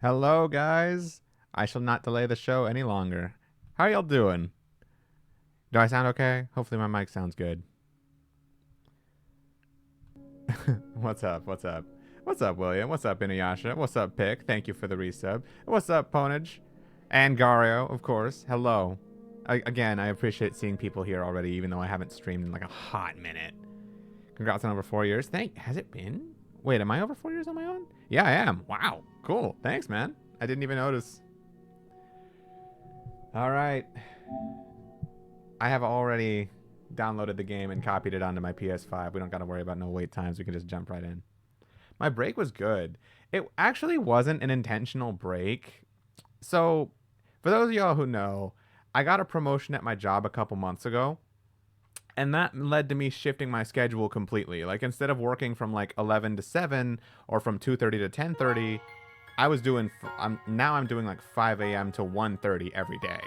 Hello, guys. I shall not delay the show any longer. How y'all doing? Do I sound okay? Hopefully my mic sounds good. What's up? What's up? What's up, William? What's up, Inuyasha? What's up, Pick? Thank you for the resub. What's up, Ponage? And Gario, of course. Hello. Again, I appreciate seeing people here already, even though I haven't streamed in like a hot minute. Congrats on over 4 years. Has it been? Wait, am I over 4 years on my own? Yeah, I am. Wow. Cool. Thanks, man. I didn't even notice. All right. I have already downloaded the game and copied it onto my PS5. We don't got to worry about no wait times. We can just jump right in. My break was good. It actually wasn't an intentional break. So, for those of y'all who know, I got a promotion at my job a couple months ago. And that led to me shifting my schedule completely. Like, instead of working from like 11 to 7 or from 2:30 to 10:30, I was doing, now I'm doing like 5 a.m. to 1:30 every day.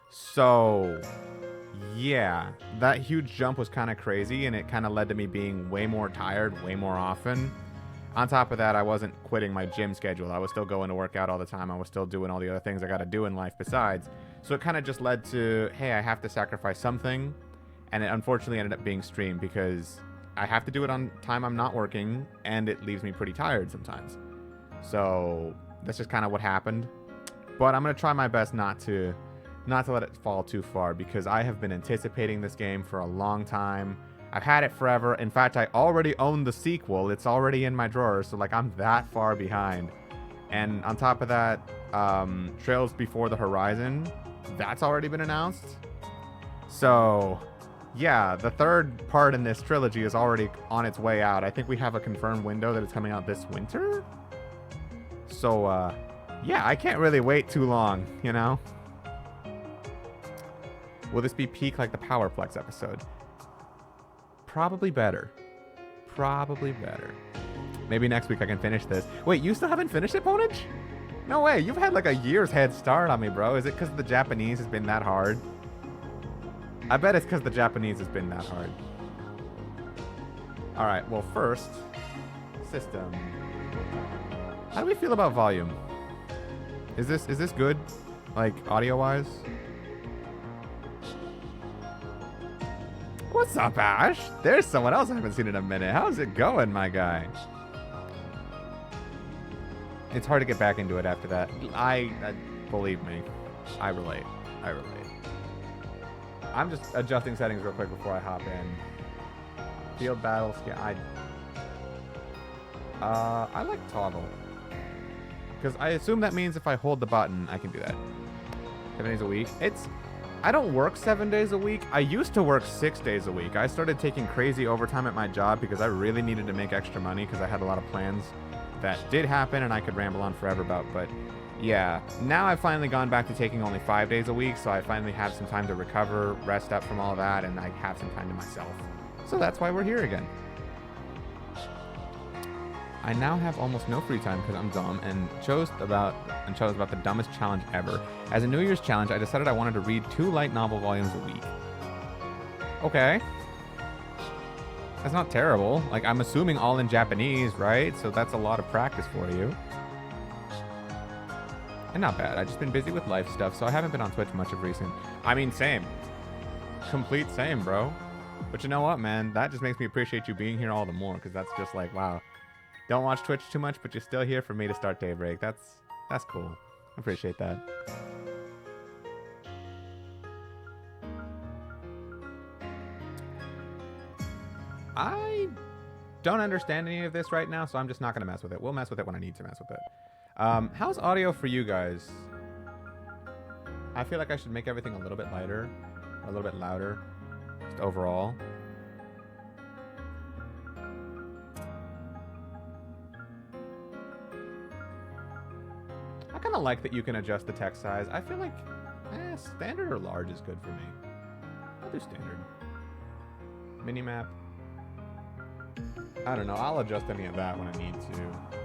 So, yeah, that huge jump was kind of crazy, and it kind of led to me being way more tired, way more often. On top of that, I wasn't quitting my gym schedule. I was still going to work out all the time. I was still doing all the other things I got to do in life besides. So it kind of just led to, hey, I have to sacrifice something. And it unfortunately ended up being streamed because I have to do it on time I'm not working, and it leaves me pretty tired sometimes. So that's just kind of what happened. But I'm going to try my best not to let it fall too far, because I have been anticipating this game for a long time. I've had it forever. In fact, I already own the sequel. It's already in my drawer, so like I'm that far behind. And on top of that, Trails Before the Horizon, that's already been announced. So yeah, the third part in this trilogy is already on its way out. I think we have a confirmed window that it's coming out this winter. So yeah, I can't really wait too long, you know? Will this be peak like the Powerplex episode? Probably better. Probably better. Maybe next week I can finish this. Wait, you still haven't finished it, Ponage? No way, you've had like a year's head start on me, bro. Is it because the Japanese has been that hard? I bet it's because the Japanese has been that hard. Alright, well first, system. How do we feel about volume? Is this good? Like, audio-wise? What's up, Ash? There's someone else I haven't seen in a minute. How's it going, my guy? It's hard to get back into it after that. I believe me, I relate. I'm just adjusting settings real quick before I hop in. Field battle scan. I like toggle, because I assume that means if I hold the button, I can do that. 7 days a week. I don't work 7 days a week. I used to work 6 days a week. I started taking crazy overtime at my job because I really needed to make extra money, because I had a lot of plans that did happen and I could ramble on forever about. But yeah, now I've finally gone back to taking only 5 days a week, so I finally have some time to recover, rest up from all of that, and I have some time to myself. So that's why we're here again. I now have almost no free time because I'm dumb and chose about the dumbest challenge ever. As a New Year's challenge, I decided I wanted to read 2 light novel volumes a week. Okay. That's not terrible. Like, I'm assuming all in Japanese, right? So that's a lot of practice for you. And not bad. I've just been busy with life stuff, so I haven't been on Twitch much of recent. I mean, same. Complete same, bro. But you know what, man? That just makes me appreciate you being here all the more, because that's just like, wow. Don't watch Twitch too much, but you're still here for me to start Daybreak. That's cool. I appreciate that. I don't understand any of this right now, so I'm just not going to mess with it. We'll mess with it when I need to mess with it. How's audio for you guys? I feel like I should make everything a little bit lighter, a little bit louder, just overall. I kind of like that you can adjust the text size. I feel like standard or large is good for me. I'll do standard. Minimap. I don't know. I'll adjust any of that when I need to.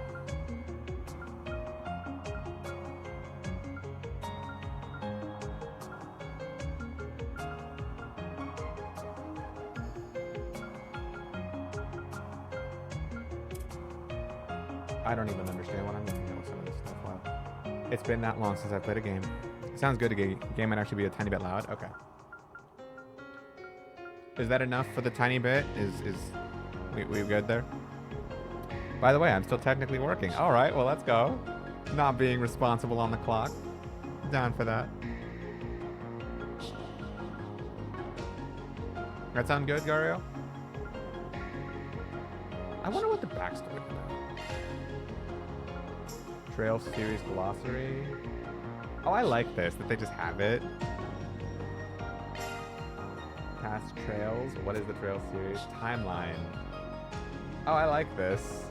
I don't even understand what I'm looking at with some of this stuff. Wow. It's been that long since I played a game. Sounds good. A game might actually be a tiny bit loud. Okay. Is that enough for the tiny bit? We good there? By the way, I'm still technically working. All right, well, let's go. Not being responsible on the clock. Down for that. That sound good, Gario? I wonder what the backstory is about. Trail Series Glossary. Oh, I like this, that they just have it. Past Trails. What is the Trail Series? Timeline. Oh, I like this.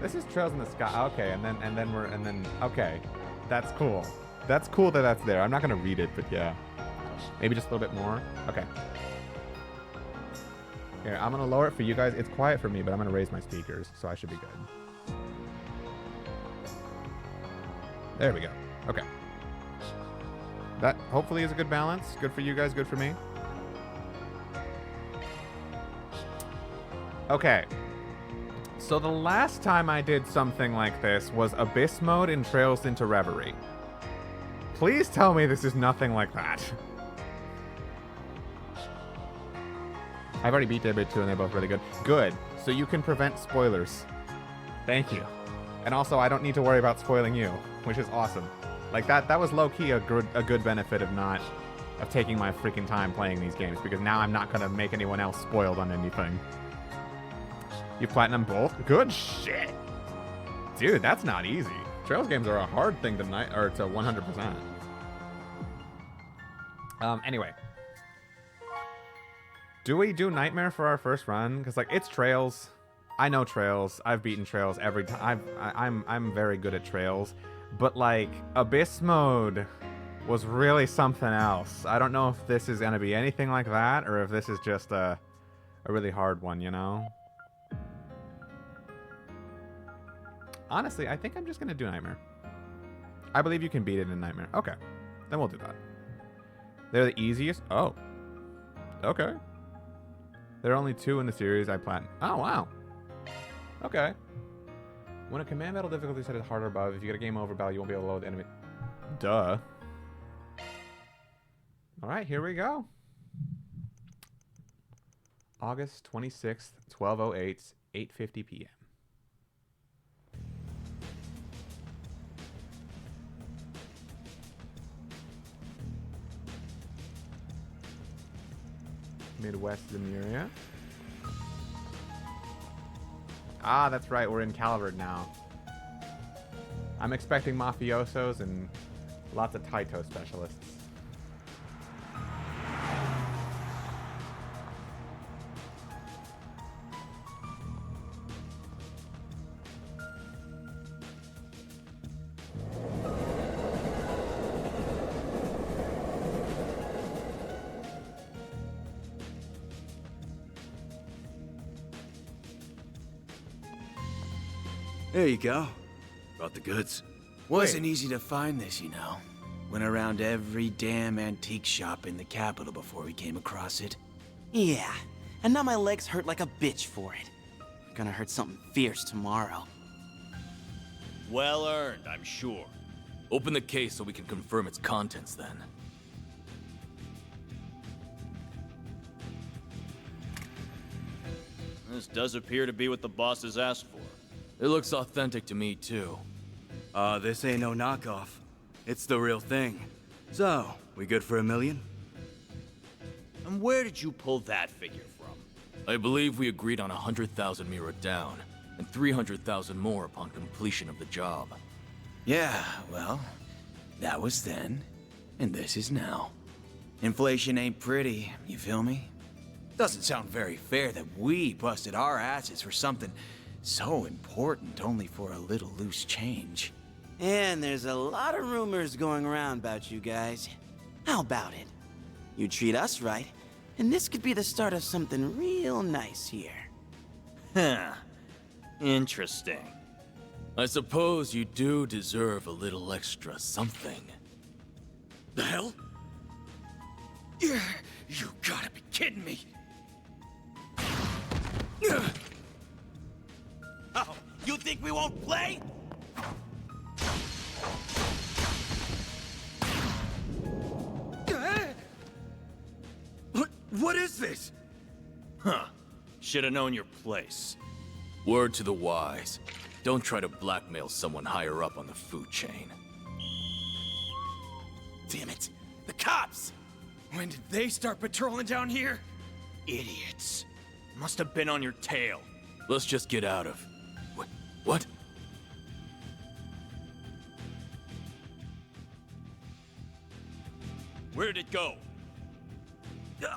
This is Trails in the Sky. Okay, and then okay. That's cool. That's cool that that's there. I'm not gonna read it, but yeah. Maybe just a little bit more. Okay. Here, I'm gonna lower it for you guys. It's quiet for me, but I'm gonna raise my speakers, so I should be good. There we go. Okay. That hopefully is a good balance. Good for you guys, good for me. Okay. So the last time I did something like this was Abyss Mode in Trails into Reverie. Please tell me this is nothing like that. I've already beat Daybreak 2 and they're both really good. Good. So you can prevent spoilers. Thank you. And also, I don't need to worry about spoiling you, which is awesome. Like, that was low-key a good benefit of taking my freaking time playing these games, because now I'm not gonna make anyone else spoiled on anything. You platinum both? Good shit. Dude, that's not easy. Trails games are a hard thing to 100%. Anyway. Do we do Nightmare for our first run? Because, like, it's Trails. I know Trails. I've beaten Trails every time. I'm very good at Trails. But, like, Abyss Mode was really something else. I don't know if this is going to be anything like that, or if this is just a really hard one, you know? Honestly, I think I'm just going to do Nightmare. I believe you can beat it in Nightmare. Okay. Then we'll do that. They're the easiest? Oh. Okay. There are only 2 in the series I plan. Oh, wow. Okay. When a command battle difficulty set is harder above, if you get a game over battle, you won't be able to load the enemy. Duh. Alright, here we go. August 26th, 12:08, 8:50 p.m. Midwest Zemuria. Ah, that's right. We're in Calvert now. I'm expecting mafiosos and lots of Taito specialists. There you go. Brought the goods. Wasn't easy to find this, you know. Went around every damn antique shop in the capital before we came across it. Yeah, and now my legs hurt like a bitch for it. Gonna hurt something fierce tomorrow. Well earned, I'm sure. Open the case so we can confirm its contents then. This does appear to be what the bosses asked for. It looks authentic to me, too. This ain't no knockoff. It's the real thing. So, we good for $1 million? And where did you pull that figure from? I believe we agreed on 100,000 Mira down, and 300,000 more upon completion of the job. Yeah, well, that was then, and this is now. Inflation ain't pretty, you feel me? Doesn't sound very fair that we busted our asses for something so important only for a little loose change. And there's a lot of rumors going around about you guys. How about it? You treat us right, and this could be the start of something real nice here. Huh. Interesting. I suppose you do deserve a little extra something. The hell? You gotta be kidding me! Oh, you think we won't play? What is this? Huh. Should have known your place. Word to the wise. Don't try to blackmail someone higher up on the food chain. Damn it. The cops! When did they start patrolling down here? Idiots. Must have been on your tail. Let's just get out of... What? Where did it go?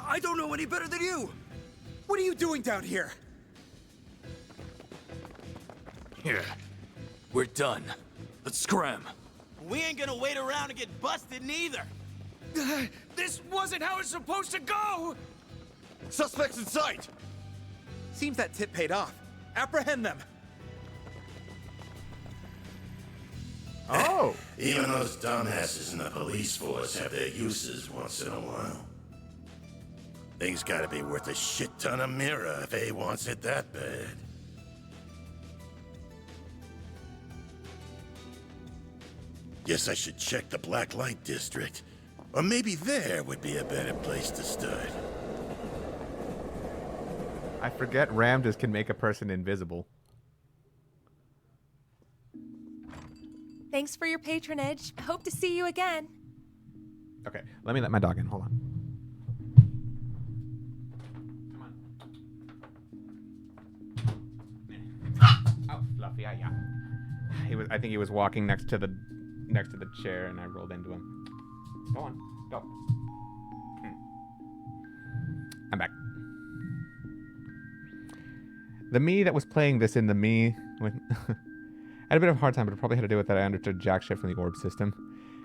I don't know any better than you! What are you doing down here? Here. We're done. Let's scram. We ain't gonna wait around and get busted neither. This wasn't how it's supposed to go! Suspects in sight! Seems that tip paid off. Apprehend them! Oh! Even those dumbasses in the police force have their uses once in a while. Things gotta be worth a shit ton of mirror if A wants it that bad. Guess I should check the Black Light District. Or maybe there would be a better place to start. I forget Ramdas can make a person invisible. Thanks for your patronage. Hope to see you again. Okay, let me let my dog in. Hold on. Come on. Oh, Fluffy, yeah. I think he was walking next to the chair, and I rolled into him. Go on, go. I'm back. The me that was playing this in the me with I had a bit of a hard time, but it probably had to do with that I understood jack shit from the orb system.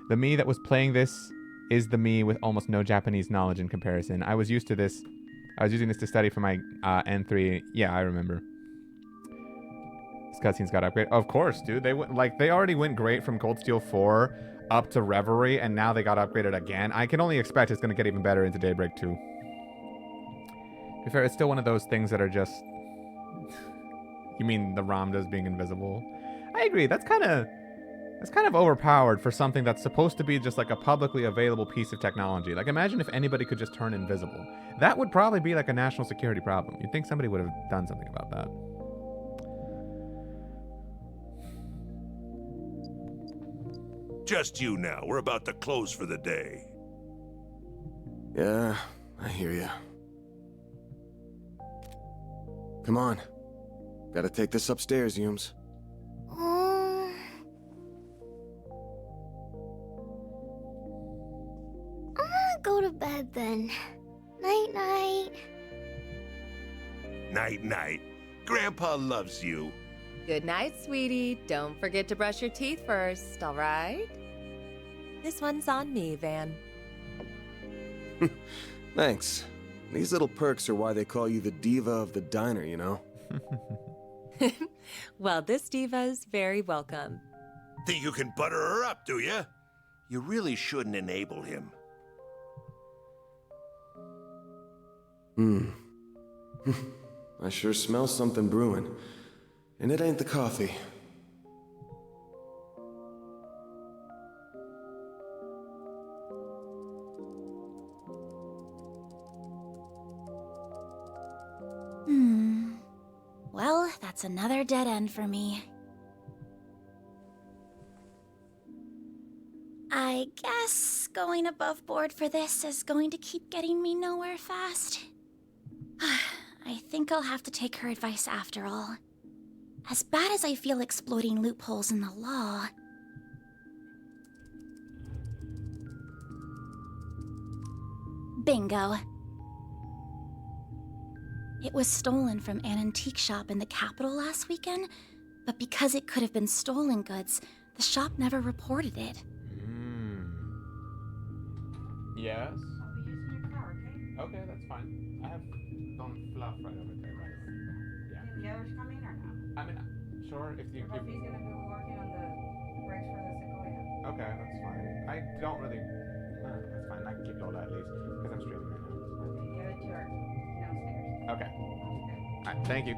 The me that was playing this is the me with almost no Japanese knowledge in comparison. I was used to this. I was using this to study for my N3. Yeah, I remember. This cutscene's got upgraded. Of course, dude. They already went great from Cold Steel 4 up to Reverie, and now they got upgraded again. I can only expect it's going to get even better into Daybreak 2. To be fair, it's still one of those things that are just... You mean the Ramdas being invisible? I agree. That's kind of overpowered for something that's supposed to be just like a publicly available piece of technology. Like, imagine if anybody could just turn invisible. That would probably be like a national security problem. You'd think somebody would have done something about that. Just you now. We're about to close for the day. Yeah, I hear you. Come on. Gotta take this upstairs, Yums. I'm gonna go to bed then. Night-night. Night-night. Grandpa loves you. Good night, sweetie. Don't forget to brush your teeth first, all right? This one's on me, Van. Thanks. These little perks are why they call you the diva of the diner, you know? Well, this diva's very welcome. Think you can butter her up, do you? You really shouldn't enable him. I sure smell something brewing. And it ain't the coffee. Well, that's another dead end for me. I guess going above board for this is going to keep getting me nowhere fast. I think I'll have to take her advice after all. As bad as I feel exploiting loopholes in the law... Bingo. It was stolen from an antique shop in the capital last weekend, but because it could have been stolen goods, the shop never reported it. Yes? I'll be using your car, okay? Okay, that's fine. I have some fluff right over there, right? Yeah. Can the others come in or not? I mean, sure, if you... If he's gonna be working on the brakes for the Sequoia. Okay, that's fine. I don't really... that's fine. I can keep Lola at least, because I'm streaming right now. Okay, the other two are downstairs. Okay. Okay. Alright, thank you.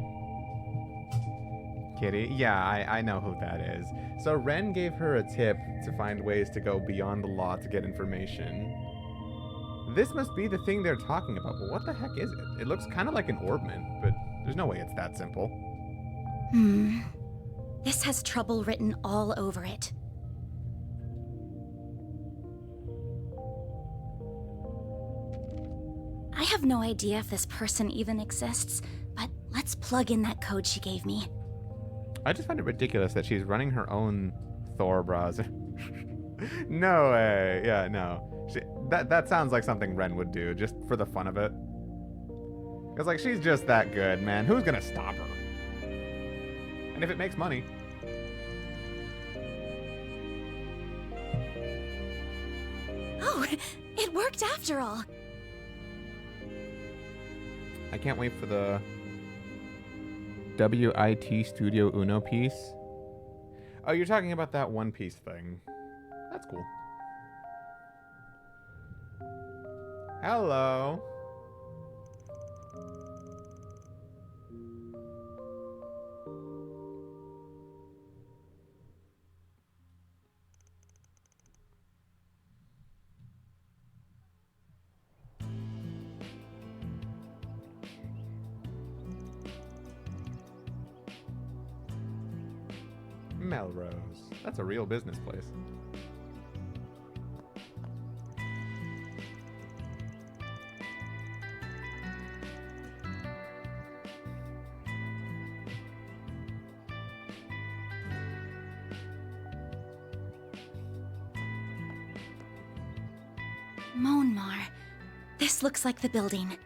Kitty? Yeah, I know who that is. So Ren gave her a tip to find ways to go beyond the law to get information. This must be the thing they're talking about, but what the heck is it? It looks kind of like an orbment, but there's no way it's that simple. This has trouble written all over it. I have no idea if this person even exists, but let's plug in that code she gave me. I just find it ridiculous that she's running her own Thor browser. No way. Yeah, no. That sounds like something Ren would do, just for the fun of it. Because, like, she's just that good, man. Who's gonna stop her? And if it makes money. Oh, it worked after all. I can't wait for the WIT Studio Uno piece. Oh, you're talking about that One Piece thing. That's cool. Hello. Melrose. That's a real business place. Monmar. This looks like the building.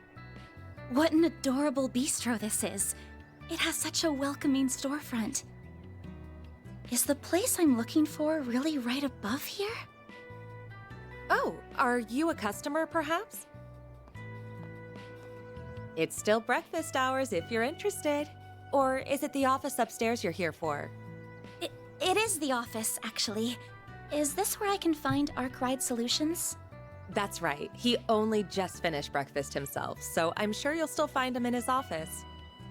What an adorable bistro this is. It has such a welcoming storefront. Is the place I'm looking for really right above here? Oh, are you a customer, perhaps? It's still breakfast hours if you're interested. Or is it the office upstairs you're here for? It is the office, actually. Is this where I can find Arkwright Solutions? That's right. He only just finished breakfast himself, so I'm sure you'll still find him in his office.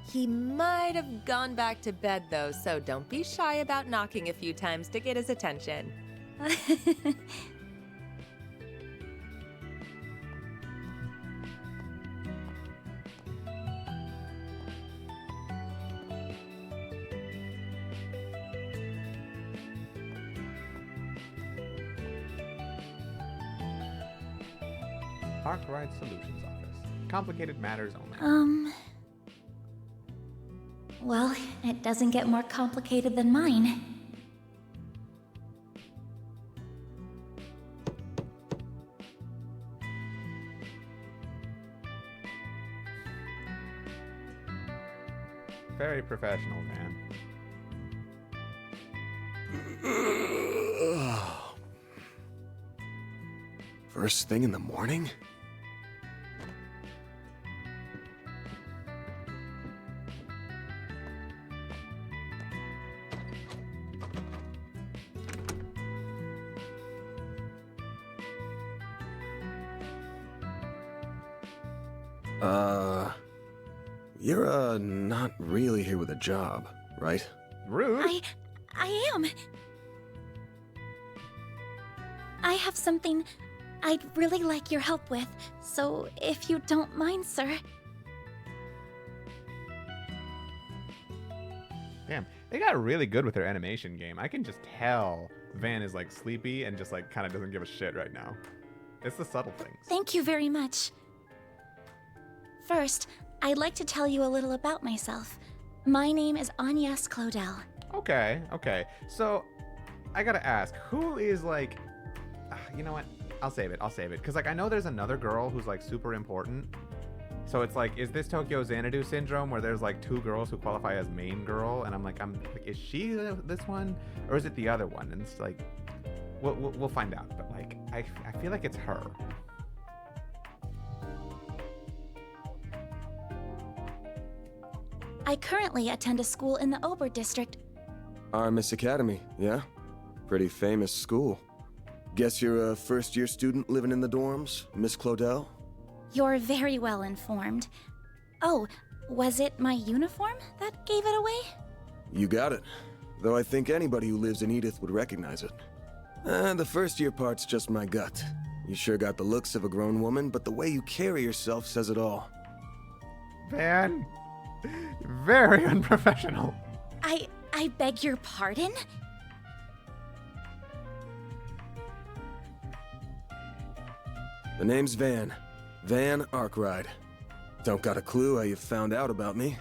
He might have gone back to bed, though, so don't be shy about knocking a few times to get his attention. Arkwright Solutions office. Complicated matters only. Well, it doesn't get more complicated than mine. Very professional, man. First thing in the morning? You're, not really here with a job, right? Rude. I am. I have something I'd really like your help with, so if you don't mind, sir. Damn, they got really good with their animation game. I can just tell Van is like sleepy and just like kind of doesn't give a shit right now. It's the subtle things. Thank you very much. First, I'd like to tell you a little about myself. My name is Agnes Claudel. Okay. So, I gotta ask, who is like... you know what? I'll save it. Because, like, I know there's another girl who's, like, super important. So it's like, is this Tokyo Xanadu syndrome where there's, like, two girls who qualify as main girl? And I'm like, is she this one? Or is it the other one? And it's like, we'll find out. But, like, I feel like it's her. I currently attend a school in the Ober district. Armis Academy, yeah? Pretty famous school. Guess you're a first-year student living in the dorms, Miss Claudel? You're very well informed. Oh, was it my uniform that gave it away? You got it. Though I think anybody who lives in Edith would recognize it. The first-year part's just my gut. You sure got the looks of a grown woman, but the way you carry yourself says it all. Van, very unprofessional. I beg your pardon? The name's Van. Van Arkwright. Don't got a clue how you found out about me.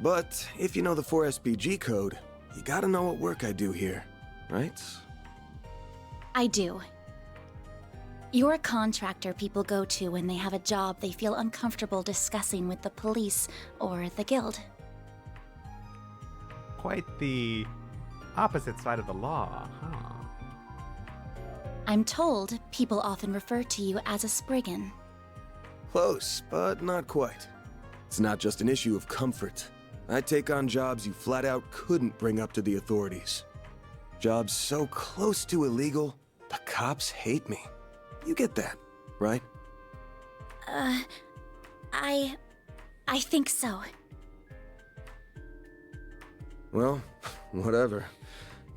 But if you know the 4SPG code, you gotta know what work I do here, right? I do. You're a contractor people go to when they have a job they feel uncomfortable discussing with the police or the guild. Quite the opposite side of the law, huh? I'm told people often refer to you as a Spriggan. Close, but not quite. It's not just an issue of comfort. I take on jobs you flat out couldn't bring up to the authorities. Jobs so close to illegal, the cops hate me. You get that, right? I think so. Well, whatever.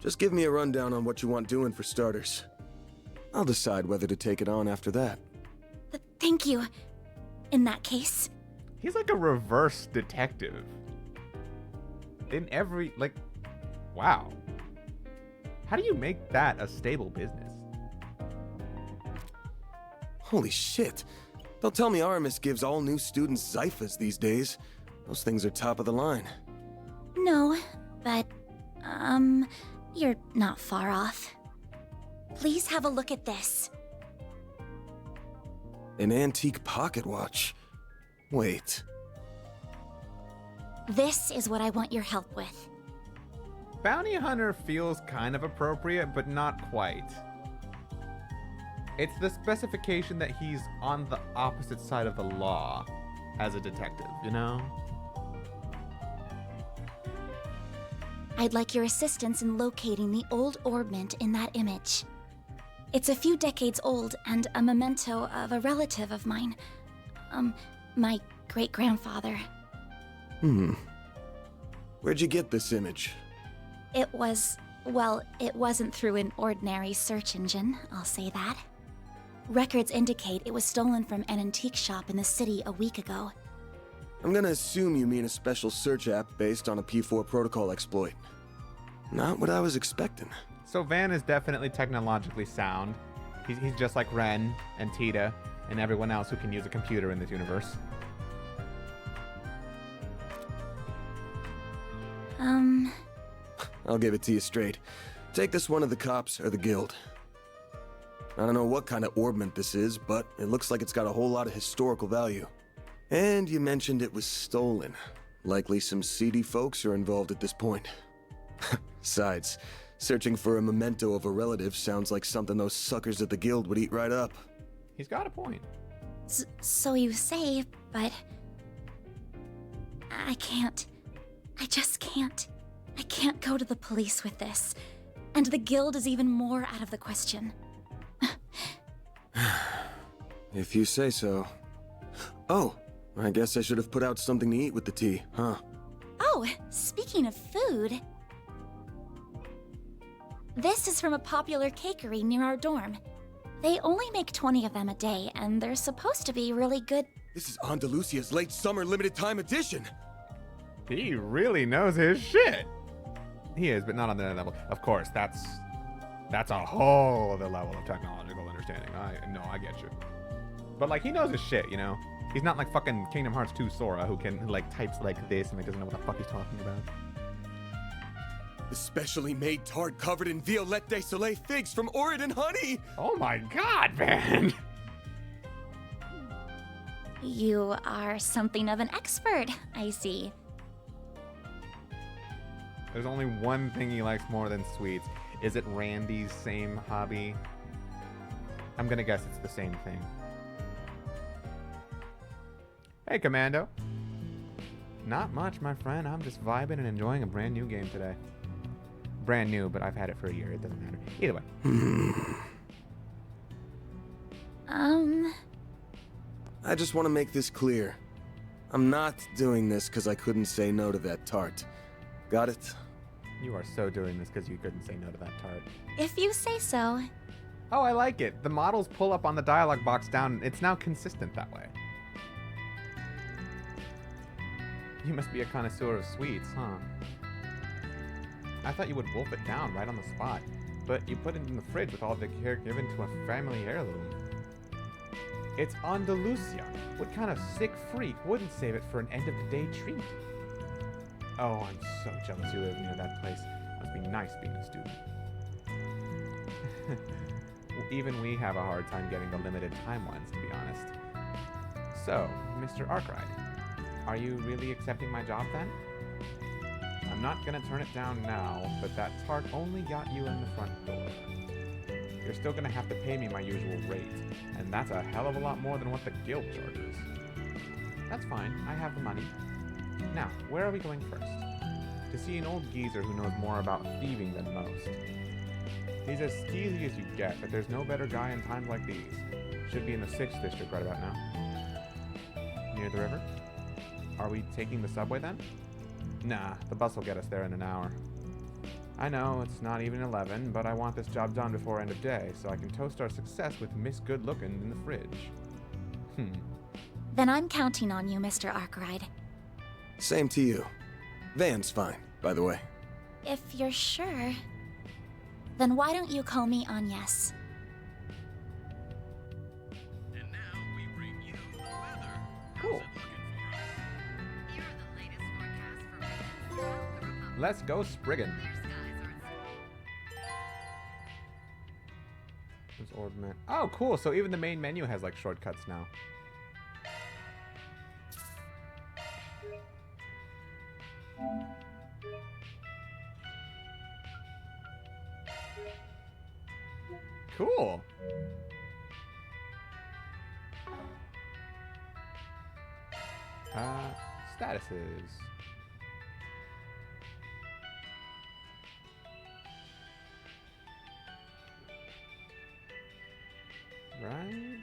Just give me a rundown on what you want doing for starters. I'll decide whether to take it on after that. Thank you. In that case, He's like a reverse detective. In every, like, wow. How do you make that a stable business? Holy shit. Don't tell me Aramis gives all new students Zyphas these days. Those things are top of the line. no, but, you're not far off. Please have a look at this. An antique pocket watch. Wait. This is what I want your help with. Bounty Hunter feels kind of appropriate, but not quite. It's the specification that he's on the opposite side of the law as a detective, you know? I'd like your assistance in locating the old ornament in that image. It's a few decades old and a memento of a relative of mine. My great-grandfather. Where'd you get this image? It wasn't through an ordinary search engine, I'll say that. Records indicate it was stolen from an antique shop in the city a week ago. I'm gonna assume you mean a special search app based on a P4 protocol exploit. Not what I was expecting. So Van is definitely technologically sound. He's just like Ren and Tita and everyone else who can use a computer in this universe. I'll give it to you straight. Take this one to the cops or the guild. I don't know what kind of ornament this is, but it looks like it's got a whole lot of historical value. And you mentioned it was stolen. Likely some seedy folks are involved at this point. Besides, searching for a memento of a relative sounds like something those suckers at the guild would eat right up. He's got a point. So you say, but... I can't. I just can't. I can't go to the police with this. And the guild is even more out of the question. If you say so. Oh, I guess I should have put out something to eat with the tea, huh? Oh, speaking of food... This is from a popular cakery near our dorm. They only make 20 of them a day, and they're supposed to be really good. This is Andalusia's late summer limited time edition. He really knows his shit. He is, but not on that level. Of course, that's a whole other level of technological understanding. I get you. But like, he knows his shit, you know? He's not like fucking Kingdom Hearts 2 Sora, who can like types like this and like doesn't know what the fuck he's talking about. The specially made tart covered in Violette de Soleil figs from Oregon honey. Oh my god, man! You are something of an expert, I see. There's only one thing he likes more than sweets. Is it Randy's same hobby? I'm gonna guess it's the same thing. Hey, Commando. Not much, my friend. I'm just vibing and enjoying a brand new game today. Brand new, but I've had it for a year. It doesn't matter. Either way. I just want to make this clear. I'm not doing this because I couldn't say no to that tart. Got it? You are so doing this because you couldn't say no to that tart. If you say so. Oh, I like it. The models pull up on the dialogue box down. It's now consistent that way. You must be a connoisseur of sweets, huh? I thought you would wolf it down right on the spot, but you put it in the fridge with all the care given to a family heirloom. It's Andalusia. What kind of sick freak wouldn't save it for an end-of-the-day treat? Oh, I'm so jealous you live near that place. Must be nice being a student. Even we have a hard time getting the limited timelines, to be honest. So, Mr. Arkwright, are you really accepting my job then? I'm not gonna turn it down now, but that tart only got you in the front door. You're still gonna have to pay me my usual rate, and that's a hell of a lot more than what the guild charges. That's fine, I have the money. Now, where are we going first? To see an old geezer who knows more about thieving than most. He's as steezy as you get, but there's no better guy in times like these. Should be in the 6th district right about now. Near the river? Are we taking the subway then? Nah, the bus will get us there in an hour. I know, it's not even 11, but I want this job done before end of day, so I can toast our success with Miss Good Lookin' in the fridge. Then I'm counting on you, Mr. Arkwright. Same to you. Van's fine, by the way. If you're sure, then why don't you call me Agnes? And now we bring you the weather. Cool. Here are the latest forecasts for rain throughout the Republic. Let's go Spriggan. Clear skies are Where's Orbment? Oh, cool. So even the main menu has like shortcuts now. Cool. Statuses. Right.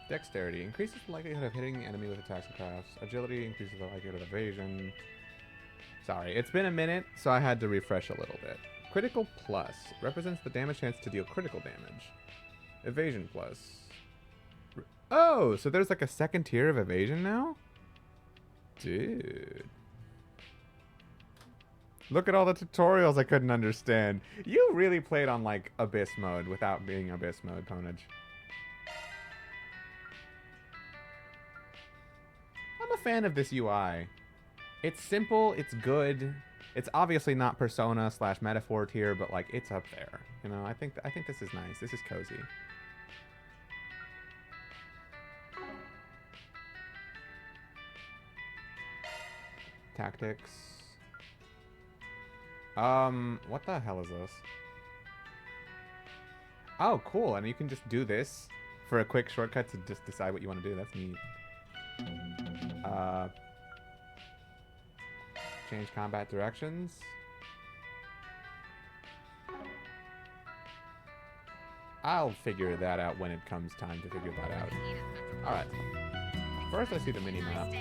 Dexterity increases the likelihood of hitting the enemy with attacks and crafts. Agility increases the likelihood of evasion. Sorry, it's been a minute, so I had to refresh a little bit. Critical plus represents the damage chance to deal critical damage. Evasion plus. Oh, so there's like a second tier of evasion now? Dude. Look at all the tutorials I couldn't understand. You really played on like Abyss mode without being Abyss mode, Ponage. I'm a fan of this UI. It's simple, it's good. It's obviously not Persona / Metaphor tier, but like it's up there. You know, I think this is nice. This is cozy. Tactics. What the hell is this? Oh, cool. And you can just do this for a quick shortcut to just decide what you want to do. That's neat. Change combat directions. I'll figure that out when it comes time to figure that out. Alright. First I see the mini-map.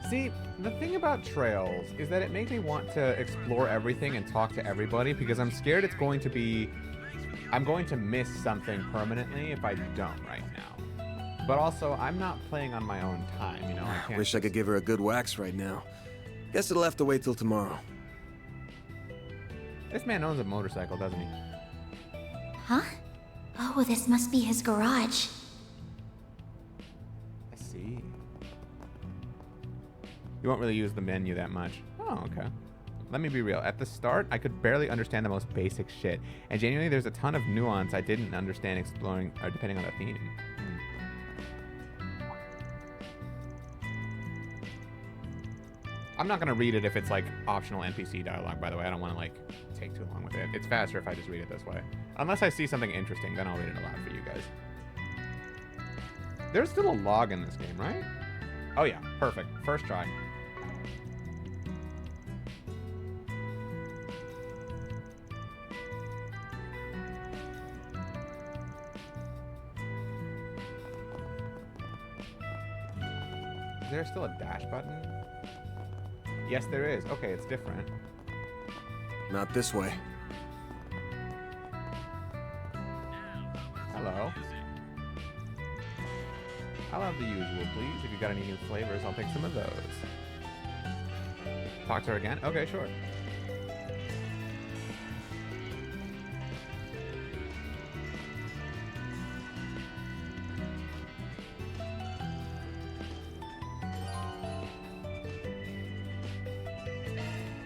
See, the thing about Trails is that it makes me want to explore everything and talk to everybody because I'm scared it's going to be... I'm going to miss something permanently if I don't right now. But also, I'm not playing on my own time, you know? I can't Wish I could give her a good wax right now. Guess it'll have to wait till tomorrow. This man owns a motorcycle, doesn't he? Huh? Oh, this must be his garage. I see. You won't really use the menu that much. Oh, okay. Let me be real. At the start, I could barely understand the most basic shit. And genuinely, there's a ton of nuance I didn't understand exploring, or depending on the theme. I'm not going to read it if it's, like, optional NPC dialogue, by the way. I don't want to, like, take too long with it. It's faster if I just read it this way. Unless I see something interesting, then I'll read it aloud for you guys. There's still a log in this game, right? Oh, yeah. Perfect. First try. Is there still a dash button? Yes, there is. Okay, it's different. Not this way. Hello. I'll have the usual, please. If you got any new flavors, I'll take some of those. Talk to her again? Okay, sure.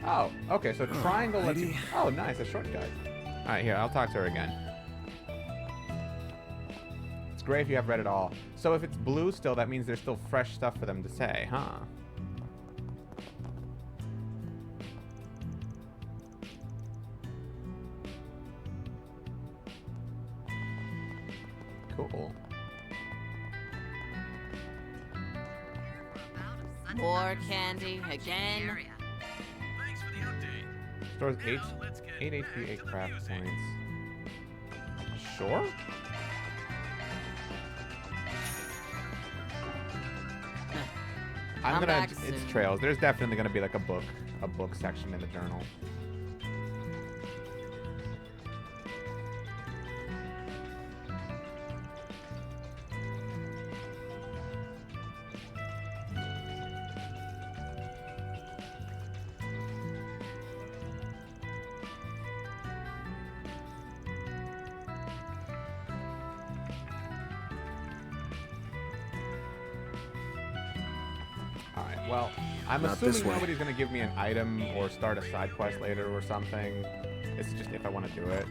Oh, okay, so triangle lets you... Oh, nice, a shortcut. Alright, here, I'll talk to her again. It's great if you have read it all. So if it's blue still, that means there's still fresh stuff for them to say, huh? Cool. More candy again. Thanks for the update. Stores H Now let's get 8 back HP, 8 to the craft music. points. Sure? I'm gonna. back It's soon. trails. There's definitely gonna be like a book section in the journal. Alright, well, I'm Not this assuming way. nobody's gonna give me an item or start a side quest later or something. It's just if I want to do it.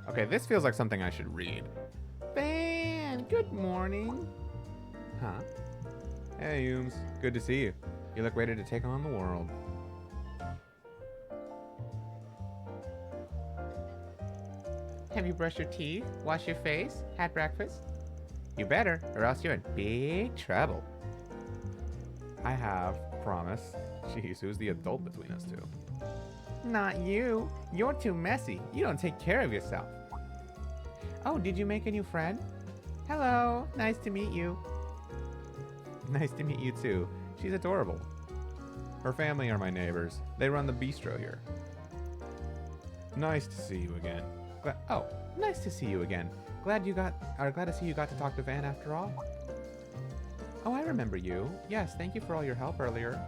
Okay, this feels like something I should read. Van, good morning. Huh? Hey, Ooms. Good to see you. You look ready to take on the world. Have you brushed your teeth? Washed your face? Had breakfast? You better, or else you're in big trouble. I have, promise. Jeez, who's the adult between us two? Not you. You're too messy. You don't take care of yourself. Oh, did you make a new friend? Hello, nice to meet you. Nice to meet you too. She's adorable. Her family are my neighbors. They run the bistro here. Nice to see you again. Oh, nice to see you again. Glad to see you got to talk to Van after all. Oh, I remember you. Yes, thank you for all your help earlier.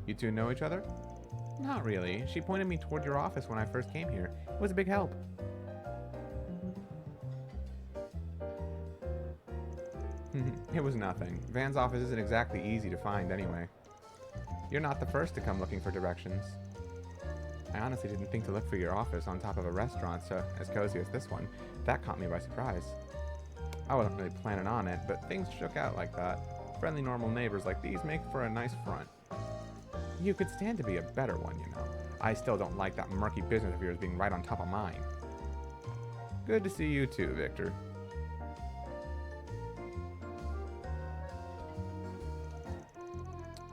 You two know each other? Not really. She pointed me toward your office when I first came here. It was a big help. It was nothing. Van's office isn't exactly easy to find anyway. You're not the first to come looking for directions. I honestly didn't think to look for your office on top of a restaurant so as cozy as this one. That caught me by surprise. I wasn't really planning on it, but things shook out like that. Friendly, normal neighbors like these make for a nice front. You could stand to be a better one, you know. I still don't like that murky business of yours being right on top of mine. Good to see you too, Victor.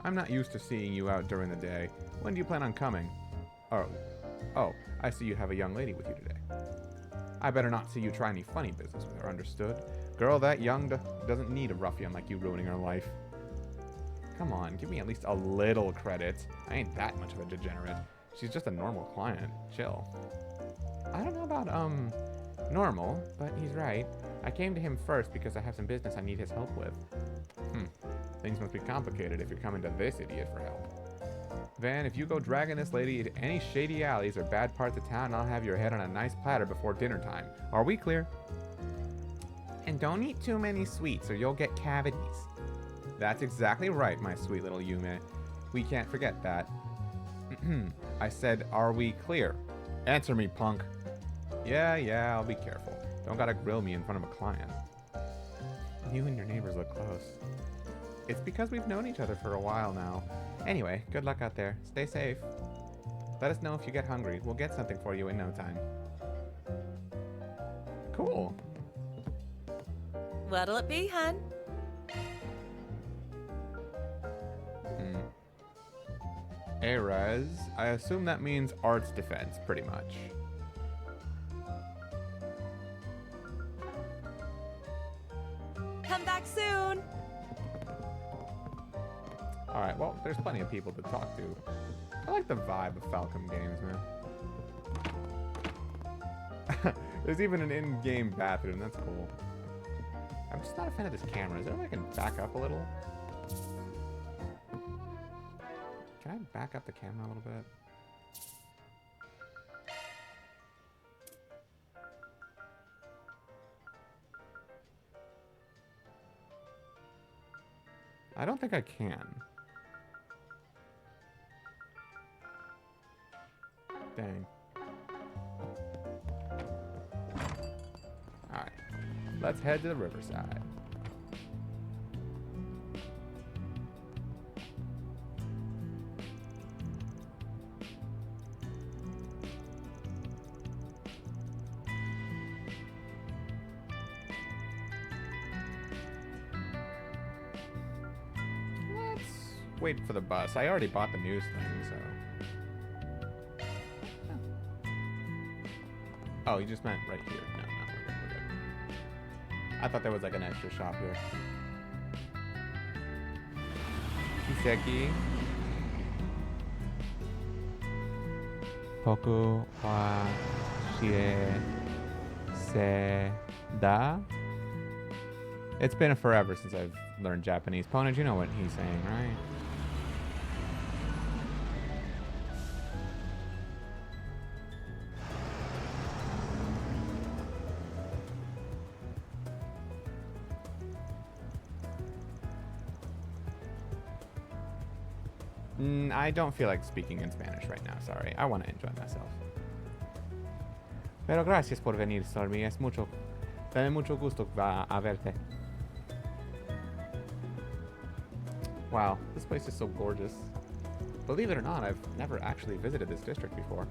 I'm not used to seeing you out during the day. When do you plan on coming? Oh, I see you have a young lady with you today. I better not see you try any funny business with her, understood? Girl that young doesn't need a ruffian like you ruining her life. Come on, give me at least a little credit. I ain't that much of a degenerate. She's just a normal client. Chill. I don't know about, normal, but he's right. I came to him first because I have some business I need his help with. Things must be complicated if you're coming to this idiot for help. Van, if you go dragging this lady into any shady alleys or bad parts of town, I'll have your head on a nice platter before dinner time. Are we clear? And don't eat too many sweets or you'll get cavities. That's exactly right, my sweet little Yume. We can't forget that. I said, are we clear? Answer me, punk. Yeah, I'll be careful. Don't gotta grill me in front of a client. You and your neighbors look close. It's because we've known each other for a while now. Anyway, good luck out there. Stay safe. Let us know if you get hungry. We'll get something for you in no time. Cool. What'll it be, hun? Erez. I assume that means arts defense, pretty much. Come back soon. All right. Well, there's plenty of people to talk to. I like the vibe of Falcom games, man. There's even an in-game bathroom. That's cool. I'm just not a fan of this camera. Is there a way I can back up a little? Can I back up the camera a little bit? I don't think I can. Dang. Alright. Let's head to the riverside. Let's wait for the bus. I already bought the news thing, so... Oh, you just meant right here. No, we're good, we're good. I thought there was like an extra shop here. Kiseki. Toku wa shie se da. It's been forever since I've learned Japanese. Ponage, you know what he's saying, right? I don't feel like speaking in Spanish right now, sorry. I want to enjoy myself. Pero gracias por venir, Stormy. Es mucho... Tiene mucho gusto a verte. Wow, this place is so gorgeous. Believe it or not, I've never actually visited this district before.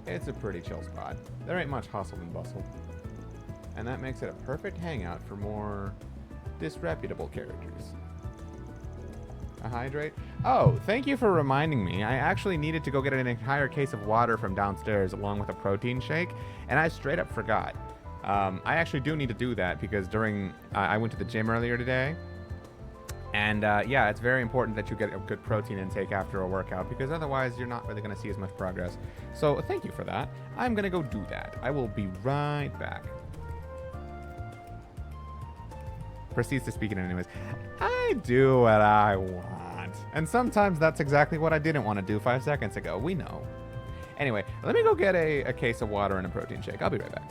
It's a pretty chill spot. There ain't much hustle and bustle. And that makes it a perfect hangout for more disreputable characters. A hydrate? Oh, thank you for reminding me. I actually needed to go get an entire case of water from downstairs along with a protein shake, and I straight up forgot. I actually do need to do that because during... I went to the gym earlier today, and yeah, it's very important that you get a good protein intake after a workout because otherwise you're not really going to see as much progress. So thank you for that. I'm going to go do that. I will be right back. Proceeds to speak it anyways. I do what I want. And sometimes that's exactly what I didn't want to do 5 seconds ago. We know. Anyway, let me go get a case of water and a protein shake. I'll be right back.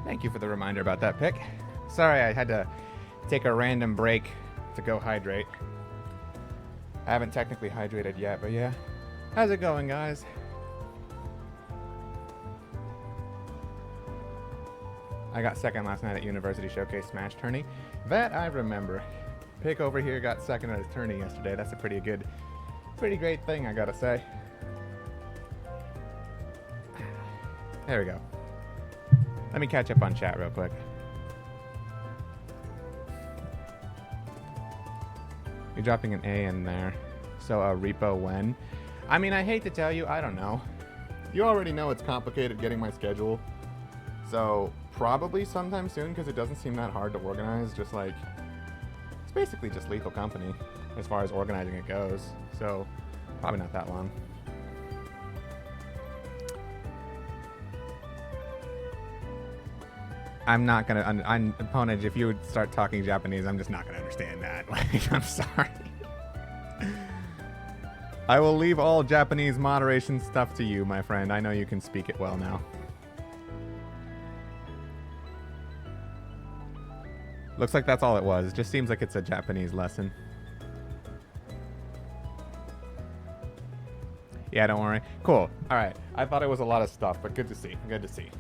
Thank you for the reminder about that pick. Sorry, I had to take a random break to go hydrate. I haven't technically hydrated yet, but yeah. How's it going, guys? I got second last night at University Showcase Smash Tourney. That I remember. Pick over here got second at his tourney yesterday. That's a pretty great thing, I gotta say. There we go. Let me catch up on chat real quick. You're dropping an A in there. So repo when? I mean, I hate to tell you, I don't know. You already know it's complicated getting my schedule. So probably sometime soon, because it doesn't seem that hard to organize. Just like, it's basically just Lethal Company as far as organizing it goes. So probably not that long. I'm not gonna, I'm opponent, if you would start talking Japanese, I'm just not gonna understand that. Like, I'm sorry. I will leave all Japanese moderation stuff to you, my friend. I know you can speak it well now. Looks like that's all it was. It just seems like it's a Japanese lesson. Yeah, don't worry. Cool. All right. I thought it was a lot of stuff, but good to see. Good to see.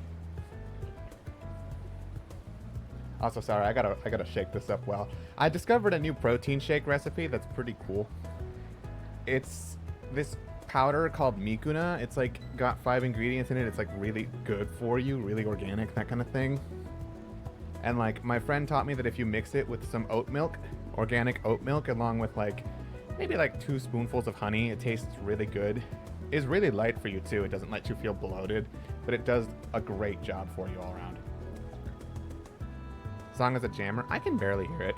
Also, sorry, I gotta shake this up well. I discovered a new protein shake recipe that's pretty cool. It's this powder called Mikuna. It's like got 5 ingredients in it. It's like really good for you, really organic, that kind of thing. And like my friend taught me that if you mix it with some oat milk, organic oat milk, along with like maybe like 2 spoonfuls of honey, it tastes really good. It's really light for you too. It doesn't let you feel bloated, but it does a great job for you all around. As long as a jammer, I can barely hear it.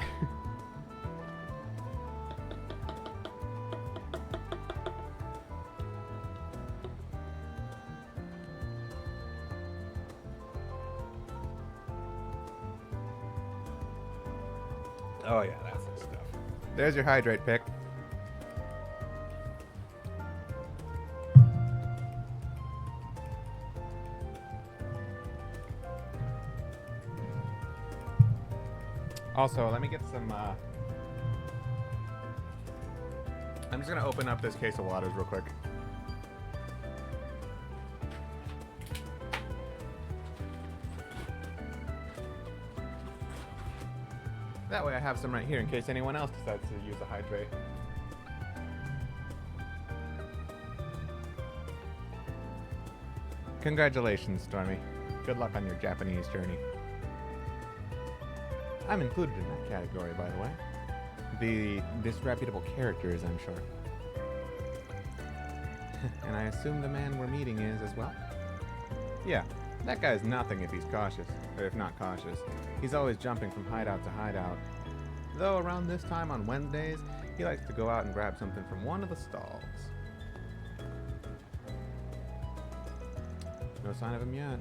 Oh yeah, that's the stuff. There's your hydrate pick. Also, let me get some, I'm just gonna open up this case of waters real quick. That way I have some right here in case anyone else decides to use a hydrate. Congratulations, Stormy. Good luck on your Japanese journey. I'm included in that category, by the way. The disreputable characters, I'm sure. And I assume the man we're meeting is as well? Yeah, that guy's nothing if he's cautious, or if not cautious. He's always jumping from hideout to hideout. Though around this time on Wednesdays, he likes to go out and grab something from one of the stalls. No sign of him yet.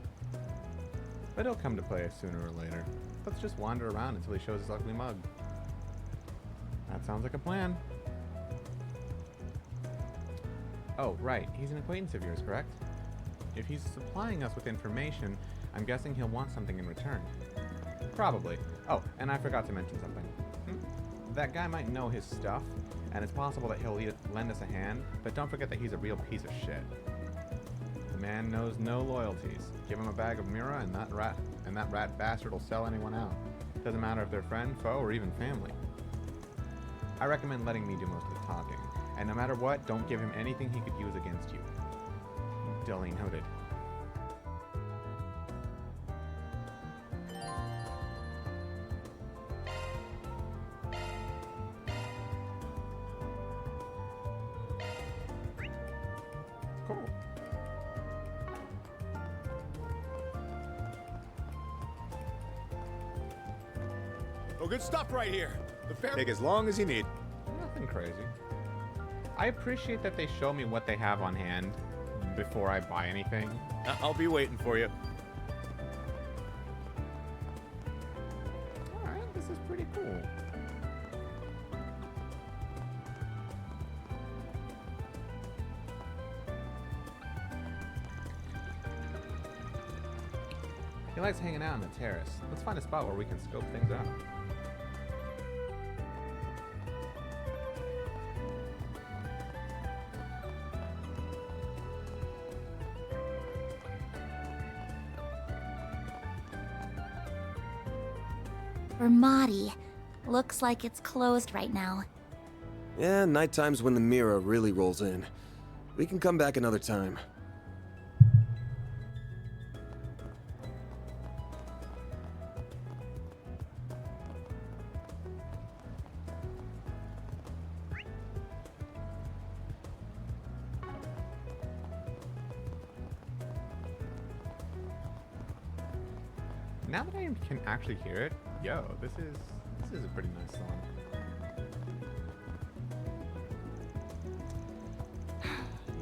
But he'll come to play us sooner or later. Let's just wander around until he shows his ugly mug. That sounds like a plan. Oh, right. He's an acquaintance of yours, correct? If he's supplying us with information, I'm guessing he'll want something in return. Probably. Oh, and I forgot to mention something. That guy might know his stuff, and it's possible that he'll lend us a hand, but don't forget that he's a real piece of shit. The man knows no loyalties. Give him a bag of Mira, and that rat bastard will sell anyone out. Doesn't matter if they're friend, foe, or even family. I recommend letting me do most of the talking, and no matter what, don't give him anything he could use against you. Duly noted. Cool. Oh, good stuff right here. The fair. Take as long as you need. Nothing crazy. I appreciate that they show me what they have on hand before I buy anything. I'll be waiting for you. Alright, this is pretty cool. He likes hanging out on the terrace. Let's find a spot where we can scope things out. Ramadi. Looks like it's closed right now. Yeah, nighttime's when the mirror really rolls in. We can come back another time. Now that I can actually hear it, yo, this is a pretty nice song.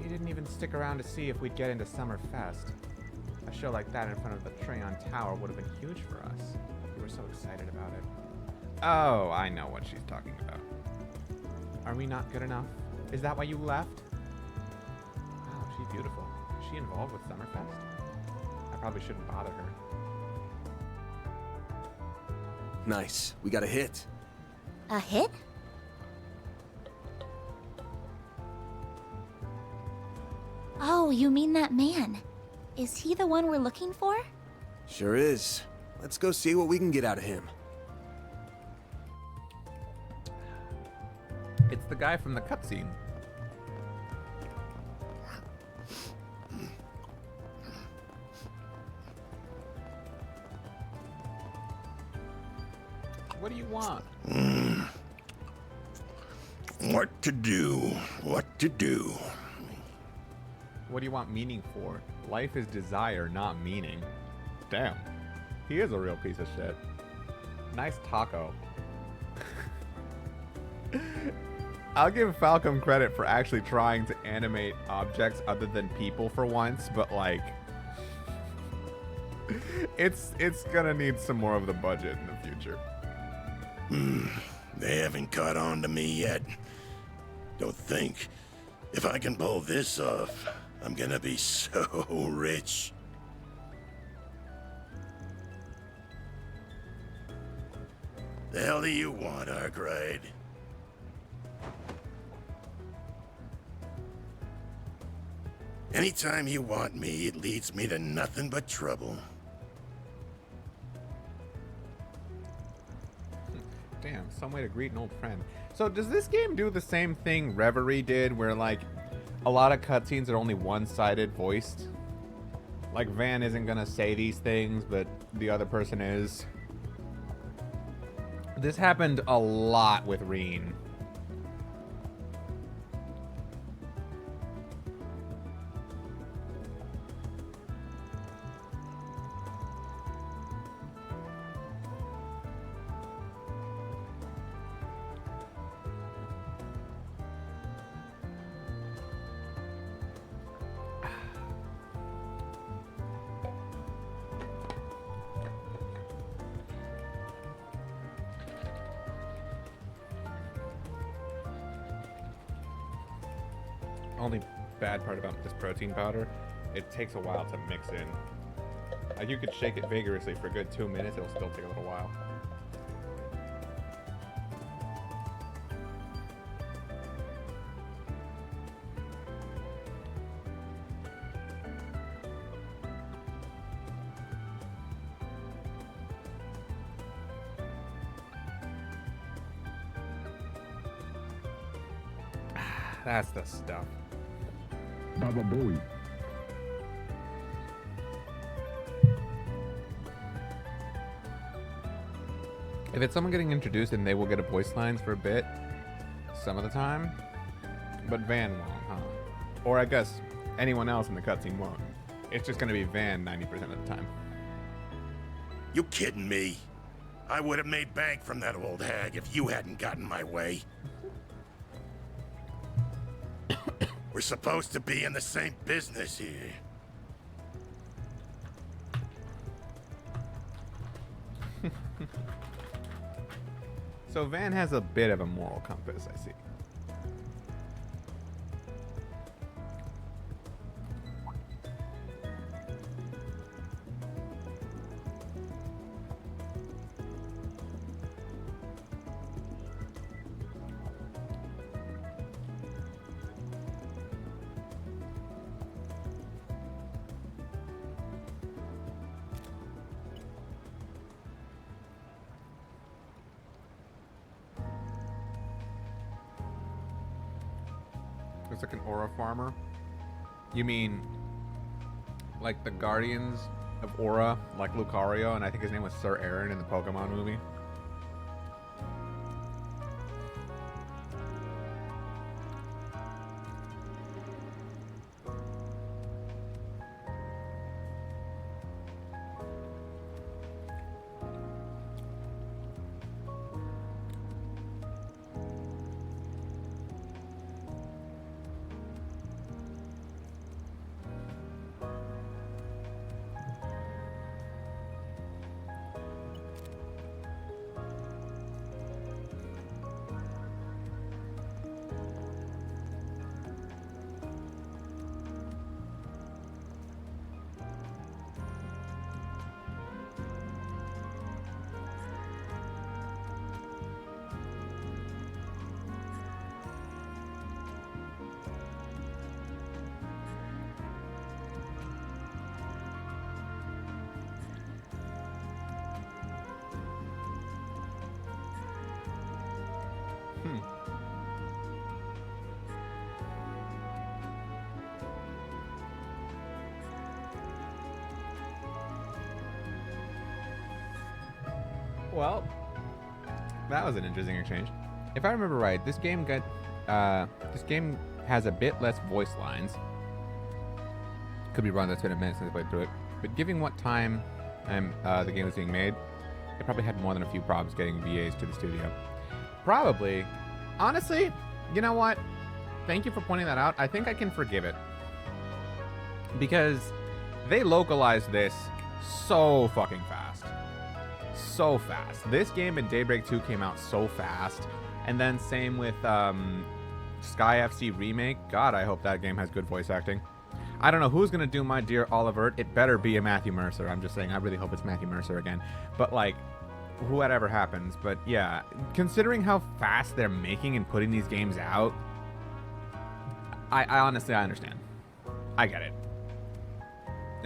You didn't even stick around to see if we'd get into Summerfest. A show like that in front of the Treon Tower would have been huge for us. We were so excited about it. Oh, I know what she's talking about. Are we not good enough? Is that why you left? Wow, she's beautiful. Is she involved with Summerfest? I probably shouldn't bother her. Nice. We got a hit. A hit? Oh, you mean that man. Is he the one we're looking for? Sure is. Let's go see what we can get out of him. It's the guy from the cutscene. What do you want? What to do? What to do? What do you want meaning for? Life is desire, not meaning. Damn. He is a real piece of shit. Nice taco. I'll give Falcom credit for actually trying to animate objects other than people for once, but like it's gonna need some more of the budget in the future. They haven't caught on to me yet. Don't think. If I can pull this off, I'm gonna be so rich. The hell do you want, Arkwright? Anytime you want me, it leads me to nothing but trouble. Damn, some way to greet an old friend. So does this game do the same thing Reverie did, where like a lot of cutscenes are only one-sided voiced? Like Van isn't gonna say these things, but the other person is. This happened a lot with Reen. Only bad part about this protein powder, it takes a while to mix in. Like you could shake it vigorously for a good 2 minutes, it'll still take a little while. That's the stuff. Baba Booey. If it's someone getting introduced, then they will get a voice lines for a bit, some of the time, but Van won't, huh? Or I guess anyone else in the cutscene won't. It's just gonna be Van 90% of the time. You kidding me? I would have made bank from that old hag if you hadn't gotten my way. We're supposed to be in the same business here. So Van has a bit of a moral compass, I see. Looks like an aura farmer. You mean like the Guardians of Aura, like Lucario, and I think his name was Sir Aaron in the Pokemon movie? Well, that was an interesting exchange. If I remember right, this game has a bit less voice lines. Could be wrong. That's been a minute since I played through it. But given what time the game was being made, it probably had more than a few problems getting VAs to the studio. Probably. Honestly, you know what? Thank you for pointing that out. I think I can forgive it. Because they localized this so fucking fast. So fast. This game and Daybreak 2 came out so fast. And then same with Sky FC Remake. God, I hope that game has good voice acting. I don't know who's going to do my Dear Oliver. It better be a Matthew Mercer. I'm just saying, I really hope it's Matthew Mercer again. But, like, whatever happens. But, yeah, considering how fast they're making and putting these games out, I honestly, I understand. I get it.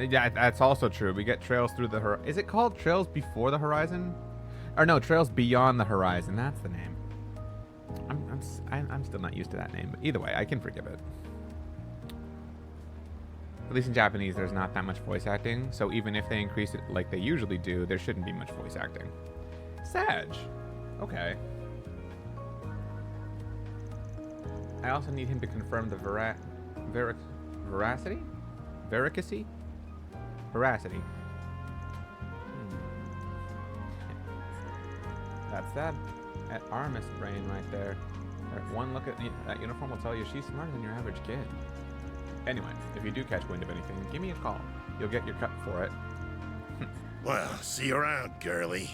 Yeah, that's also true. We get Trails Through the Horizon. Is it called Trails Before the Horizon? Or no, Trails Beyond the Horizon. That's the name. I'm still not used to that name. But either way, I can forgive it. At least in Japanese, there's not that much voice acting. So even if they increase it like they usually do, there shouldn't be much voice acting. Sag. Okay. I also need him to confirm the veracity? Vericacy? Veracity. That's that at Armis brain right there. One look at that uniform will tell you she's smarter than your average kid. Anyway, if you do catch wind of anything, give me a call. You'll get your cut for it. Well, see you around, girlie.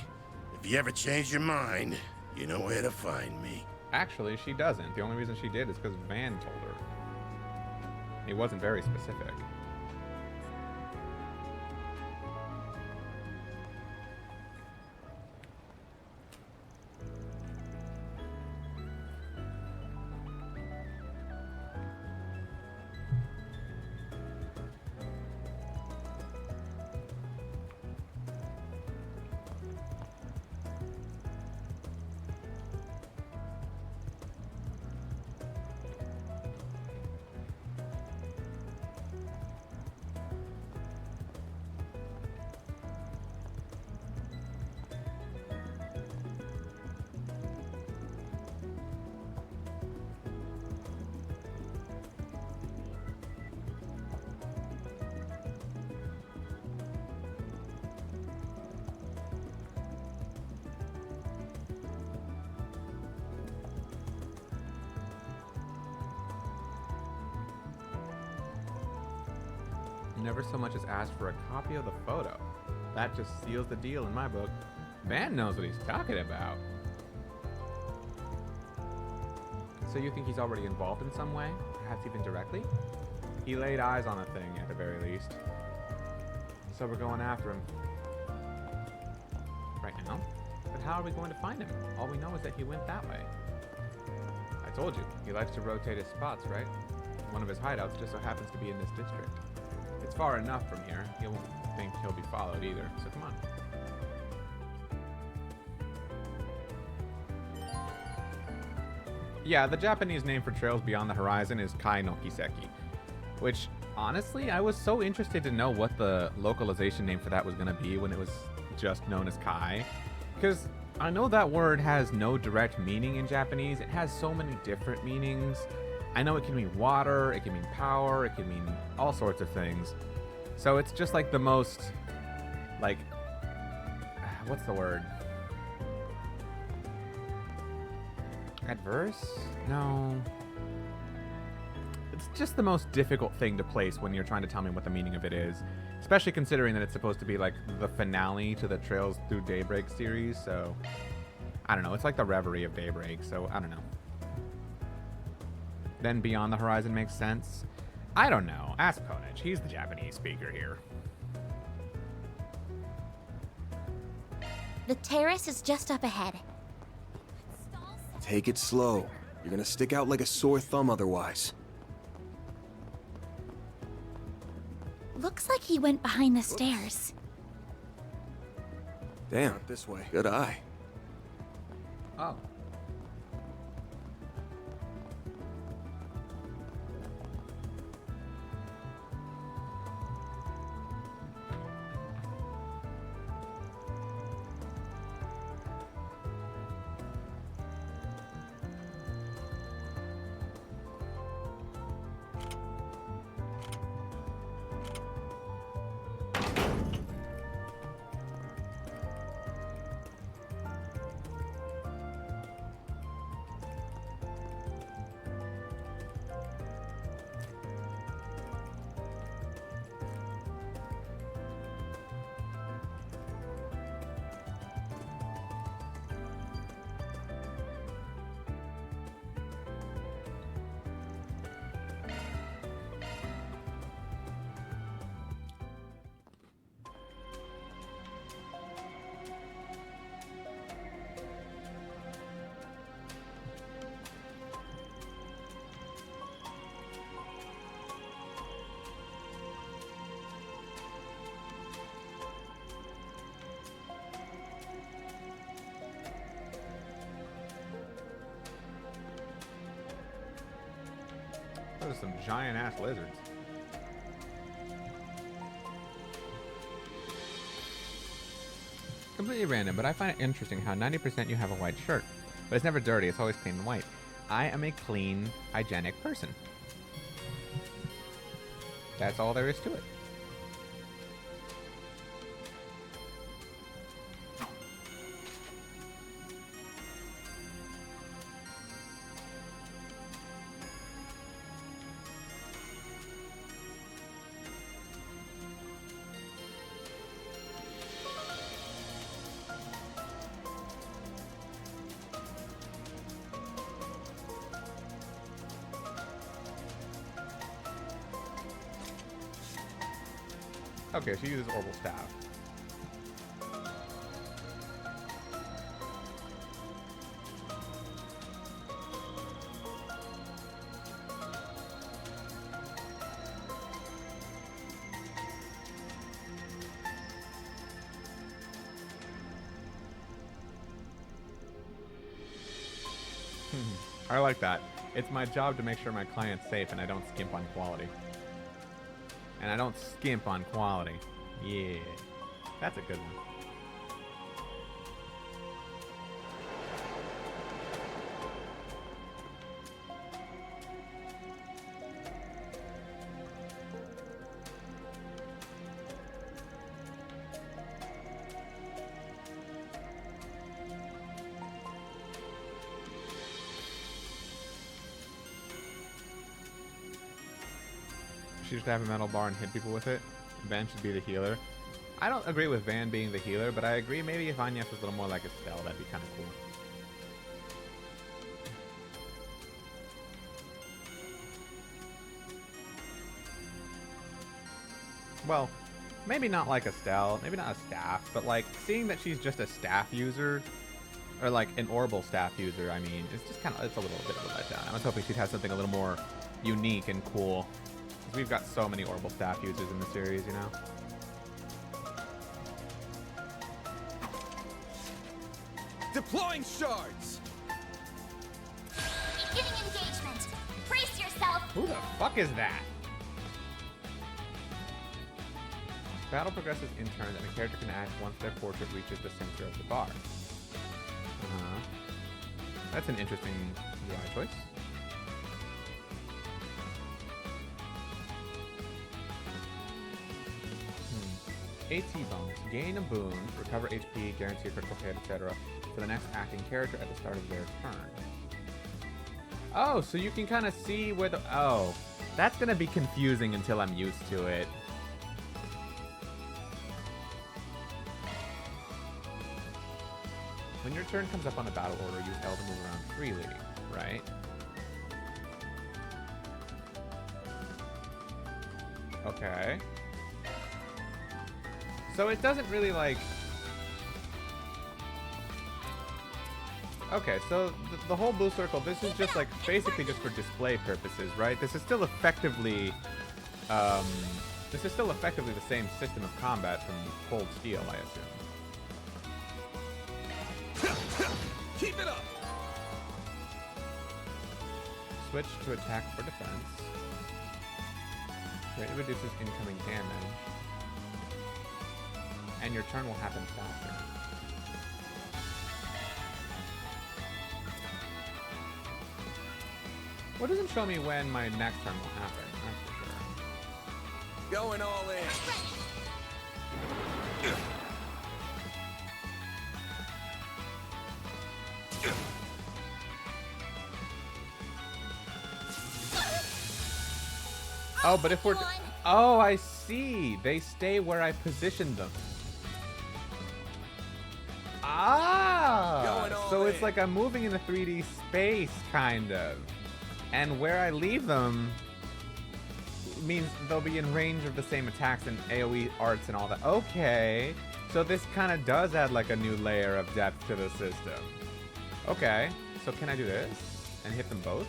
If you ever change your mind, you know where to find me. Actually, she doesn't. The only reason she did is because Van told her. He wasn't very specific. Never so much as asked for a copy of the photo. That just seals the deal in my book. Van knows what he's talking about. So you think he's already involved in some way? Perhaps even directly? He laid eyes on a thing, at the very least. So we're going after him. Right now? But how are we going to find him? All we know is that he went that way. I told you, he likes to rotate his spots, right? One of his hideouts just so happens to be in this district. It's far enough from here. He won't think he'll be followed either, so come on. Yeah, the Japanese name for trails beyond the horizon is Kai no Kiseki, which, honestly, I was so interested to know what the localization name for that was going to be when it was just known as Kai, because I know that word has no direct meaning in Japanese. It has so many different meanings. I know it can mean water, it can mean power, it can mean all sorts of things. So it's just like the most, like, what's the word? Adverse? No. It's just the most difficult thing to place when you're trying to tell me what the meaning of it is. Especially considering that it's supposed to be like the finale to the Trails Through Daybreak series, so I don't know. It's like the reverie of Daybreak, so I don't know. Then Beyond the Horizon makes sense. I don't know. Ask Konich. He's the Japanese speaker here. The terrace is just up ahead. Take it slow. You're gonna stick out like a sore thumb otherwise. Looks like he went behind the stairs. Damn, this way. Good eye. Oh. Those are some giant-ass lizards. Completely random, but I find it interesting how 90% you have a white shirt. But it's never dirty, it's always clean and white. I am a clean, hygienic person. That's all there is to it. Okay, she uses Orbital Staff. I like that. It's my job to make sure my client's safe and I don't skimp on quality. And I don't skimp on quality. Yeah. That's a good one. She should have a metal bar and hit people with it. Van should be the healer. I don't agree with Van being the healer, but I agree maybe if Agnes was a little more like Estelle, that'd be kind of cool. Well, maybe not like Estelle, maybe not a staff, but like seeing that she's just a staff user, or like an Orbital staff user, I mean, it's just kind of, it's a little bit of a letdown. I was hoping she'd have something a little more unique and cool. We've got so many Orbital staff users in the series, you know? Deploying shards! Beginning engagement. Brace yourself. Who the fuck is that? Battle progresses in turns, and a character can act once their portrait reaches the center of the bar. That's an interesting UI choice. AT bonus. Gain a boon, recover HP, guarantee a critical hit, etc. for the next acting character at the start of their turn. Oh, so you can kind of see where the... Oh, that's going to be confusing until I'm used to it. When your turn comes up on the battle order, use L to move around freely, right? Okay. So it doesn't really like... Okay, so the whole blue circle, this is just like basically just for display purposes, right? This is still effectively the same system of combat from Cold Steel, I assume. Keep it up. Switch to attack for defense. Greatly reduces incoming damage. And your turn will happen faster. What doesn't show me when my next turn will happen, that's for sure. Going all in. Oh, but if we're... Oh, I see. They stay where I positioned them. Ah! So it's like I'm moving in a 3D space, kind of. And where I leave them means they'll be in range of the same attacks and AoE arts and all that. Okay. So this kind of does add like a new layer of depth to the system. Okay. So can I do this? And hit them both?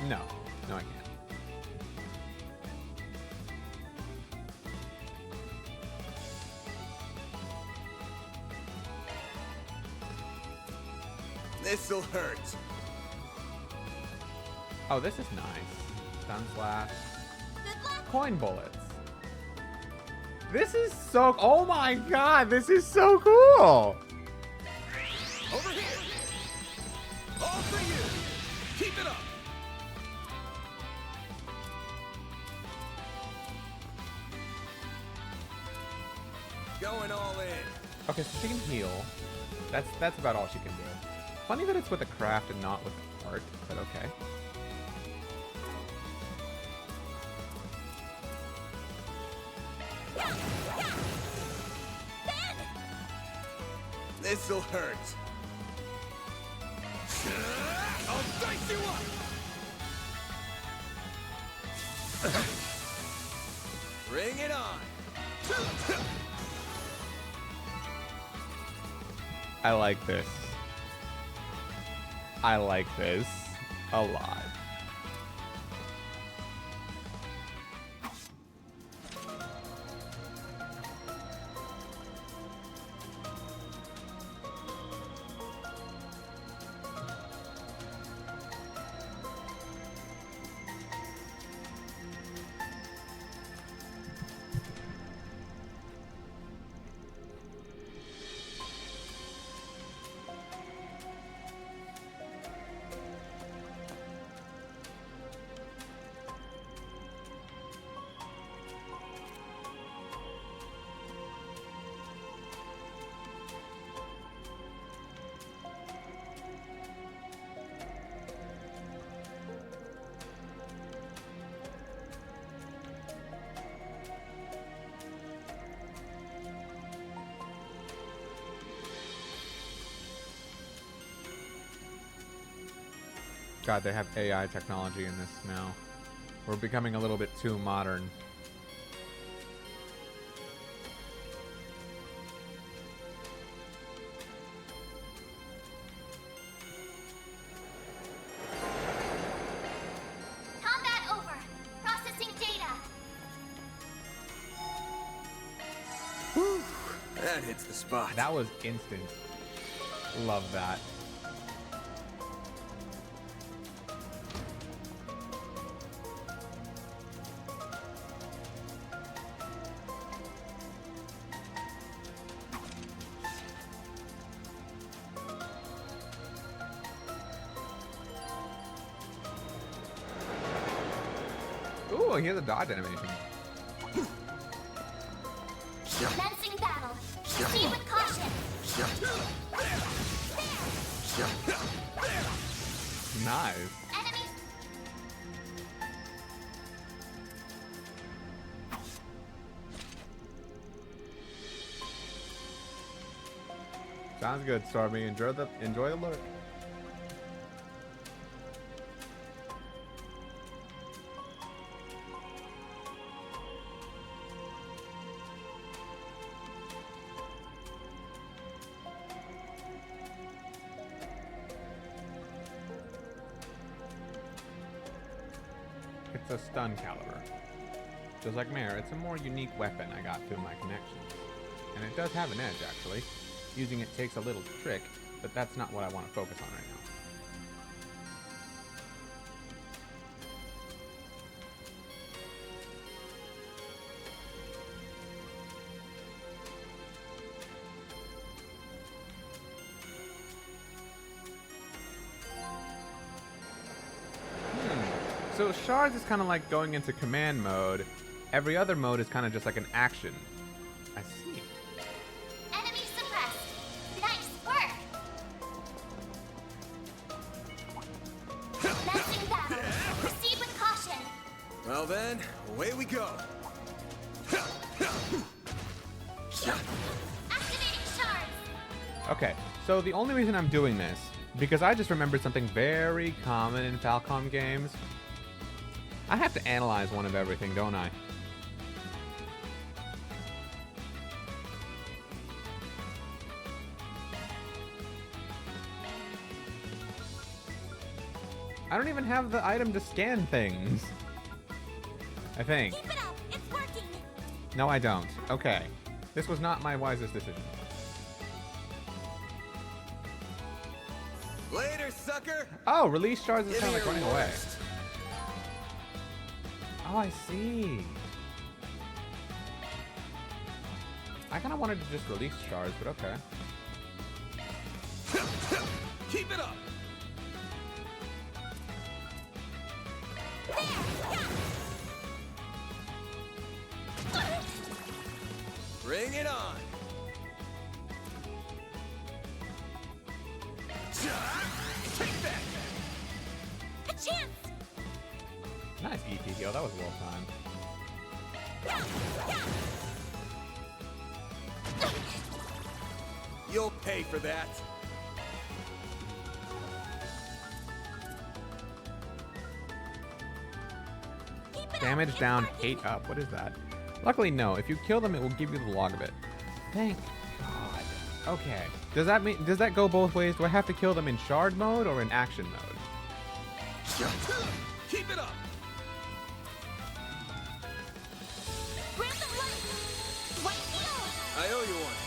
No. No, I can't. This'll hurt. Oh, this is nice. Stun slash. Coin bullets. This is so... Oh my god, this is so cool! Over here. All for you. Keep it up. Going all in. Okay, so she can heal. That's about all she can do. Funny that it's with a craft and not with art, but okay. This'll hurt. I'll dice you up. Bring it on. I like this. I like this a lot. God, they have AI technology in this now. We're becoming a little bit too modern. Combat over. Processing data. Whew, that hits the spot. That was instant. Love that. Ooh, he has a dodge animation. Commencing battle. Proceed with caution. Nice. Enemy. Sounds good, Stormy. Enjoy the lurk. It's a stun caliber. Just like Mare, it's a more unique weapon I got through my connections. And it does have an edge, actually. Using it takes a little trick, but that's not what I want to focus on right now. So shards is kind of like going into command mode. Every other mode is kind of just like an action. I see. Enemy suppressed. Nice work. Commencing battle. Proceed with caution. Well then, away we go. Activating shards. Okay, so the only reason I'm doing this, because I just remembered something very common in Falcom games. I have to analyze one of everything, don't I? I don't even have the item to scan things. I think. Keep it up. It's working. No, I don't. Okay. This was not my wisest decision. Later, sucker. Oh, release shards is Give kind me of like your running away. worst. Oh, I see. I kind of wanted to just release shards, but okay. Keep it up. Bring it on. Take that. A chance. Nice EP heal. That was well timed. You'll pay for that. Damage down, hate up. What is that? Luckily, no. If you kill them, it will give you the log of it. Thank God. Okay. Does that go both ways? Do I have to kill them in shard mode or in action mode? Keep it up. Random light. White heal. I owe you one.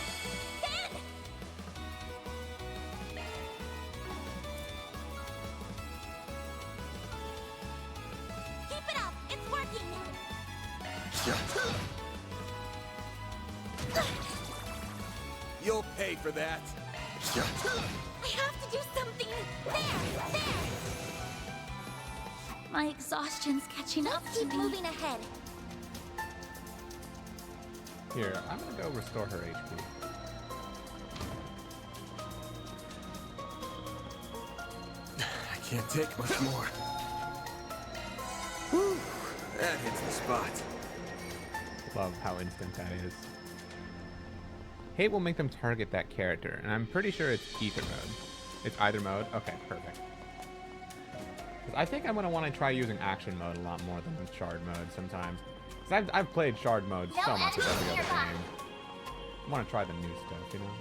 Stand. Keep it up. It's working. You'll pay for that. I have to do something. There. My exhaustion's catching up. Keep moving ahead. Here, I'm gonna go restore her HP. I can't take much more. Whew, that hits the spot. Love how instant that is. Hate will make them target that character, and I'm pretty sure it's ether mode. It's either mode? Okay, perfect. 'Cause I think I'm going to want to try using action mode a lot more than shard mode sometimes. Because I've played shard mode so much with every other game. I want to try the new stuff, you know?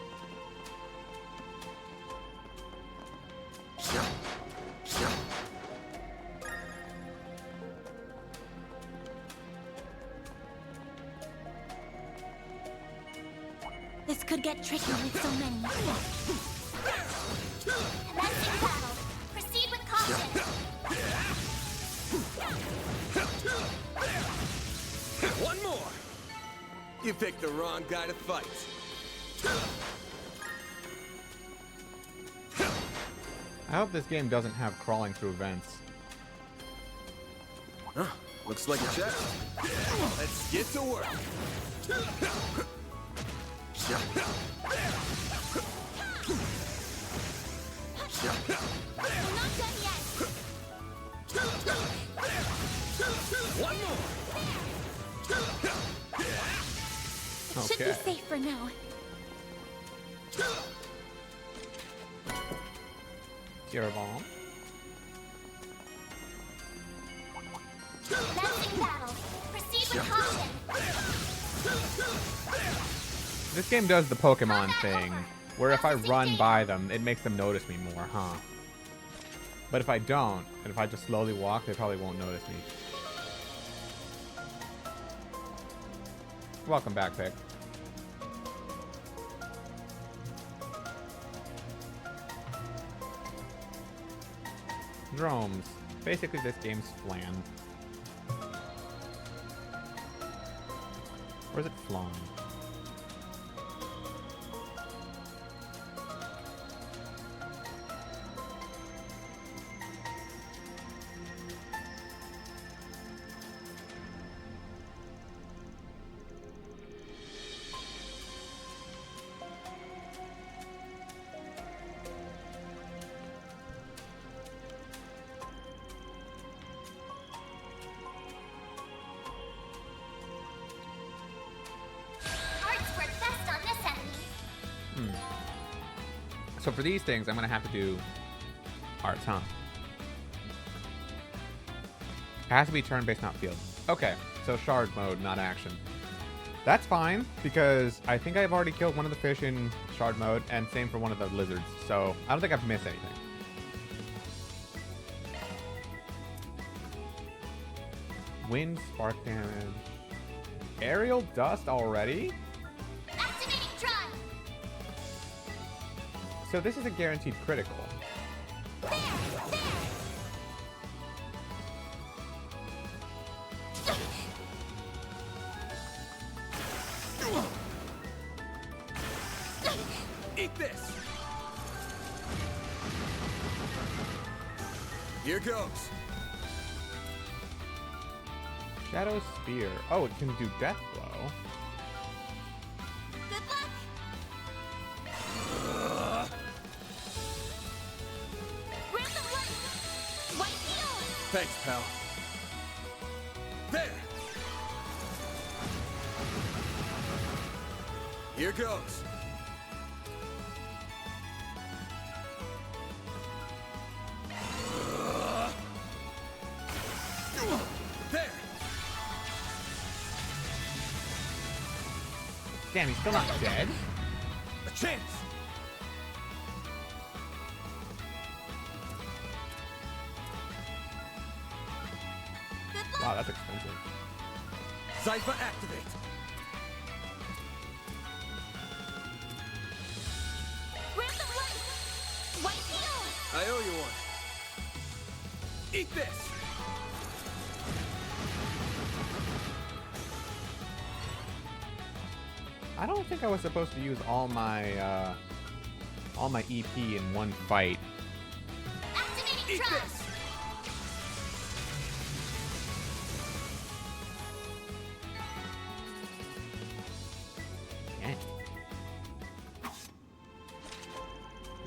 This could get tricky with so many. Commencing battle. Proceed with caution. One more. You picked the wrong guy to fight. I hope this game doesn't have crawling through vents. Looks like a chest. Let's get to work. We're not done yet. One more. Should be Okay. safe for now. Zero bomb. Commencing battle. Proceed with caution. This game does the Pokemon thing, where if I run by them, it makes them notice me more, huh? But if I don't, and if I just slowly walk, they probably won't notice me. Welcome back, Pig. Dromes. Basically, this game's flan. Or is it flan? Arts work best on this enemy. So for these things, I'm going to have to do arts, huh? It has to be turn-based, not field. Okay, so shard mode, not action. That's fine, because I think I've already killed one of the fish in shard mode, and same for one of the lizards, so I don't think I've missed anything. Wind, spark damage. Aerial dust already? Activating drive. So this is a guaranteed critical. Eat this. Here goes. Shadow Spear. Oh, it can do death blow. Good luck. Random light. White field. Thanks, pal. There. Here goes. There. Damn, he's still not dead? A chance. Good luck. Wow, that's expensive. Zypher activate. Random light. White field. I owe you one. Eat this. I don't think I was supposed to use all my EP in one fight. Activating Eat drive. this. Yeah.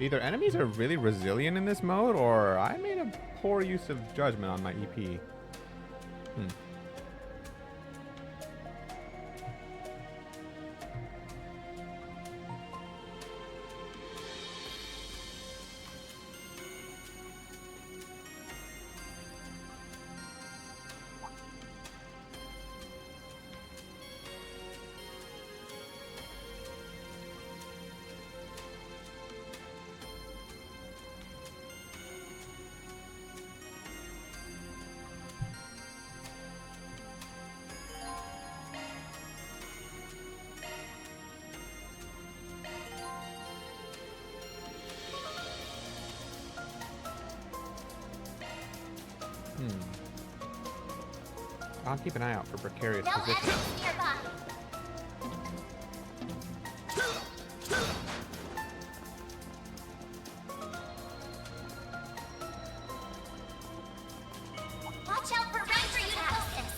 Either enemies are really resilient in this mode, or I made a poor use of judgment on my EP. I'll keep an eye out for precarious No positions. enemies nearby. Watch out for ranger focus.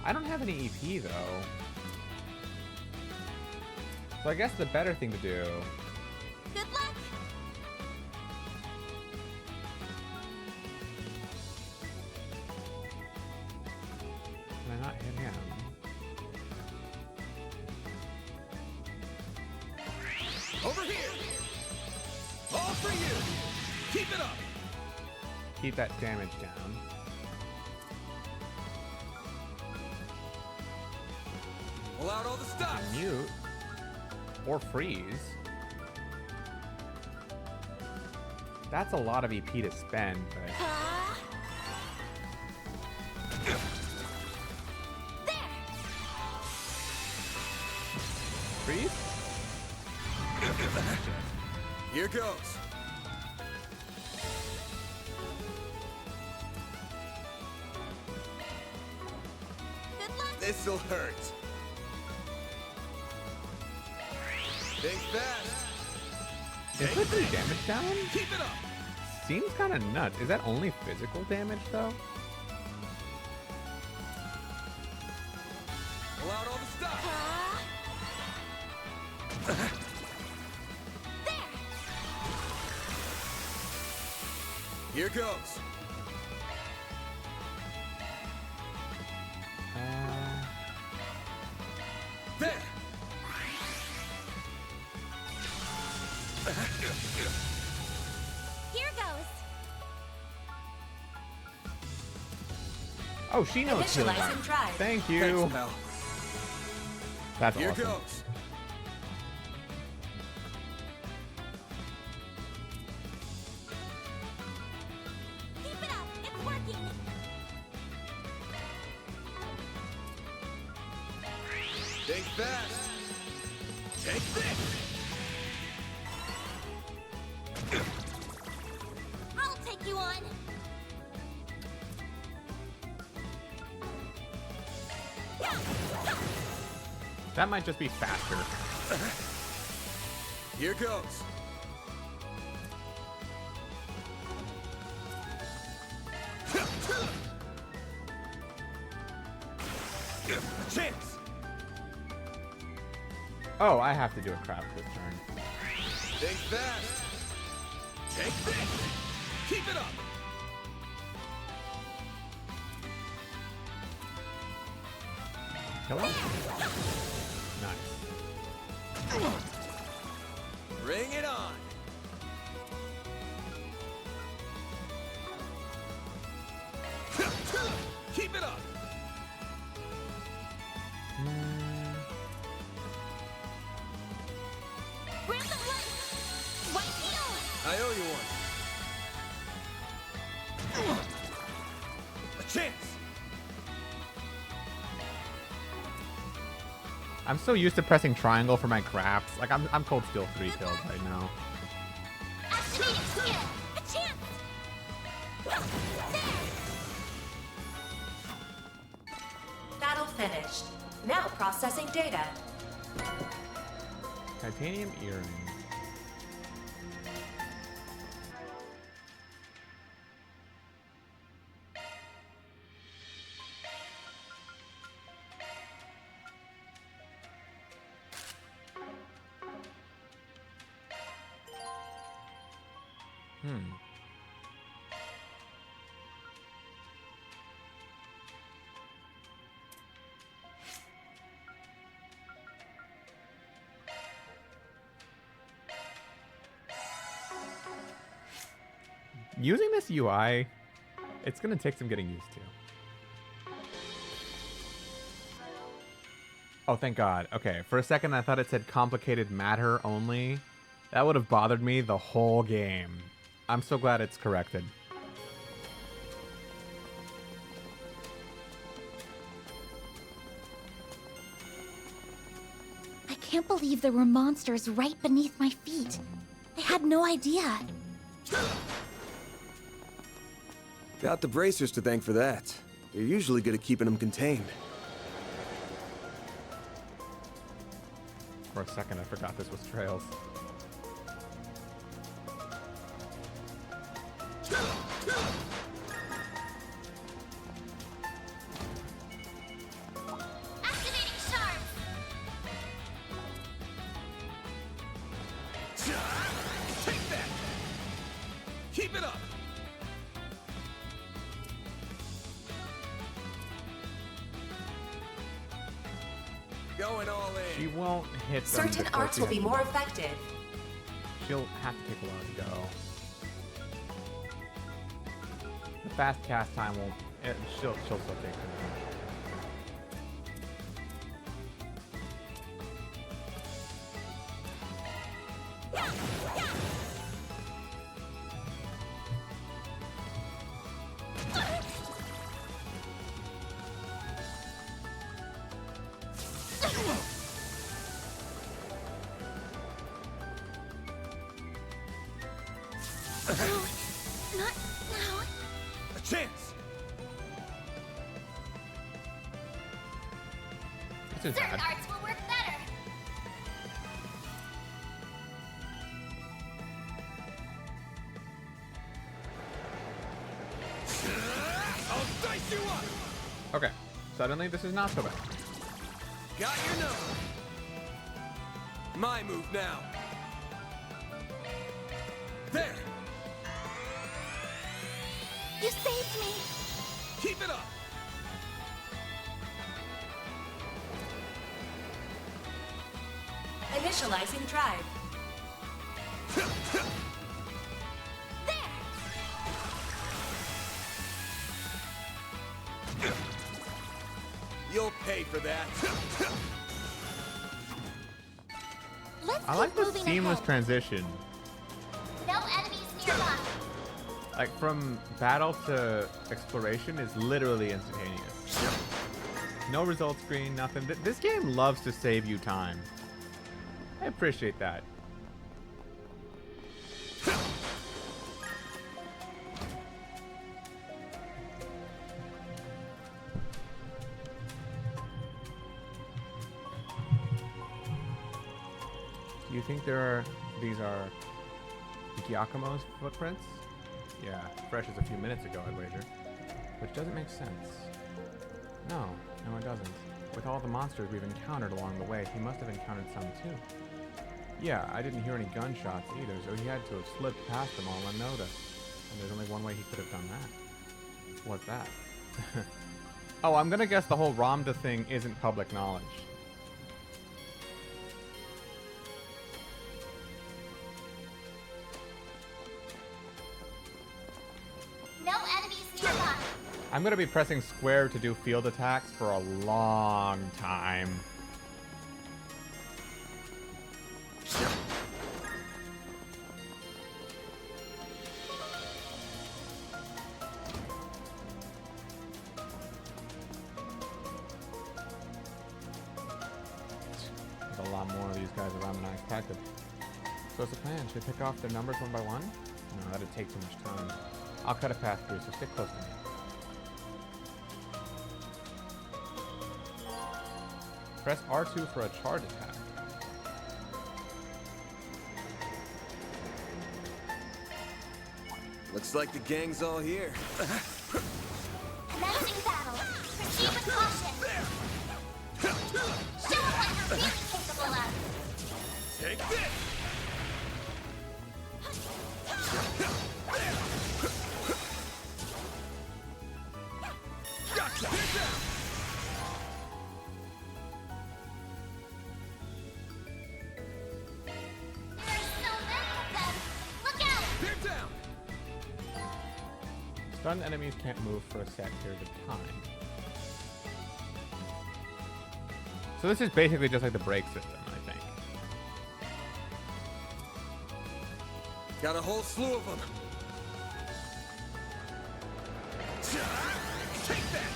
I don't have any EP though. So I guess the better thing to do. Good luck! Can I not hit him? Over here! All for you! Keep it up! Keep that damage down. Pull out all the stops! Mute. Or freeze. That's a lot of EP to spend, but... There! Freeze? Here goes. Good luck! This'll hurt. Think fast. Is putting damage down? Keep it up! Seems kind of nuts. Is that only physical damage, though? Pull out all the stops! There! Here goes. There! Here goes! Oh, she knows healing Initializing arm. drive. Thank you. Thanks, pal. That's Here awesome. goes. Keep it up! It's working! Think fast. Take this! I'll take you on! That might just be faster. Here goes. Chance! Oh, I have to do a craft this turn. Think fast. Take this! Keep it up! Kill him? Nice. Bring it on! Keep it up! Grab the light! White heal! I owe you one. A chance! I'm so used to pressing triangle for my crafts. Like, I'm Cold Steel 3 kills right now. Activating skill! A chance! There! Battle finished. Now processing data. Titanium earring. Using this UI, it's gonna take some getting used to. Oh, thank God. Okay, for a second I thought it said complicated matter only. That would have bothered me the whole game. I'm so glad it's corrected. I can't believe there were monsters right beneath my feet. I had no idea. Got the bracers to thank for that. You're usually good at keeping them contained. For a second I forgot this was Trails. Going all She in. won't hit them Certain before arts she will be hits more them. effective. She'll have to take a while to go. The fast cast time won't. She'll still take some time. Not now. A chance. This is Certain bad. arts will work better. I'll dice you up. Okay. Suddenly, this is not so bad. Got your number. My move now. There. You saved me. Keep it up. Initializing drive. You'll pay for that. Let's I like keep the moving seamless ahead. transition. No enemies nearby. Like from battle to exploration is literally instantaneous. No result screen, nothing. This game loves to save you time. I appreciate that. Do you think these are Giacomo's footprints? Yeah, fresh as a few minutes ago, I'd wager. Which doesn't make sense. No, it doesn't. With all the monsters we've encountered along the way, he must have encountered some too. Yeah, I didn't hear any gunshots either, so he had to have slipped past them all unnoticed. And there's only one way he could have done that. What's that? Oh, I'm gonna guess the whole Ramda thing isn't public knowledge. No enemies nearby. I'm gonna be pressing square to do field attacks for a long time. There's a lot more of these guys around than I expected. So what's the plan? Should I pick off their numbers one by one? No, that'd take too much time. I'll cut a path through, so stick close to me. Press R2 for a charge attack. Looks like the gang's all here. Commencing battle. Proceed with caution. Show them what you're really capable of. Take this. Gotcha. Get down. There's so many of them. Look out! Get down. Stunned enemies can't move for a set period of time. So this is basically just like the break system, I think. Got a whole slew of them. Take that.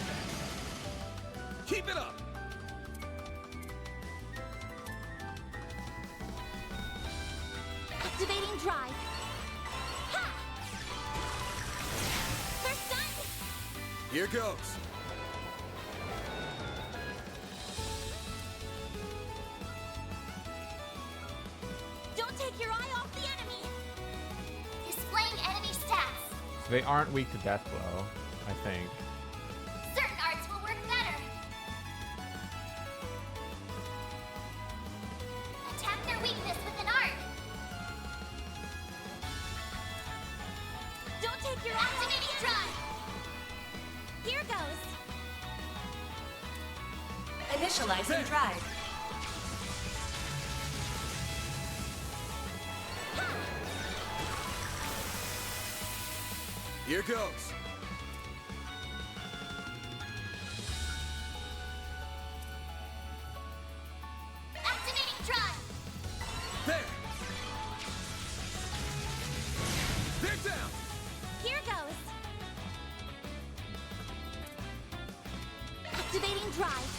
Keep it up. Activating drive. Ha! They're stunned. Here goes. Don't take your eye off the enemy. Displaying enemy stats. So they aren't weak to death blow, I think. Certain arts will work better. Attack their weakness with an art. Don't take your activating drive. Here goes. Initializing drive. Here goes. Activating drive. There! They're down! Here goes. Activating drive.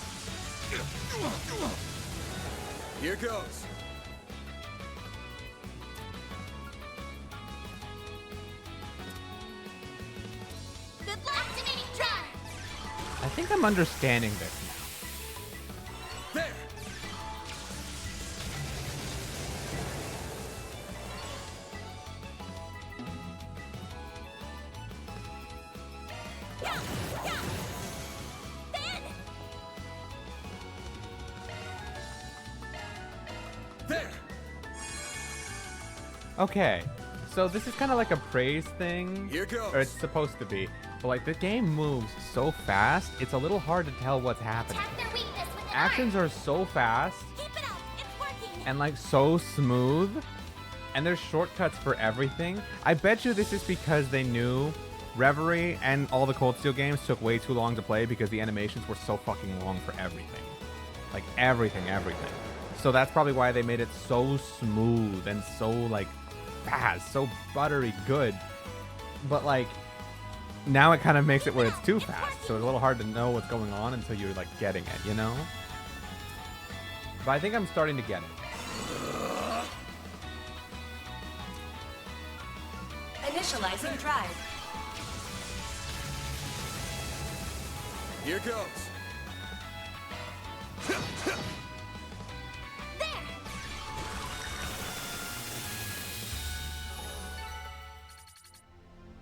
Here goes. Good luck. Activating drive. I think I'm understanding this now. There! Yeah, yeah. Then. There! Okay, so this is kind of like a praise thing. Here goes. Or it's supposed to be. But like the game moves so fast, it's a little hard to tell what's happening. Attack their weakness with an Actions are so fast eye. Keep it up. It's working. and like so smooth. And there's shortcuts for everything. I bet you this is because they knew Reverie and all the Cold Steel games took way too long to play because the animations were so fucking long for everything. Like everything. So that's probably why they made it so smooth and so like fast, so buttery good. But like now it kind of makes it where it's too fast. So it's a little hard to know what's going on until you're like getting it, you know? But I think I'm starting to get it. Initializing drive. Here goes. There.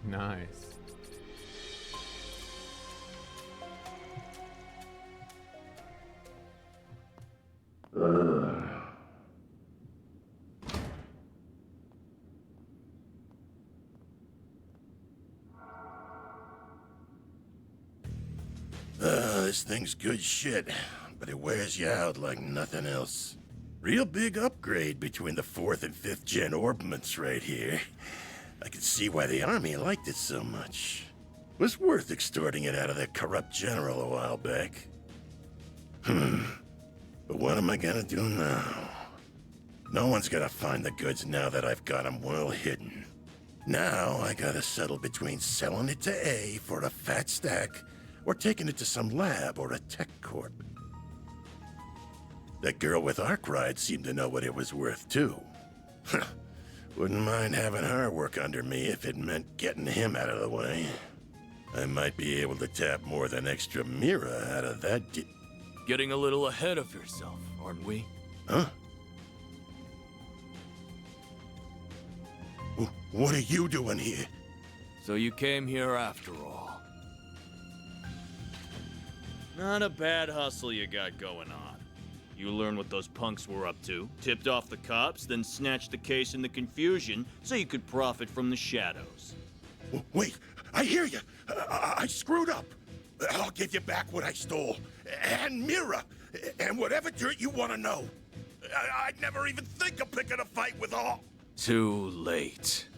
Nice. This thing's good shit, but it wears you out like nothing else. Real big upgrade between the 4th and 5th gen orbments right here. I can see why the army liked it so much. Was worth extorting it out of that corrupt general a while back. But what am I gonna do now? No one's gonna find the goods now that I've got them well hidden. Now I gotta settle between selling it to A for a fat stack or taking it to some lab or a tech corp. That girl with Arkwright seemed to know what it was worth too. Wouldn't mind having her work under me if it meant getting him out of the way. I might be able to tap more than extra Mira out of that Getting a little ahead of yourself, aren't we? Huh? What are you doing here? So you came here after all. Not a bad hustle you got going on. You learned what those punks were up to, tipped off the cops, then snatched the case in the confusion so you could profit from the shadows. Wait, I hear you. I screwed up. I'll give you back what I stole. And Mira. And whatever dirt you want to know. I'd never even think of picking a fight with all. Too late.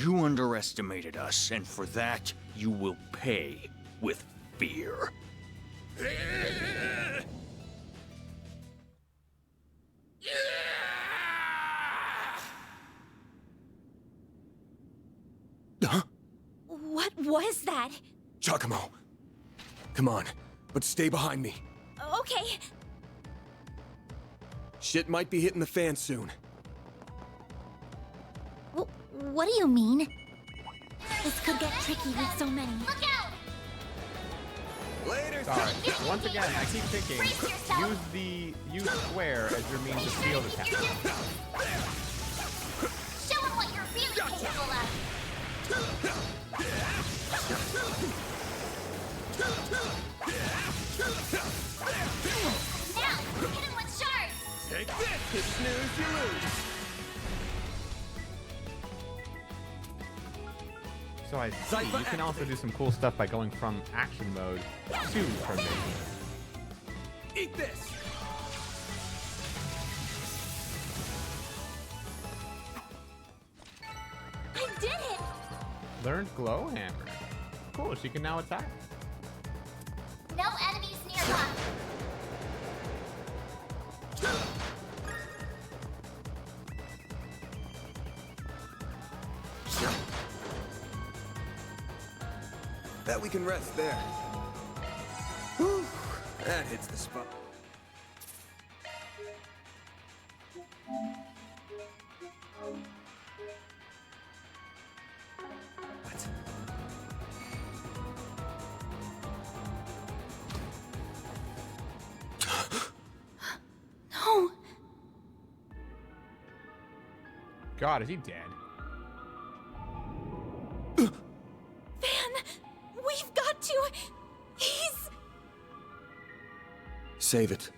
You underestimated us, and for that, you will pay with fear. Huh? What was that? Giacomo. Come on, but stay behind me. Okay. Shit might be hitting the fan soon. What do you mean? This could get tricky with so many. Look out! Later. Sorry. Once again, I keep thinking, use square as your means of field attack. Show them what you're really capable of. Now, hit him with shards. Take this! Hit snooze, you lose! So I see you can also do some cool stuff by going from action mode to formation. Eat this! I did it! Learned glow hammer. Cool, she can now attack. No enemies nearby. Bet we can rest there. Whew, that hits the spot. What? No. God, is he dead? Van, we've got to. He's. Save it.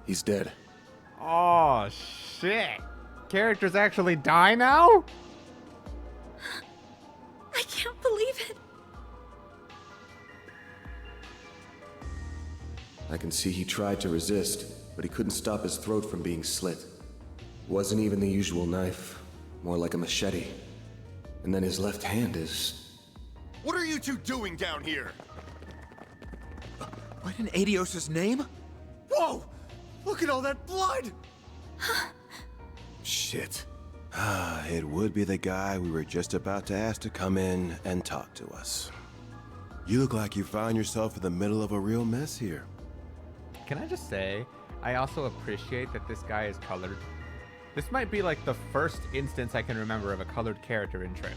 He's dead. Oh, shit. Characters actually die now? I can't believe it. I can see he tried to resist, but he couldn't stop his throat from being slit. Wasn't even the usual knife, more like a machete. And then his left hand is... What are you two doing down here? What in Adios' name? Whoa! Look at all that blood! Shit. It would be the guy we were just about to ask to come in and talk to us. You look like you found yourself in the middle of a real mess here. Can I just say, I also appreciate that this guy is colored. This might be like the first instance I can remember of a colored character in Trails.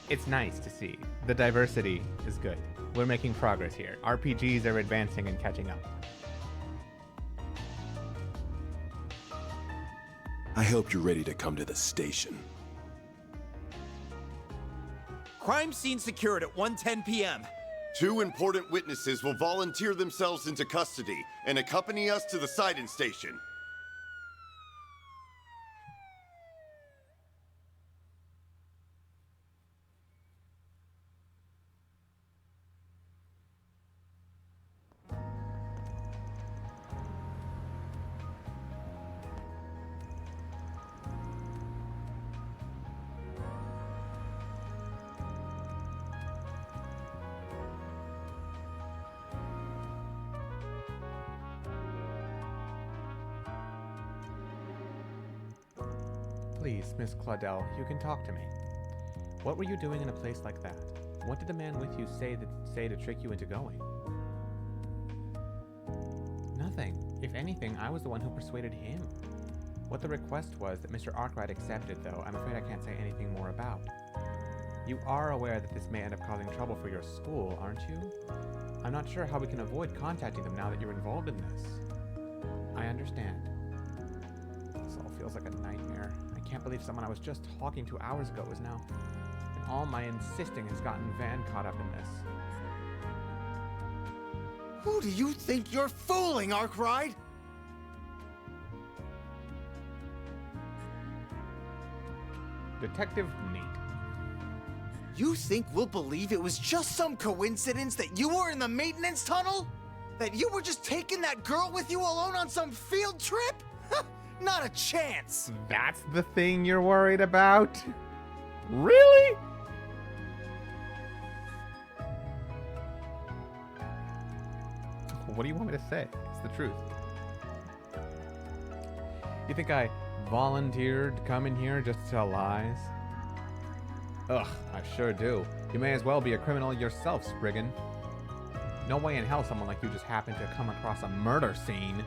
It's nice to see. The diversity is good. We're making progress here. RPGs are advancing and catching up. I hope you're ready to come to the station. Crime scene secured at 1:10 p.m. 2 important witnesses will volunteer themselves into custody and accompany us to the sighting station. Please, Miss Claudel, you can talk to me. What were you doing in a place like that? What did the man with you say to trick you into going? Nothing. If anything, I was the one who persuaded him. What the request was that Mr. Arkwright accepted, though, I'm afraid I can't say anything more about. You are aware that this may end up causing trouble for your school, aren't you? I'm not sure how we can avoid contacting them now that you're involved in this. I understand. This all feels like a nightmare. I can't believe someone I was just talking to hours ago is now... And all my insisting has gotten Van caught up in this. Who do you think you're fooling, Arkwright? Detective Neat. You think we'll believe it was just some coincidence that you were in the maintenance tunnel? That you were just taking that girl with you alone on some field trip? Not a chance! That's the thing you're worried about? Really? What do you want me to say? It's the truth. You think I volunteered to come in here just to tell lies? Ugh, I sure do. You may as well be a criminal yourself, Spriggan. No way in hell someone like you just happened to come across a murder scene.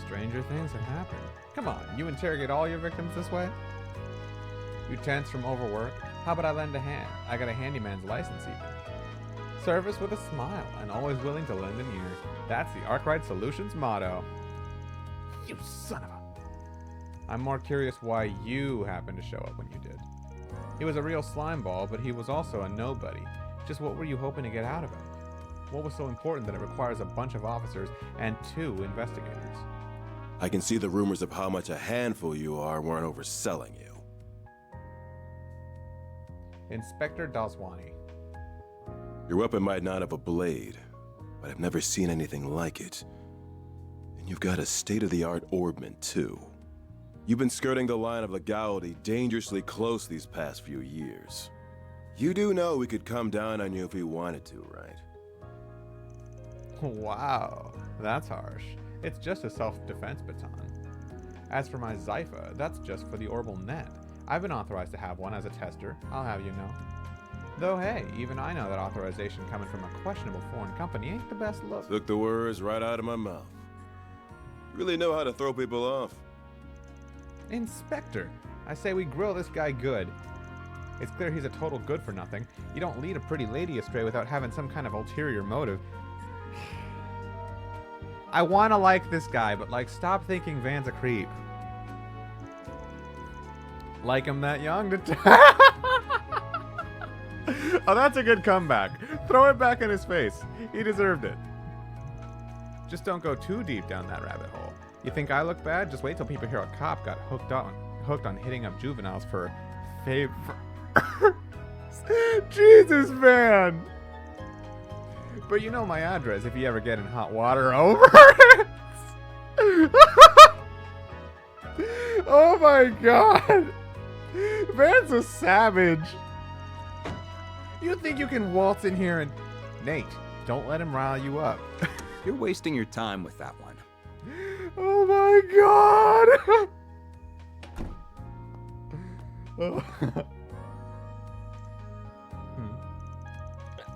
Stranger things have happened. Come on, you interrogate all your victims this way? You tense from overwork? How about I lend a hand? I got a handyman's license even. Service with a smile and always willing to lend an ear. That's the Arkwright Solutions motto. You son of a... I'm more curious why you happened to show up when you did. He was a real slimeball, but he was also a nobody. Just what were you hoping to get out of him? What was so important that it requires a bunch of officers and 2 investigators? I can see the rumors of how much a handful you are weren't overselling you. Inspector Daswani. Your weapon might not have a blade, but I've never seen anything like it. And you've got a state-of-the-art orbment, too. You've been skirting the line of legality dangerously close these past few years. You do know we could come down on you if we wanted to, right? Wow, that's harsh. It's just a self-defense baton. As for my Zypha, that's just for the orbital net. I've been authorized to have one as a tester, I'll have you know. Though hey, even I know that authorization coming from a questionable foreign company ain't the best look. Took the words right out of my mouth. You really know how to throw people off. Inspector, I say we grill this guy good. It's clear he's a total good-for-nothing. You don't lead a pretty lady astray without having some kind of ulterior motive. I want to like this guy, but like, stop thinking Van's a creep. Like him that young to Oh, that's a good comeback. Throw it back in his face. He deserved it. Just don't go too deep down that rabbit hole. You think I look bad? Just wait till people hear a cop got hooked on hitting up juveniles for Jesus, Van. But you know my address if you ever get in hot water over it. Oh my god. Van's a savage. You think you can waltz in here and... Nate, don't let him rile you up. You're wasting your time with that one. Oh my god.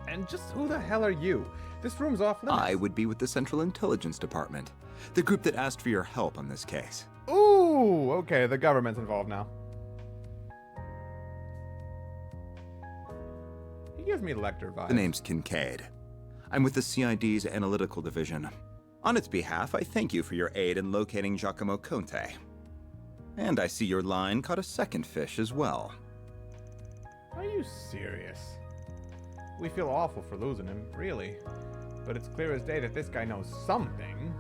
And just who the hell are you? This room's off limits. I would be with the Central Intelligence Department, the group that asked for your help on this case. Ooh, okay, the government's involved now. He gives me Lecter vibes. The name's Kincaid. I'm with the CID's Analytical Division. On its behalf, I thank you for your aid in locating Giacomo Conte. And I see your line caught a second fish as well. Are you serious? We feel awful for losing him, really. But it's clear as day that this guy knows something.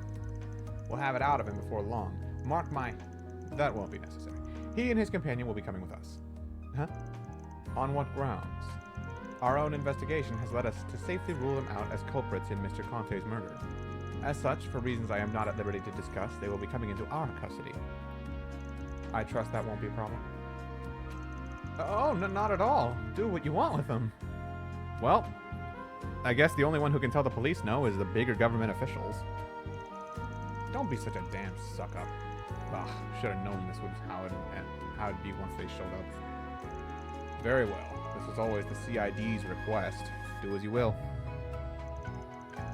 We'll have it out of him before long. Mark my... That won't be necessary. He and his companion will be coming with us. Huh? On what grounds? Our own investigation has led us to safely rule them out as culprits in Mr. Conte's murder. As such, for reasons I am not at liberty to discuss, they will be coming into our custody. I trust that won't be a problem. Oh, no, not at all. Do what you want with them. Well, I guess the only one who can tell the police no is the bigger government officials. Don't be such a damn suck-up. Ugh, should have known this was how it'd be once they showed up. Very well. This was always the CID's request. Do as you will.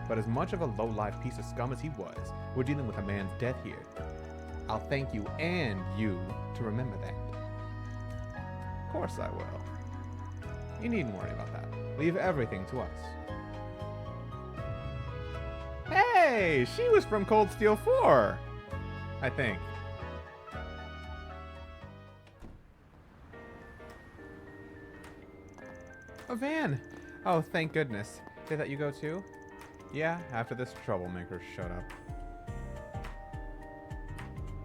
But as much of a low-life piece of scum as he was, we're dealing with a man's death here. I'll thank you and you to remember that. Of course I will. You needn't worry about that. Leave everything to us. Hey, she was from Cold Steel 4, I think. A van. Oh, thank goodness. Did that you go too? Yeah, after this troublemaker showed up.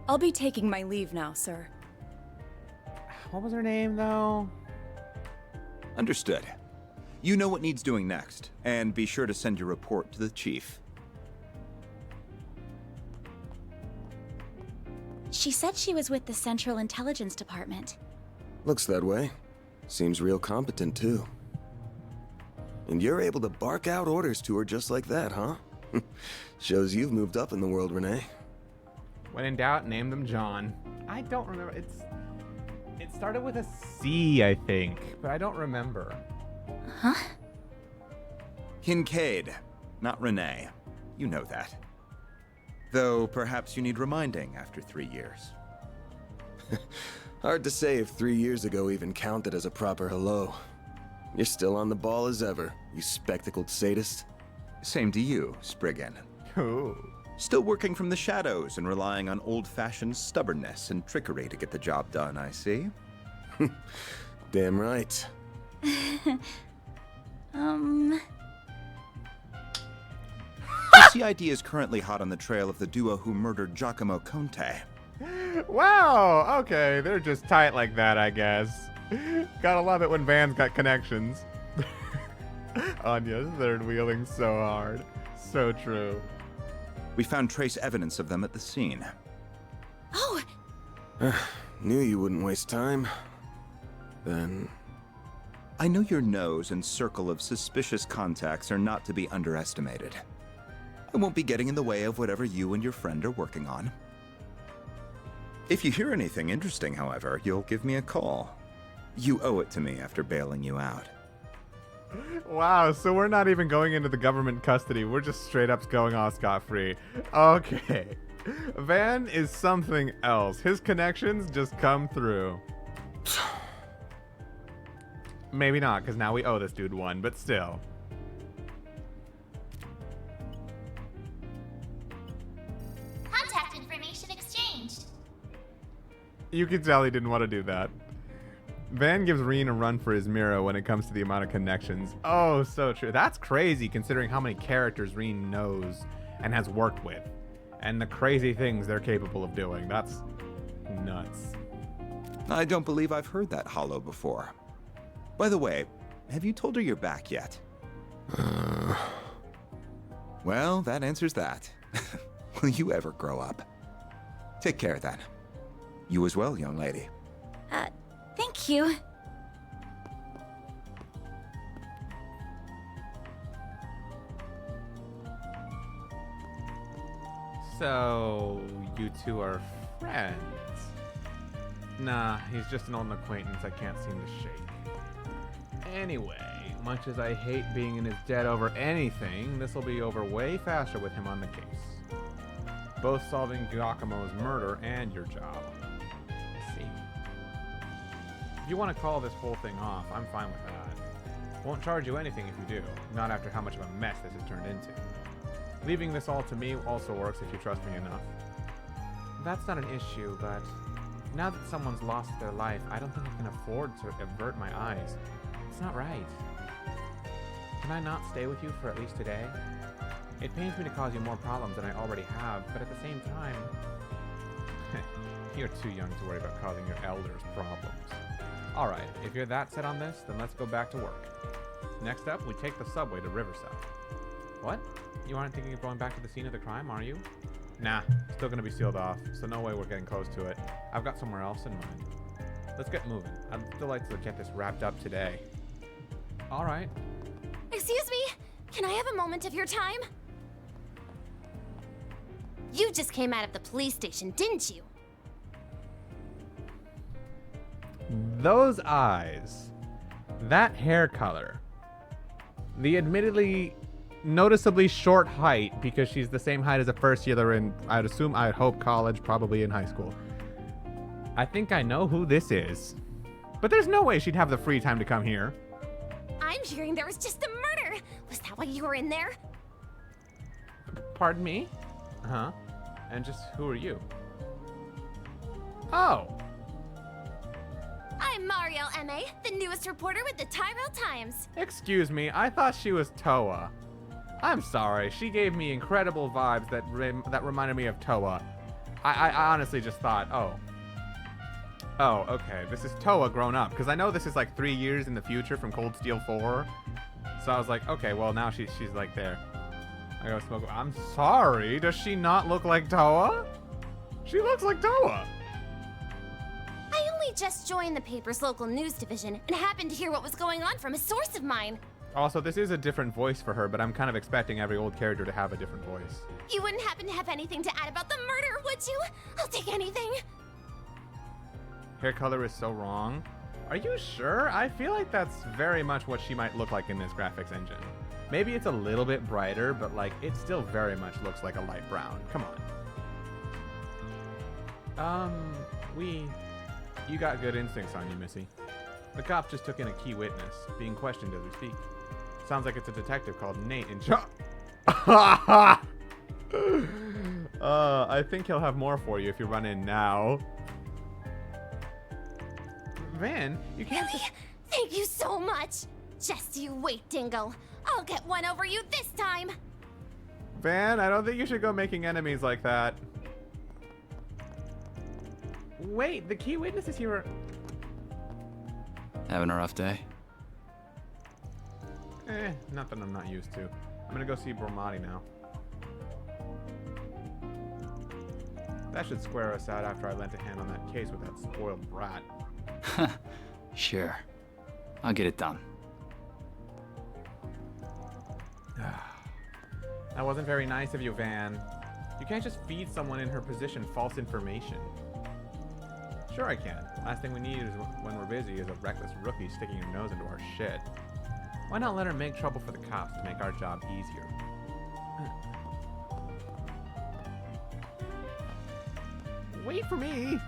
I'll be taking my leave now, sir. What was her name, though? Understood. You know what needs doing next, and be sure to send your report to the chief. She said she was with the Central Intelligence Department. Looks that way. Seems real competent, too. And you're able to bark out orders to her just like that, huh? Shows you've moved up in the world, Renee. When in doubt, name them John. I don't remember. It started with a C, I think, but I don't remember. Huh? Kincaid, not Renee. You know that. Though perhaps you need reminding after 3 years. Hard to say if 3 years ago even counted as a proper hello. You're still on the ball as ever, you spectacled sadist. Same to you, Spriggan. Ooh. Still working from the shadows and relying on old-fashioned stubbornness and trickery to get the job done, I see. Damn right. The CID is currently hot on the trail of the duo who murdered Giacomo Conte. Wow, okay, they're just tight like that, I guess. Gotta love it when Van's got connections. Anya's third-wheeling so hard. So true. We found trace evidence of them at the scene. Oh! Knew you wouldn't waste time. Then... I know your nose and circle of suspicious contacts are not to be underestimated. I won't be getting in the way of whatever you and your friend are working on. If you hear anything interesting, however, you'll give me a call. You owe it to me after bailing you out. Wow, so we're not even going into the government custody. We're just straight up going off scot-free. Okay. Van is something else. His connections just come through. Maybe not, because now we owe this dude one, but still. Contact information exchanged. You can tell he didn't want to do that. Van gives Reen a run for his mirror when it comes to the amount of connections. Oh, so true. That's crazy considering how many characters Reen knows and has worked with. And the crazy things they're capable of doing. That's nuts. I don't believe I've heard that hollow before. By the way, have you told her you're back yet? Well, that answers that. Will you ever grow up? Take care then. You as well, young lady. Thank you. So, you two are friends? Nah, he's just an old acquaintance I can't seem to shake. Anyway, much as I hate being in his debt over anything, this will be over way faster with him on the case. Both solving Giacomo's murder and your job. I see. If you want to call this whole thing off, I'm fine with that. Won't charge you anything if you do, not after how much of a mess this has turned into. Leaving this all to me also works if you trust me enough. That's not an issue, but now that someone's lost their life, I don't think I can afford to avert my eyes. It's not right. Can I not stay with you for at least today? It pains me to cause you more problems than I already have, but at the same time, you're too young to worry about causing your elders problems. Alright, if you're that set on this, then let's go back to work. Next up, we take the subway to Riverside. What? You aren't thinking of going back to the scene of the crime, are you? Nah, still gonna be sealed off, so no way we're getting close to it. I've got somewhere else in mind. Let's get moving. I'd still like to get this wrapped up today. Alright. Excuse me, can I have a moment of your time? You just came out of the police station, didn't you? Those eyes, that hair color, the admittedly noticeably short height because she's the same height as a first yearer in, I'd hope college, probably in high school. I think I know who this is. But there's no way she'd have the free time to come here. I'm hearing there was just a murder. Was that why you were in there? Pardon me? Huh? And just who are you? Oh. I'm Mariel M.A., the newest reporter with the Tyrell Times. Excuse me, I thought she was Toa. I'm sorry, she gave me incredible vibes that reminded me of Toa. I honestly just thought, oh, okay, this is Toa grown up, because I know this is like 3 years in the future from Cold Steel 4. So I was like, okay, well now she's like there. I go smoke. I'm sorry, does she not look like Toa? She looks like Toa. I only just joined the paper's local news division and happened to hear what was going on from a source of mine. Also, this is a different voice for her, but I'm kind of expecting every old character to have a different voice. You wouldn't happen to have anything to add about the murder, would you? I'll take anything. Hair color is so wrong. Are you sure? I feel like that's very much what she might look like in this graphics engine. Maybe it's a little bit brighter, but like it still very much looks like a light brown. Come on. You got good instincts on you, Missy. The cops just took in a key witness, being questioned as we speak. Sounds like it's a detective called Nate in charge. I think he'll have more for you if you run in now. Van, you can't. Really? Thank you so much. Just you wait, Dingle. I'll get one over you this time. Van, I don't think you should go making enemies like that. Wait, the key witnesses here are... Having a rough day? Nothing I'm not used to. I'm gonna go see Bromati now. That should square us out after I lent a hand on that case with that spoiled brat. Sure. I'll get it done. That wasn't very nice of you, Van. You can't just feed someone in her position false information. Sure I can. Last thing we need is when we're busy is a reckless rookie sticking her nose into our shit. Why not let her make trouble for the cops to make our job easier? Wait for me!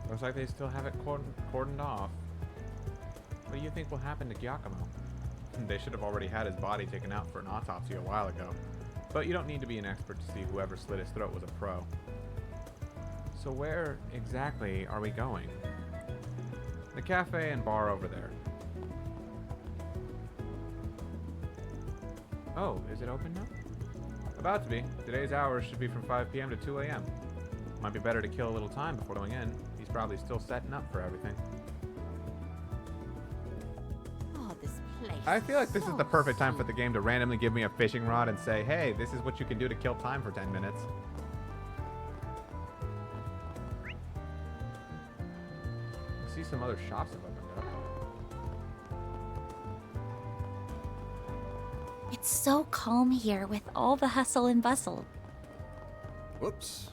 Looks like they still have it cordoned off. What do you think will happen to Giacomo? They should have already had his body taken out for an autopsy a while ago. But you don't need to be an expert to see whoever slit his throat was a pro. So where exactly are we going? The cafe and bar over there. Oh, is it open now? About to be. Today's hours should be from 5 p.m. to 2 a.m. Might be better to kill a little time before going in. He's probably still setting up for everything. Oh, this place. I feel like this is the perfect time for the game to randomly give me a fishing rod and say, hey, this is what you can do to kill time for 10 minutes. I see some other shops have opened up. It's so calm here with all the hustle and bustle. Whoops.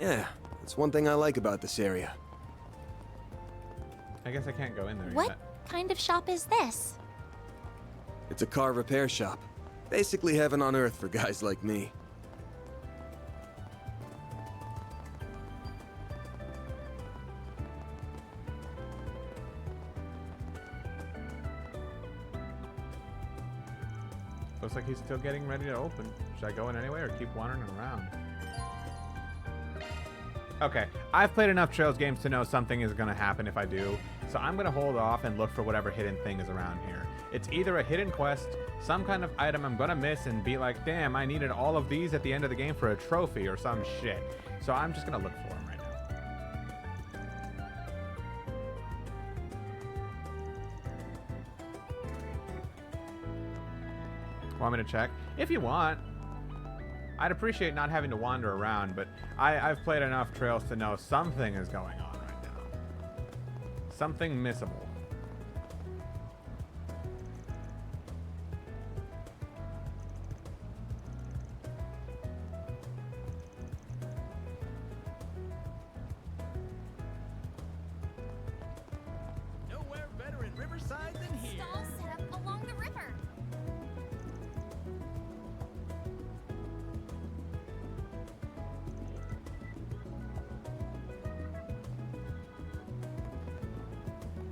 Yeah, that's one thing I like about this area. I guess I can't go in there What yet. kind of shop is this? It's a car repair shop. Basically heaven on earth for guys like me. Looks like he's still getting ready to open. Should I go in anyway or keep wandering around? Okay, I've played enough Trails games to know something is going to happen if I do, so I'm going to hold off and look for whatever hidden thing is around here. It's either a hidden quest, some kind of item I'm going to miss and be like, damn, I needed all of these at the end of the game for a trophy or some shit. So I'm just going to look for them right now. Want me to check? If you want. I'd appreciate not having to wander around, but I've played enough Trails to know something is going on right now. Something missable. Nowhere better in Riverside than here. Stall set up along the river.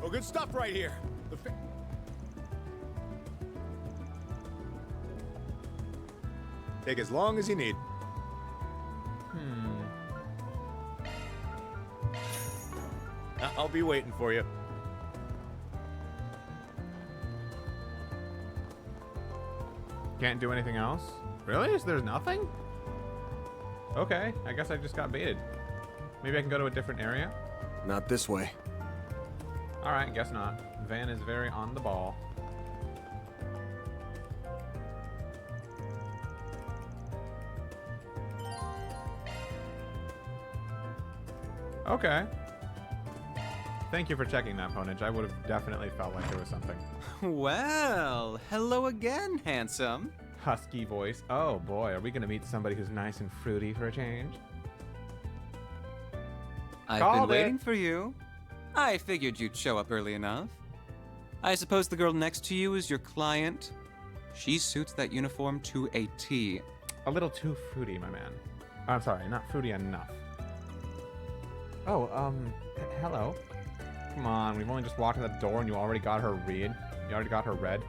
Oh, good stuff right here. Take as long as you need. I'll be waiting for you. Can't do anything else? Really? There's nothing? Okay, I guess I just got baited. Maybe I can go to a different area? Not this way. Alright, guess not. Van is very on the ball. Okay. Thank you for checking that, Ponage. I would have definitely felt like there was something. Well, hello again, handsome. Husky voice. Oh boy, are we gonna meet somebody who's nice and fruity for a change? I've been waiting for you. I figured you'd show up early enough. I suppose the girl next to you is your client. She suits that uniform to a T. A little too fruity, my man. I'm sorry, not fruity enough. Oh, hello. Come on, we've only just walked in the door and you already got her read. You already got her read.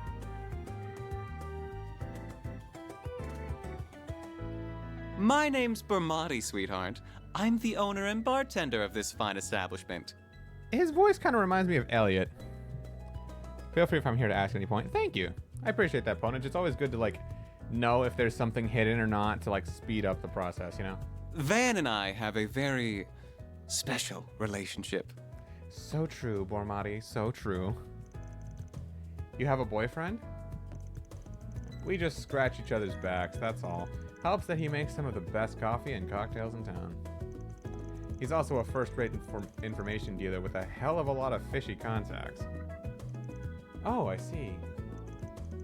My name's Bermati, sweetheart. I'm the owner and bartender of this fine establishment. His voice kind of reminds me of Elliot. Feel free if I'm here to ask at any point. Thank you. I appreciate that, Ponage. It's always good to, like, know if there's something hidden or not to, like, speed up the process, you know? Van and I have a very special relationship. So true, Bormati. So true. You have a boyfriend? We just scratch each other's backs, that's all. Helps that he makes some of the best coffee and cocktails in town. He's also a first-rate information dealer with a hell of a lot of fishy contacts. Oh, I see.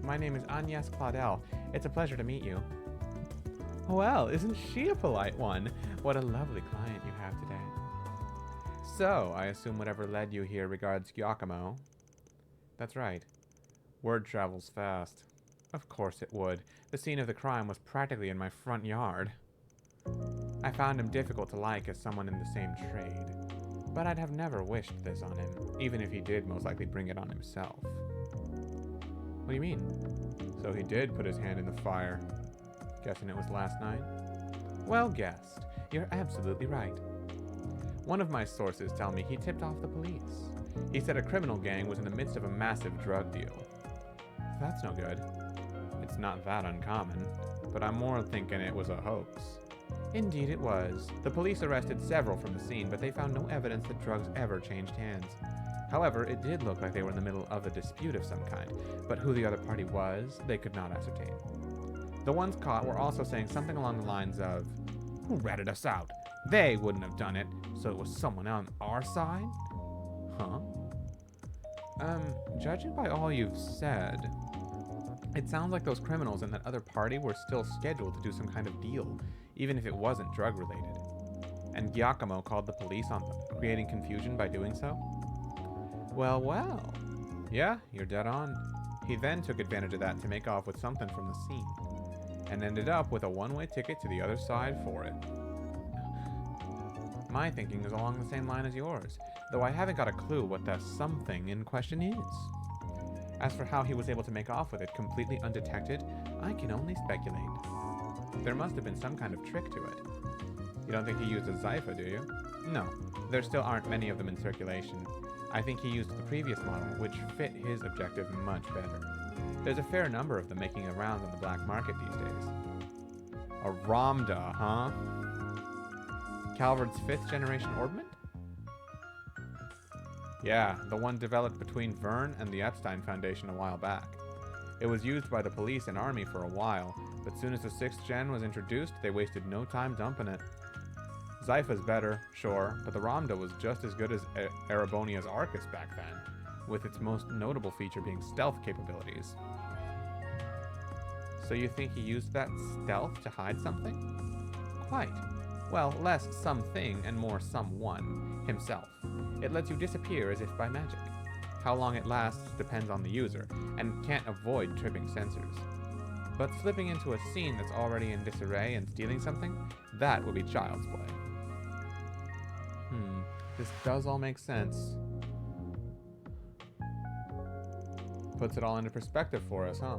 My name is Agnes Claudel. It's a pleasure to meet you. Well, isn't she a polite one? What a lovely client you have today. So, I assume whatever led you here regards Giacomo. That's right. Word travels fast. Of course it would. The scene of the crime was practically in my front yard. I found him difficult to like as someone in the same trade. But I'd have never wished this on him, even if he did most likely bring it on himself. What do you mean? So he did put his hand in the fire. Guessing it was last night? Well guessed. You're absolutely right. One of my sources tell me he tipped off the police. He said a criminal gang was in the midst of a massive drug deal. That's no good. It's not that uncommon, but I'm more thinking it was a hoax. Indeed it was. The police arrested several from the scene, but they found no evidence that drugs ever changed hands. However, it did look like they were in the middle of a dispute of some kind, but who the other party was, they could not ascertain. The ones caught were also saying something along the lines of, "Who ratted us out? They wouldn't have done it, so it was someone on our side?" Huh? Judging by all you've said, it sounds like those criminals and that other party were still scheduled to do some kind of deal, even if it wasn't drug-related. And Giacomo called the police on them, creating confusion by doing so? Well, well. Yeah, you're dead on. He then took advantage of that to make off with something from the scene, and ended up with a one-way ticket to the other side for it. My thinking is along the same line as yours, though I haven't got a clue what that something in question is. As for how he was able to make off with it completely undetected, I can only speculate. There must have been some kind of trick to it. You don't think he used a Zypha, do you? No, there still aren't many of them in circulation. I think he used the previous model, which fit his objective much better. There's a fair number of them making the rounds on the black market these days. A Ramda, huh? Calvard's 5th generation orbment? Yeah, the one developed between Vern and the Epstein Foundation a while back. It was used by the police and army for a while, but soon as the 6th gen was introduced, they wasted no time dumping it. Zypha's better, sure, but the Ramda was just as good as Erebonia's Arcus back then, with its most notable feature being stealth capabilities. So you think he used that stealth to hide something? Quite. Well, less something and more someone, himself. It lets you disappear as if by magic. How long it lasts depends on the user, and can't avoid tripping sensors. But slipping into a scene that's already in disarray and stealing something, that would be child's play. This does all make sense. Puts it all into perspective for us, huh?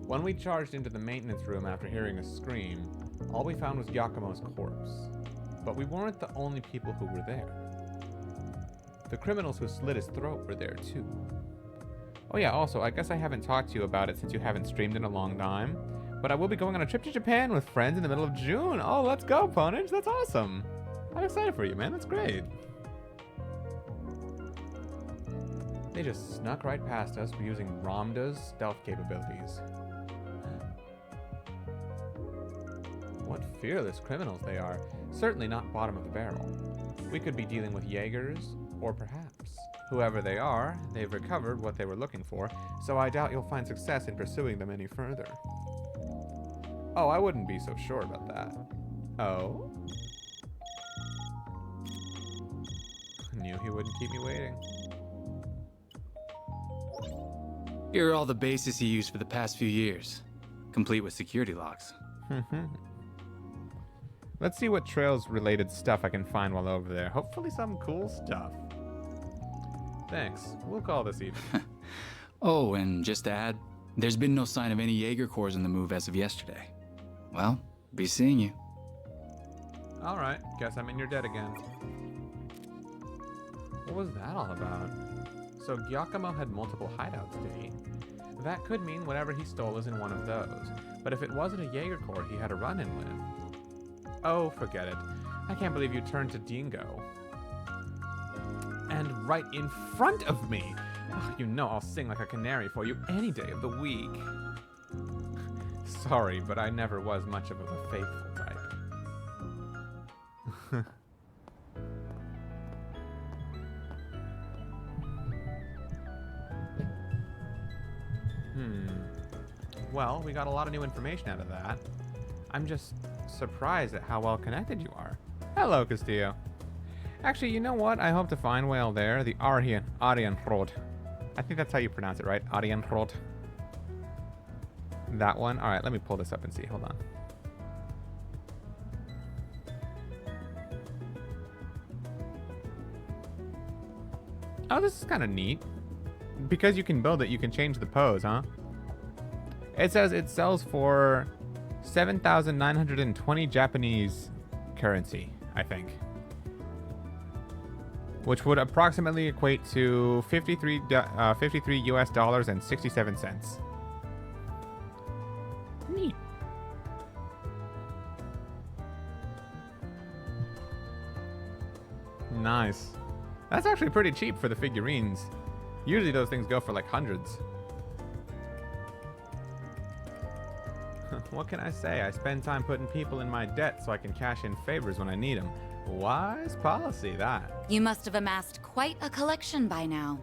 When we charged into the maintenance room after hearing a scream, all we found was Giacomo's corpse. But we weren't the only people who were there. The criminals who slit his throat were there too. Oh yeah, also, I guess I haven't talked to you about it since you haven't streamed in a long time, but I will be going on a trip to Japan with friends in the middle of June. Oh, let's go, Ponage. That's awesome. I'm excited for you, man. That's great. They just snuck right past us using Ramda's stealth capabilities. What fearless criminals they are. Certainly not bottom of the barrel. We could be dealing with Jaegers, or perhaps, whoever they are, they've recovered what they were looking for, so I doubt you'll find success in pursuing them any further. Oh, I wouldn't be so sure about that. Oh? Knew he wouldn't keep me waiting. Here are all the bases he used for the past few years, complete with security locks. Let's see what Trails-related stuff I can find while over there. Hopefully some cool stuff. Thanks. We'll call this even. Oh, and just to add, there's been no sign of any Jaeger Corps in the move as of yesterday. Well, be seeing you. Alright, guess I'm in your debt again. What was that all about? So Giacomo had multiple hideouts, did he? That could mean whatever he stole is in one of those. But if it wasn't a Jaeger Corps he had a run-in with... Oh, forget it. I can't believe you turned to Dingo. And right in front of me! Oh, you know I'll sing like a canary for you any day of the week. Sorry, but I never was much of a faithful type. Well, we got a lot of new information out of that. I'm just surprised at how well connected you are. Hello, Castillo. Actually, you know what? I hope to find well there, the Arianrod. I think that's how you pronounce it, right? Arianrod. That one? Alright, let me pull this up and see. Hold on. Oh, this is kind of neat. Because you can build it, you can change the pose, huh? It says it sells for 7,920 Japanese currency, I think. Which would approximately equate to 53 US dollars and 67 cents. Neat. Nice. That's actually pretty cheap for the figurines. Usually those things go for like hundreds. What can I say? I spend time putting people in my debt so I can cash in favors when I need them. Wise policy, that. You must have amassed quite a collection by now.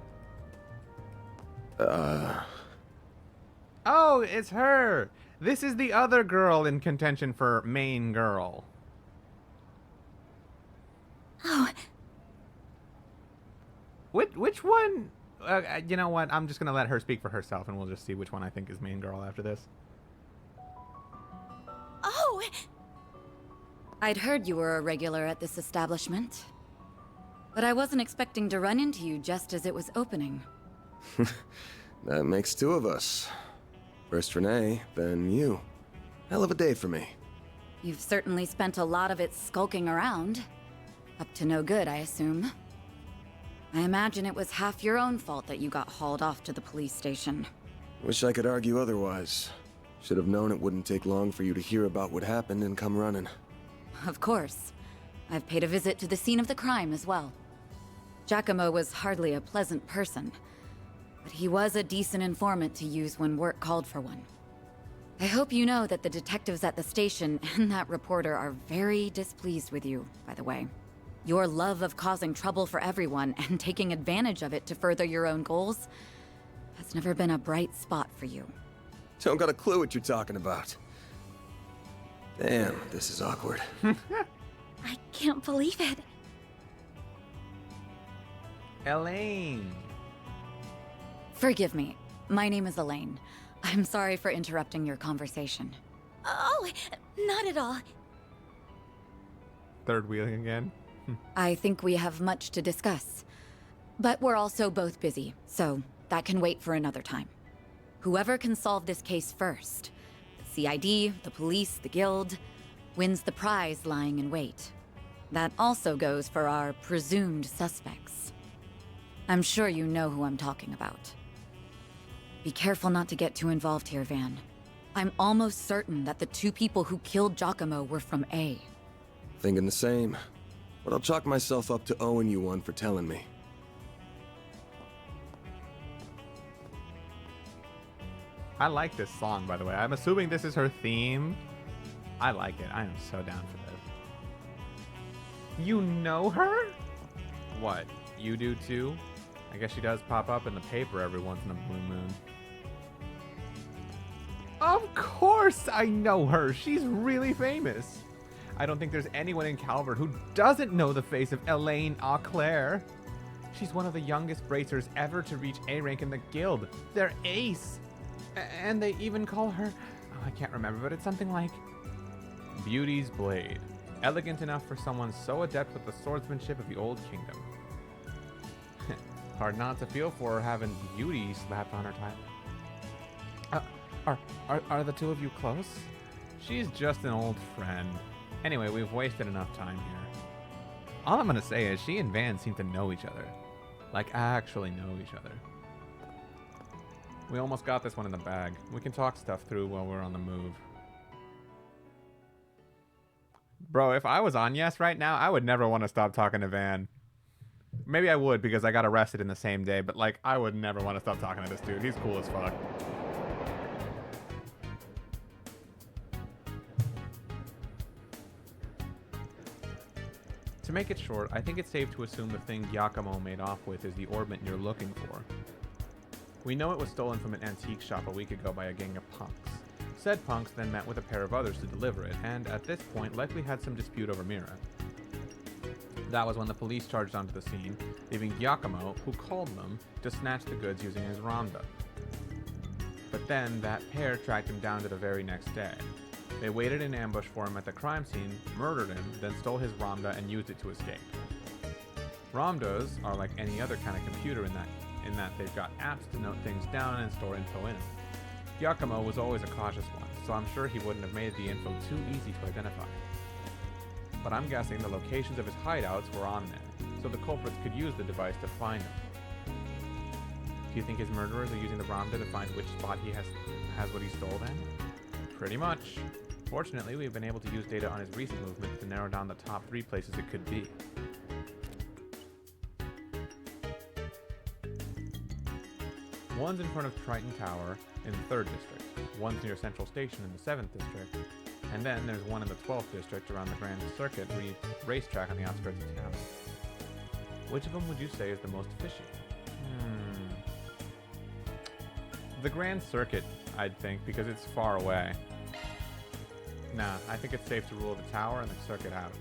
Oh, it's her! This is the other girl in contention for main girl. Oh. Which one? You know what? I'm just gonna let her speak for herself and we'll just see which one I think is main girl after this. Oh! I'd heard you were a regular at this establishment. But I wasn't expecting to run into you just as it was opening. That makes two of us. First Renee, then you. Hell of a day for me. You've certainly spent a lot of it skulking around. Up to no good, I assume. I imagine it was half your own fault that you got hauled off to the police station. Wish I could argue otherwise. Should have known it wouldn't take long for you to hear about what happened and come running. Of course. I've paid a visit to the scene of the crime as well. Giacomo was hardly a pleasant person, but he was a decent informant to use when work called for one. I hope you know that the detectives at the station and that reporter are very displeased with you, by the way. Your love of causing trouble for everyone and taking advantage of it to further your own goals has never been a bright spot for you. Don't got a clue what you're talking about. Damn, this is awkward. I can't believe it. Elaine. Forgive me. My name is Elaine. I'm sorry for interrupting your conversation. Oh, not at all. Third wheeling again. I think we have much to discuss. But we're also both busy, so that can wait for another time. Whoever can solve this case first, the CID, the police, the guild, wins the prize lying in wait. That also goes for our presumed suspects. I'm sure you know who I'm talking about. Be careful not to get too involved here, Van. I'm almost certain that the two people who killed Giacomo were from A. Thinking the same. But I'll chalk myself up to owing you one for telling me. I like this song, by the way. I'm assuming this is her theme. I like it. I am so down for this. You know her? What? You do too? I guess she does pop up in the paper every once in a blue moon. Of course I know her. She's really famous. I don't think there's anyone in Calvert who doesn't know the face of Elaine Auclair. She's one of the youngest bracers ever to reach A rank in the guild. They're ace. And they even call her, oh, I can't remember, but it's something like Beauty's Blade. Elegant enough for someone so adept with the swordsmanship of the Old Kingdom. Hard not to feel for her having beauty slapped on her title. Are the two of you close? She's just an old friend. Anyway, we've wasted enough time here. All I'm gonna say is she and Van seem to know each other. Like, actually know each other. We almost got this one in the bag. We can talk stuff through while we're on the move. Bro, if I was on Yes right now, I would never want to stop talking to Van. Maybe I would because I got arrested in the same day, but like, I would never want to stop talking to this dude. He's cool as fuck. To make it short, I think it's safe to assume the thing Giacomo made off with is the orbment you're looking for. We know it was stolen from an antique shop a week ago by a gang of punks. Said punks then met with a pair of others to deliver it, and at this point likely had some dispute over Mira. That was when the police charged onto the scene, leaving Giacomo, who called them, to snatch the goods using his ronda. But then that pair tracked him down to the very next day. They waited in ambush for him at the crime scene, murdered him, then stole his ronda and used it to escape. Rondas are like any other kind of computer in that they've got apps to note things down and store info in them. Giacomo was always a cautious one, so I'm sure he wouldn't have made the info too easy to identify. But I'm guessing the locations of his hideouts were on there, so the culprits could use the device to find him. Do you think his murderers are using the ronda to find which spot he has what he stole then? Pretty much. Fortunately, we've been able to use data on his recent movements to narrow down the top 3 places it could be. One's in front of Triton Tower in the 3rd district, one's near Central Station in the 7th district, and then there's one in the 12th district around the Grand Circuit racetrack on the outskirts of town. Which of them would you say is the most fishy? The Grand Circuit, I'd think, because it's far away. Nah, I think it's safe to rule the tower and the circuit out.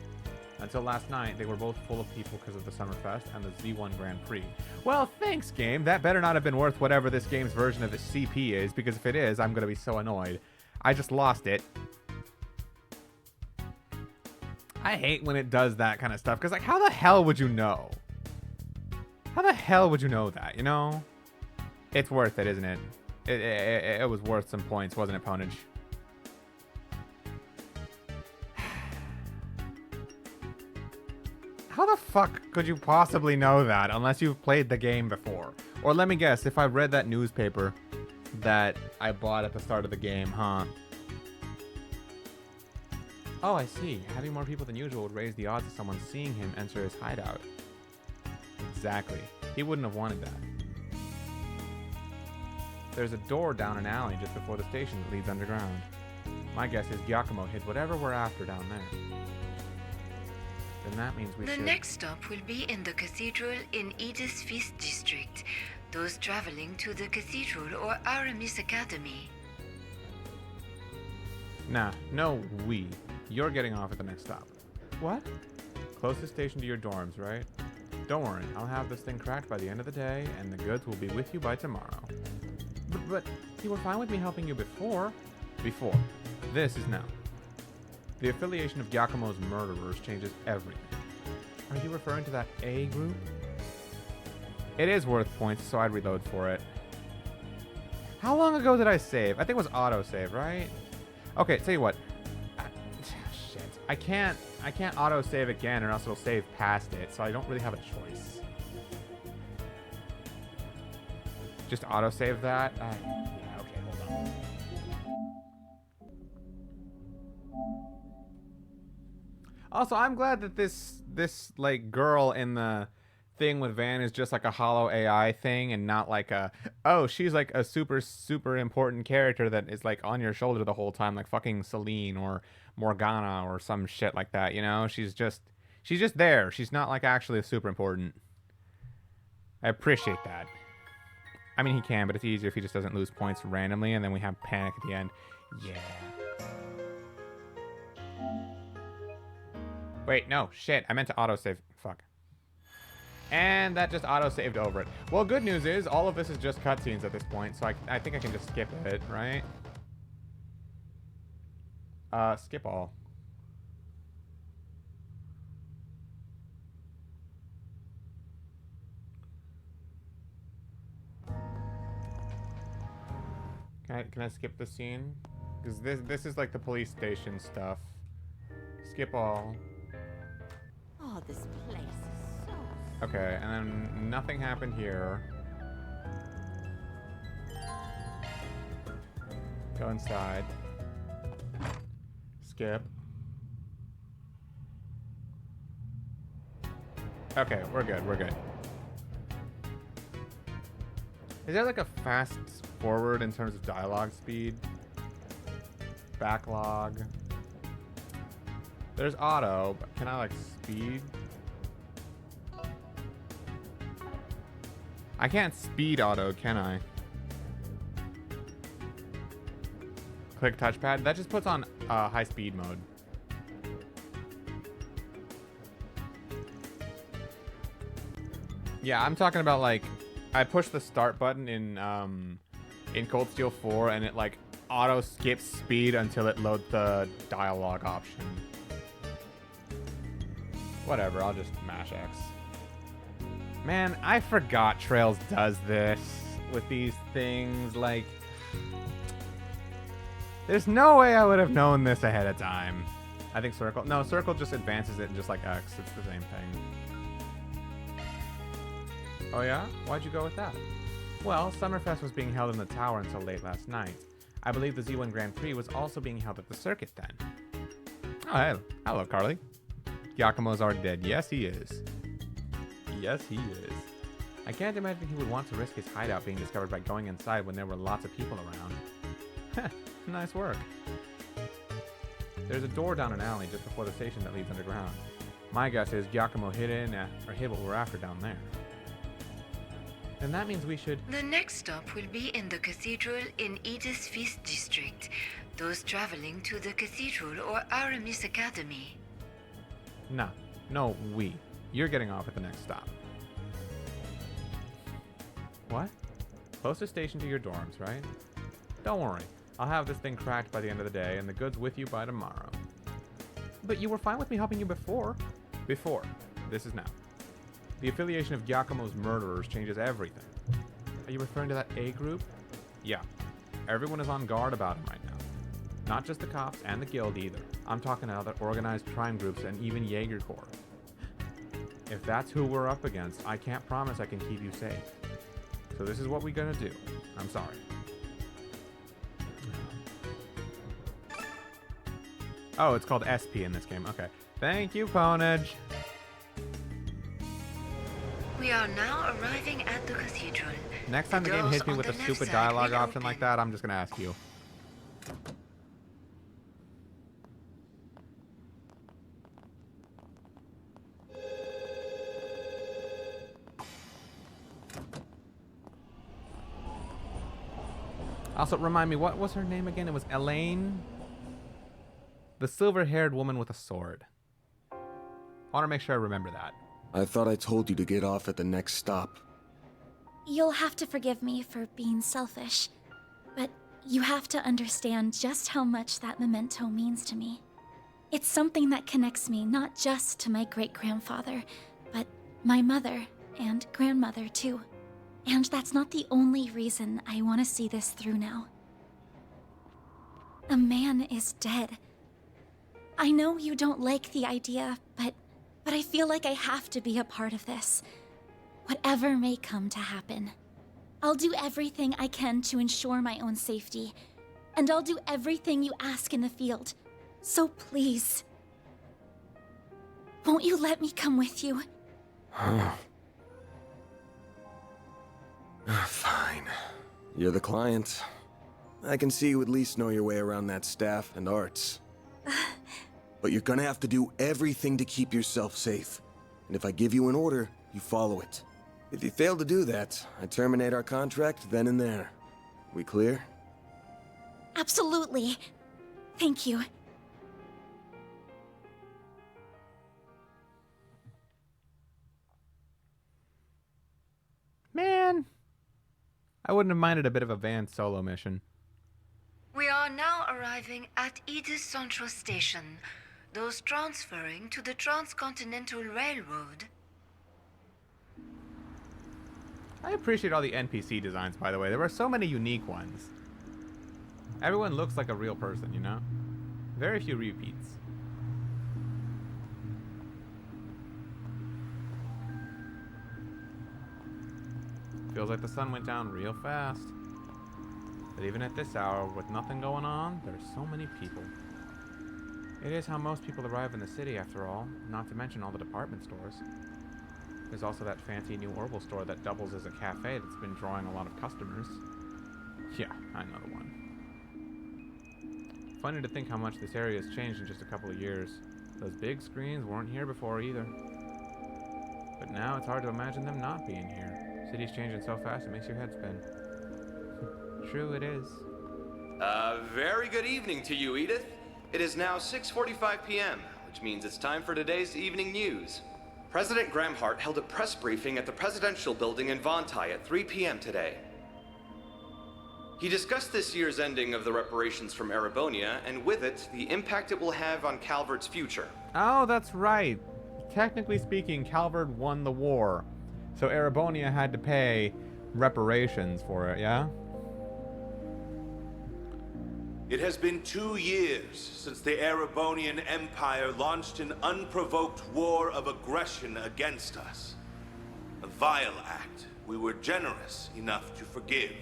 Until last night, they were both full of people because of the Summerfest and the Z1 Grand Prix. Well, thanks, game. That better not have been worth whatever this game's version of the CP is, because if it is, I'm gonna be so annoyed. I just lost it. I hate when it does that kind of stuff, because, like, how the hell would you know? How the hell would you know that, you know? It's worth it, isn't it? It was worth some points, wasn't it, Ponage? How the fuck could you possibly know that unless you've played the game before? Or let me guess, if I read that newspaper that I bought at the start of the game, huh? Oh, I see. Having more people than usual would raise the odds of someone seeing him enter his hideout. Exactly. He wouldn't have wanted that. There's a door down an alley just before the station that leads underground. My guess is Giacomo hid whatever we're after down there. Then that means we should... The next stop will be in the cathedral in Edith's Feast District. Those traveling to the cathedral or Aramis Academy. Nah, no we. You're getting off at the next stop. What? Closest station to your dorms, right? Don't worry, I'll have this thing cracked by the end of the day, and the goods will be with you by tomorrow. But you were fine with me helping you before. Before. This is now. The affiliation of Giacomo's murderers changes everything. Are you referring to that A group? It is worth points, so I'd reload for it. How long ago did I save? I think it was auto-save, right? Okay, tell you what. Shit. I can't auto-save again or else it'll save past it, so I don't really have a choice. Just auto-save that? Yeah, okay, hold on. Also, I'm glad that this like girl in the thing with Van is just like a hollow AI thing and not like a, oh, she's like a super important character that is like on your shoulder the whole time, like fucking Celine or Morgana or some shit like that, you know? She's just there. She's not like actually super important. I appreciate that. I mean, he can, but it's easier if he just doesn't lose points randomly and then we have panic at the end. Yeah. Wait, no, shit. I meant to autosave. Fuck. And that just autosaved over it. Well, good news is all of this is just cutscenes at this point, so I think I can just skip it, right? Skip all. Can I skip the scene? Because this is like the police station stuff. Skip all. Oh, this place is so... Okay, and then nothing happened here. Go inside. Skip. Okay, we're good, we're good. Is there like a fast forward in terms of dialogue speed? Backlog. There's auto, but can I like speed I can't speed auto, can I? Click touchpad. That just puts on high speed mode. Yeah, I'm talking about like I push the start button in Cold Steel 4 and it like auto skips speed until it loads the dialogue option. Whatever, I'll just mash X. Man, I forgot Trails does this with these things. Like, there's no way I would have known this ahead of time. I think Circle. No, Circle just advances it just like X. It's the same thing. Oh yeah? Why'd you go with that? Well, Summerfest was being held in the tower until late last night. I believe the Z1 Grand Prix was also being held at the circuit then. Oh, hey. Hello, Carly. Giacomo's already dead. Yes, he is. Yes, he is. I can't imagine he would want to risk his hideout being discovered by going inside when there were lots of people around. Nice work. There's a door down an alley just before the station that leads underground. My guess is Giacomo hid what we're after down there. Then that means we should... The next stop will be in the cathedral in Edith's Feast District. Those traveling to the cathedral or Aramis Academy. Nah. No, we. You're getting off at the next stop. What? Closest station to your dorms, right? Don't worry. I'll have this thing cracked by the end of the day and the goods with you by tomorrow. But you were fine with me helping you before. Before. This is now. The affiliation of Giacomo's murderers changes everything. Are you referring to that A group? Yeah. Everyone is on guard about him right now. Not just the cops and the guild either. I'm talking other organized crime groups and even Jaeger Corps. If that's who we're up against, I can't promise I can keep you safe. So this is what we're gonna do. I'm sorry. Oh, it's called SP in this game. Okay. Thank you, Ponage. We are now arriving at the cathedral. Next time the game hits me with a stupid dialogue option like that, I'm just gonna ask you. Also, remind me, what was her name again? It was Elaine? The silver-haired woman with a sword. I want to make sure I remember that. I thought I told you to get off at the next stop. You'll have to forgive me for being selfish, but you have to understand just how much that memento means to me. It's something that connects me not just to my great-grandfather, but my mother and grandmother too. And that's not the only reason I want to see this through now. A man is dead. I know you don't like the idea, but I feel like I have to be a part of this. Whatever may come to happen. I'll do everything I can to ensure my own safety. And I'll do everything you ask in the field. So please, won't you let me come with you? Fine. You're the client. I can see you at least know your way around that staff and arts. But you're gonna have to do everything to keep yourself safe. And if I give you an order, you follow it. If you fail to do that, I terminate our contract then and there. We clear? Absolutely. Thank you. Man, I wouldn't have minded a bit of a van solo mission. We are now arriving at Edith Central Station. Those transferring to the Transcontinental Railroad. I appreciate all the NPC designs, by the way. There were so many unique ones. Everyone looks like a real person, you know? Very few repeats. Feels like the sun went down real fast. But even at this hour, with nothing going on, there's so many people. It is how most people arrive in the city, after all, not to mention all the department stores. There's also that fancy new herbal store that doubles as a cafe that's been drawing a lot of customers. Yeah, I know the one. Funny to think how much this area has changed in just a couple of years. Those big screens weren't here before either. But now it's hard to imagine them not being here. City's changing so fast it makes your head spin. True, it is. Very good evening to you, Edith. It is now 6:45 p.m., which means it's time for today's evening news. President Gramhart held a press briefing at the Presidential Building in Vontai at 3 p.m. today. He discussed this year's ending of the reparations from Erebonia, and with it, the impact it will have on Calvert's future. Oh, that's right. Technically speaking, Calvert won the war. So Erebonia had to pay reparations for it, yeah? It has been 2 years since the Erebonian Empire launched an unprovoked war of aggression against us. A vile act we were generous enough to forgive.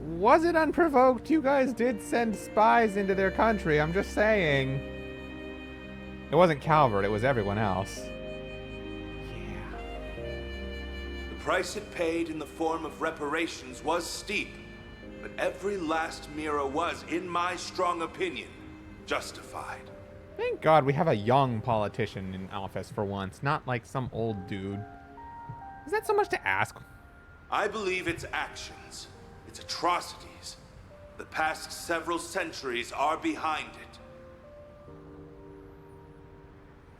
Was it unprovoked? You guys did send spies into their country, I'm just saying. It wasn't Calvert, it was everyone else. The price it paid in the form of reparations was steep, but every last Mira was, in my strong opinion, justified. Thank God we have a young politician in office for once, not like some old dude. Is that so much to ask? I believe its actions, its atrocities, the past several centuries are behind it.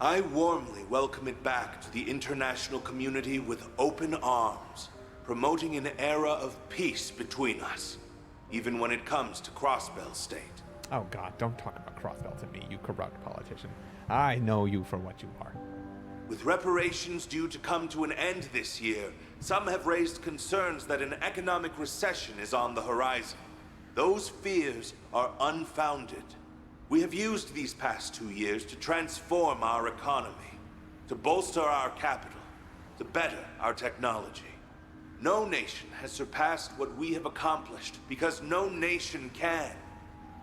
I warmly welcome it back to the international community with open arms, promoting an era of peace between us, even when it comes to Crossbell State. Oh God, don't talk about Crossbell to me, you corrupt politician. I know you for what you are. With reparations due to come to an end this year, some have raised concerns that an economic recession is on the horizon. Those fears are unfounded. We have used these past 2 years to transform our economy, to bolster our capital, to better our technology. No nation has surpassed what we have accomplished because no nation can.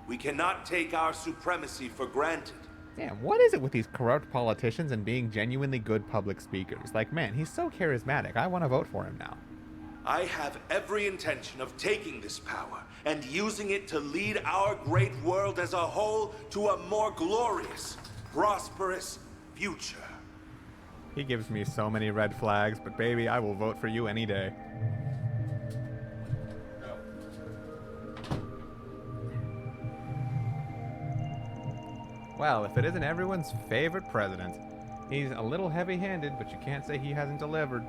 We cannot take our supremacy for granted. Damn, what is it with these corrupt politicians and being genuinely good public speakers? Like, man, he's so charismatic. I want to vote for him now. I have every intention of taking this power and using it to lead our great world as a whole to a more glorious, prosperous future. He gives me so many red flags, but baby, I will vote for you any day. Well, if it isn't everyone's favorite president. He's a little heavy-handed, but you can't say he hasn't delivered.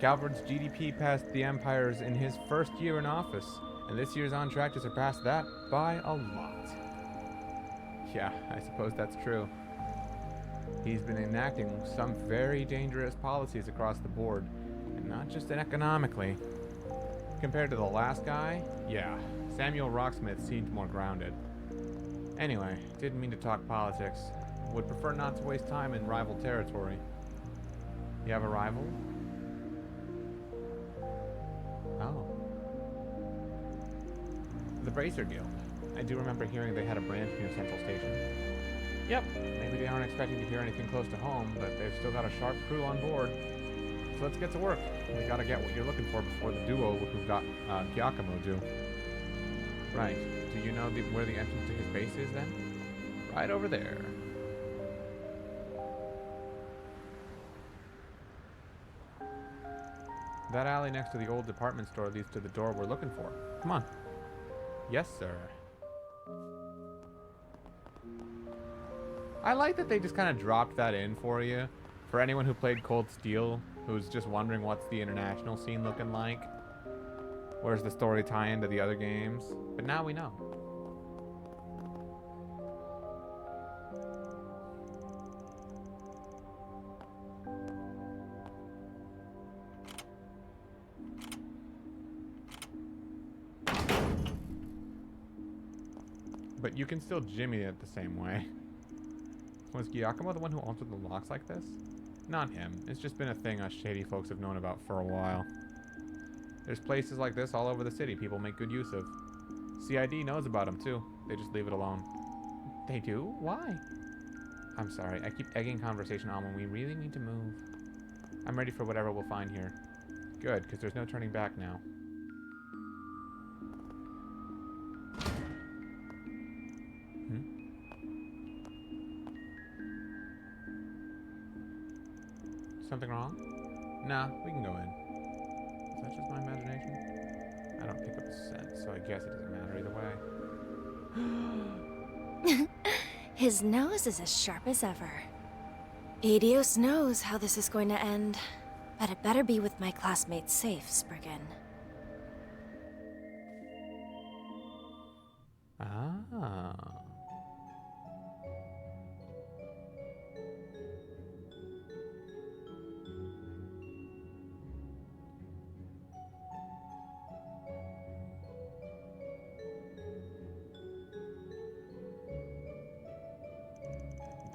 Calvert's GDP passed the Empire's in his first year in office, and this year's on track to surpass that by a lot. Yeah, I suppose that's true. He's been enacting some very dangerous policies across the board, and not just economically. Compared to the last guy, yeah, Samuel Rocksmith seemed more grounded. Anyway, didn't mean to talk politics. Would prefer not to waste time in rival territory. You have a rival? Oh. The Bracer Guild. I do remember hearing they had a branch near Central Station. Yep, maybe they aren't expecting to hear anything close to home, but they've still got a sharp crew on board. So let's get to work. We gotta get what you're looking for before the duo who got Giacomo do. Right. Do you know where the entrance to his base is then? Right over there. That alley next to the old department store leads to the door we're looking for. Come on. Yes, sir. I like that they just kind of dropped that in for you. For anyone who played Cold Steel, who's just wondering what's the international scene looking like. Where's the story tie into the other games? But now we know. But you can still jimmy it the same way. Was Giacomo the one who altered the locks like this? Not him. It's just been a thing us shady folks have known about for a while. There's places like this all over the city people make good use of. CID knows about them too. They just leave it alone. They do? Why? I'm sorry. I keep egging conversation on when we really need to move. I'm ready for whatever we'll find here. Good, because there's no turning back now. Something wrong? Nah, we can go in. Is that just my imagination? I don't pick up a scent, so I guess it doesn't matter either way. His nose is as sharp as ever. Adios knows how this is going to end, but it better be with my classmates safe, Spriggan. Ah.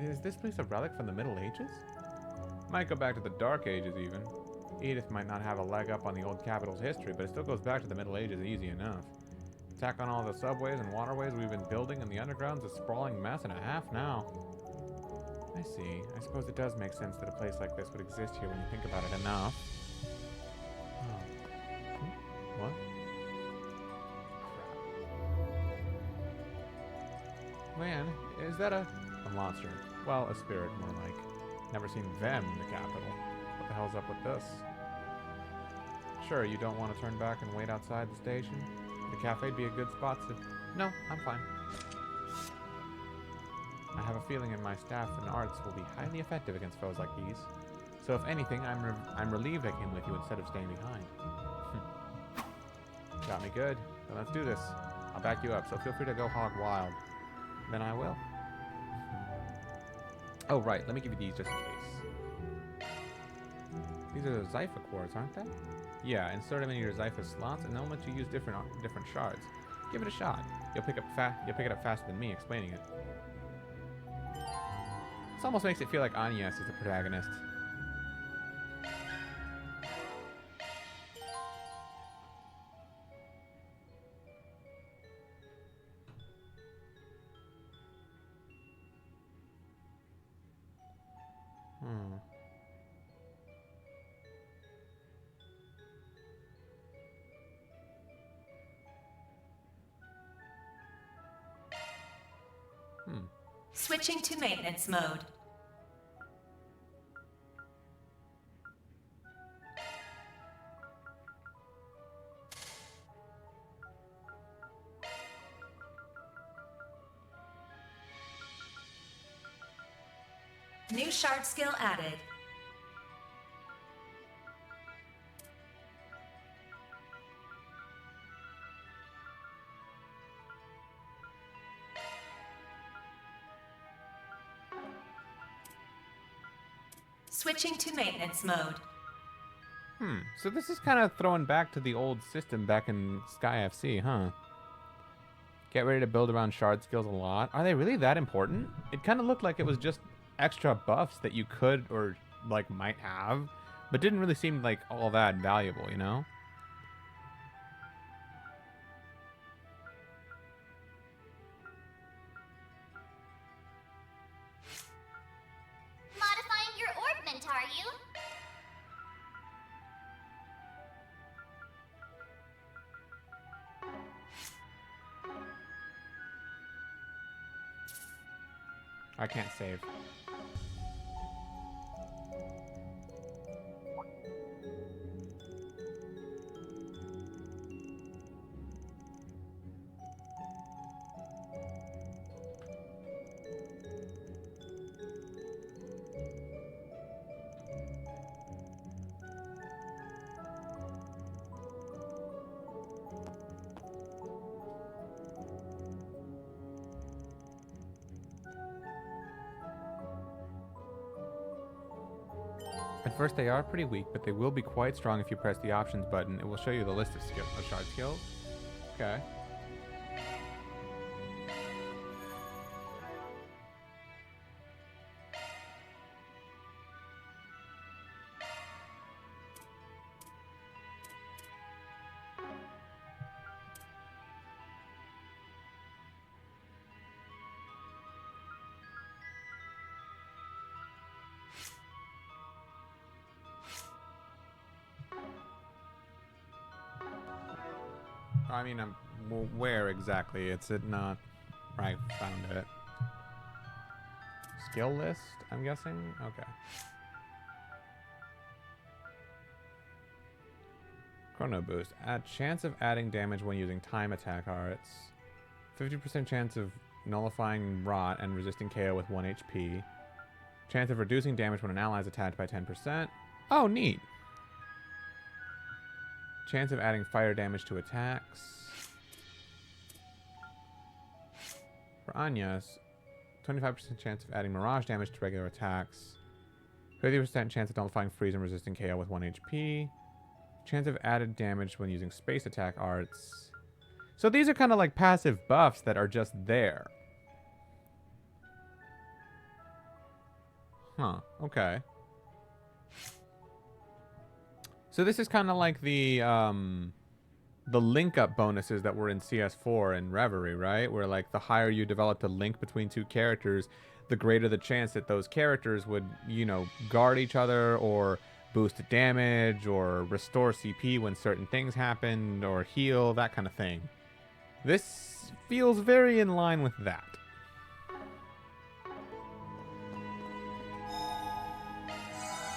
Is this place a relic from the Middle Ages? Might go back to the Dark Ages, even. Edith might not have a leg up on the old capital's history, but it still goes back to the Middle Ages easy enough. Tack on all the subways and waterways we've been building, and the underground's a sprawling mess and a half now. I see. I suppose it does make sense that a place like this would exist here when you think about it enough. Oh. What? Crap. Man, is that a monster? Well, a spirit, more like. Never seen them in the capital. What the hell's up with this? Sure, you don't want to turn back and wait outside the station? The cafe'd be a good spot to... No, I'm fine. I have a feeling in my staff and arts will be highly effective against foes like these. So if anything, I'm relieved I came with you instead of staying behind. Got me good. Then let's do this. I'll back you up, so feel free to go hog wild. Then I will. Oh, right. Let me give you these just in case. These are the Zypha quartz, aren't they? Yeah, insert them into your Zypha slots, and they'll let you use different shards. Give it a shot. You'll pick it up faster than me explaining it. This almost makes it feel like Agnes is the protagonist. Switching to maintenance mode. New shard skill added. Switching to maintenance mode. So this is kind of throwing back to the old system back in Sky FC, huh? Get ready to build around shard skills a lot. Are they really that important? It kind of looked like it was just extra buffs that you could or like might have, but didn't really seem like all that valuable, you know? Modifying your orbment, are you? I can't save. At first they are pretty weak, but they will be quite strong if you press the options button. It will show you the list of shard skills. Okay. I mean, where exactly? It's it not. Right, found it. Skill list, I'm guessing? Okay. Chrono Boost. Add chance of adding damage when using time attack arts. 50% chance of nullifying rot and resisting KO with 1 HP. Chance of reducing damage when an ally is attacked by 10%. Oh, neat. Chance of adding fire damage to attacks. For Anya's, 25% chance of adding mirage damage to regular attacks. 50% chance of nullifying freeze and resisting KO with 1 HP. Chance of added damage when using space attack arts. So these are kind of like passive buffs that are just there. Huh, okay. So this is kind of like the link-up bonuses that were in CS4 and Reverie, right? Where like the higher you develop the link between two characters, the greater the chance that those characters would, you know, guard each other or boost damage or restore CP when certain things happen or heal, that kind of thing. This feels very in line with that.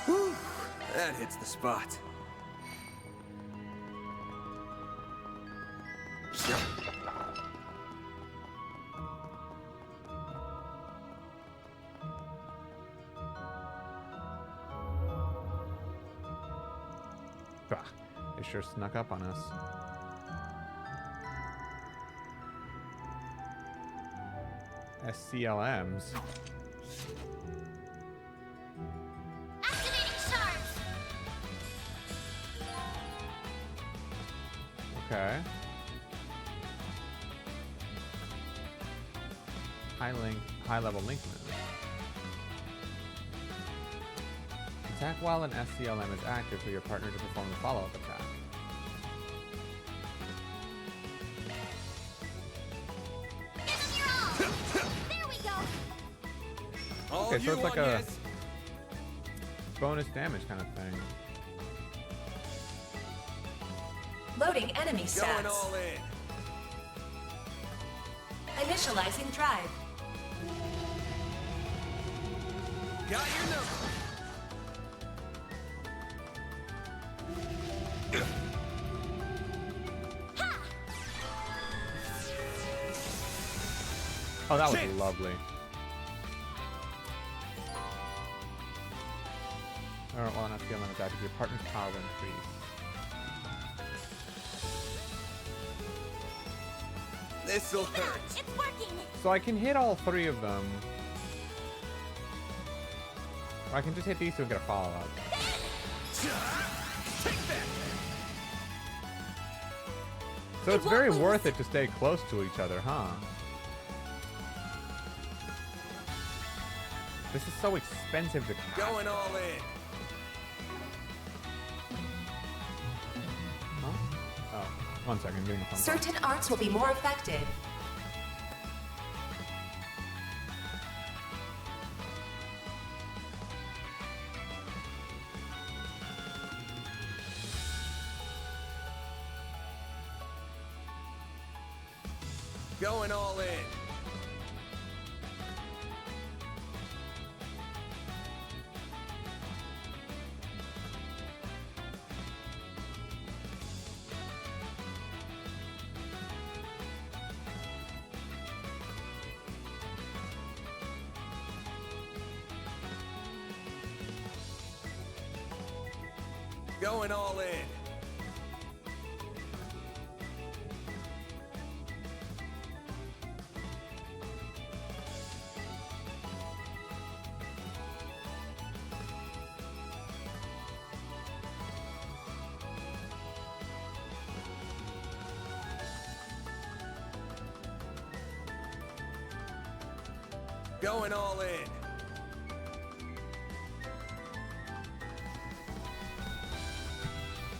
Whew, that hits the spot. Bah, they sure snuck up on us. SCLMs. Okay. High level link move. Attack while an SCLM is active for your partner to perform the follow-up attack. There we go. Okay, so it's like a bonus damage kind of thing. Loading enemy stats. Going all in. Initializing drive. Got your number. Oh, that was lovely. Alright, well, enough skill limit active. Your partner's power will increase. This'll hurt. It's working. So I can hit all three of them. Or I can just hit these two and get a follow-up. Take that. So it's very worth it to stay close to each other, huh? This is so expensive to catch. Going all in. Huh? Oh, 1 second. I'm getting a phone call. Certain arts will be more effective. Going all in. Going all in. Going all in.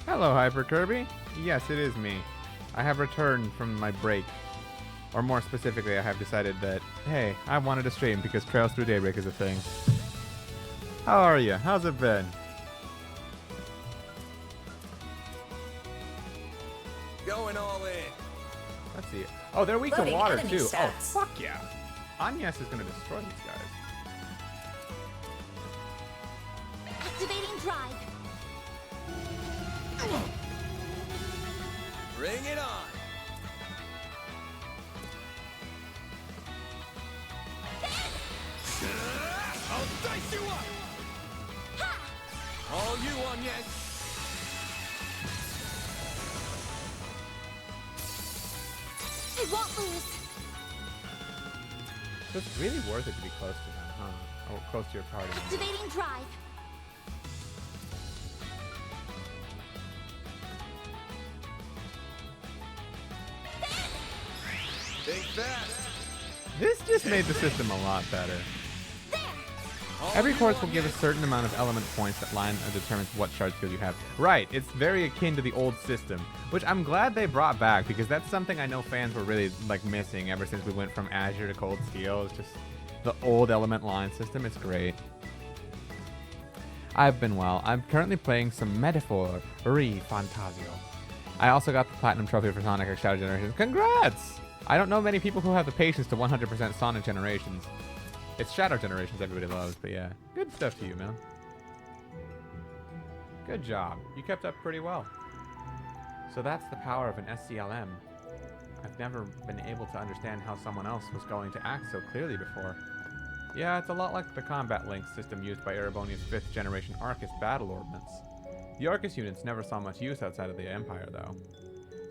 Hello, Hyper Kirby. Yes, it is me. I have returned from my break. Or more specifically, I have decided that, hey, I wanted to stream because Trails Through Daybreak is a thing. How are you? How's it been? Going all in. Let's see. Oh, they're weak to Loading water, enemy too. stats. Oh, fuck yeah. Agnes is going to destroy these guys. Activating drive. Bring it on! I'll dice you up! All you on yet? I won't lose. So it's really worth it to be close to them, huh? Or close to your party. Activating drive. Think fast. This just made the system a lot better. Every course will give a certain amount of element points that line and determines what shard skill you have. Right, it's very akin to the old system, which I'm glad they brought back because that's something I know fans were really like missing ever since we went from Azure to Cold Steel. It's just the old element line system. It's great. I've been well. I'm currently playing some Metaphor Fantasio. I also got the Platinum Trophy for Sonic X Shadow Generations. Congrats! I don't know many people who have the patience to 100% Sonic Generations. It's Shadow Generations everybody loves, but yeah. Good stuff to you, man. Good job. You kept up pretty well. So that's the power of an SCLM. I've never been able to understand how someone else was going to act so clearly before. Yeah, it's a lot like the combat link system used by Erebonia's 5th generation Arcus battle ordnance. The Arcus units never saw much use outside of the Empire, though.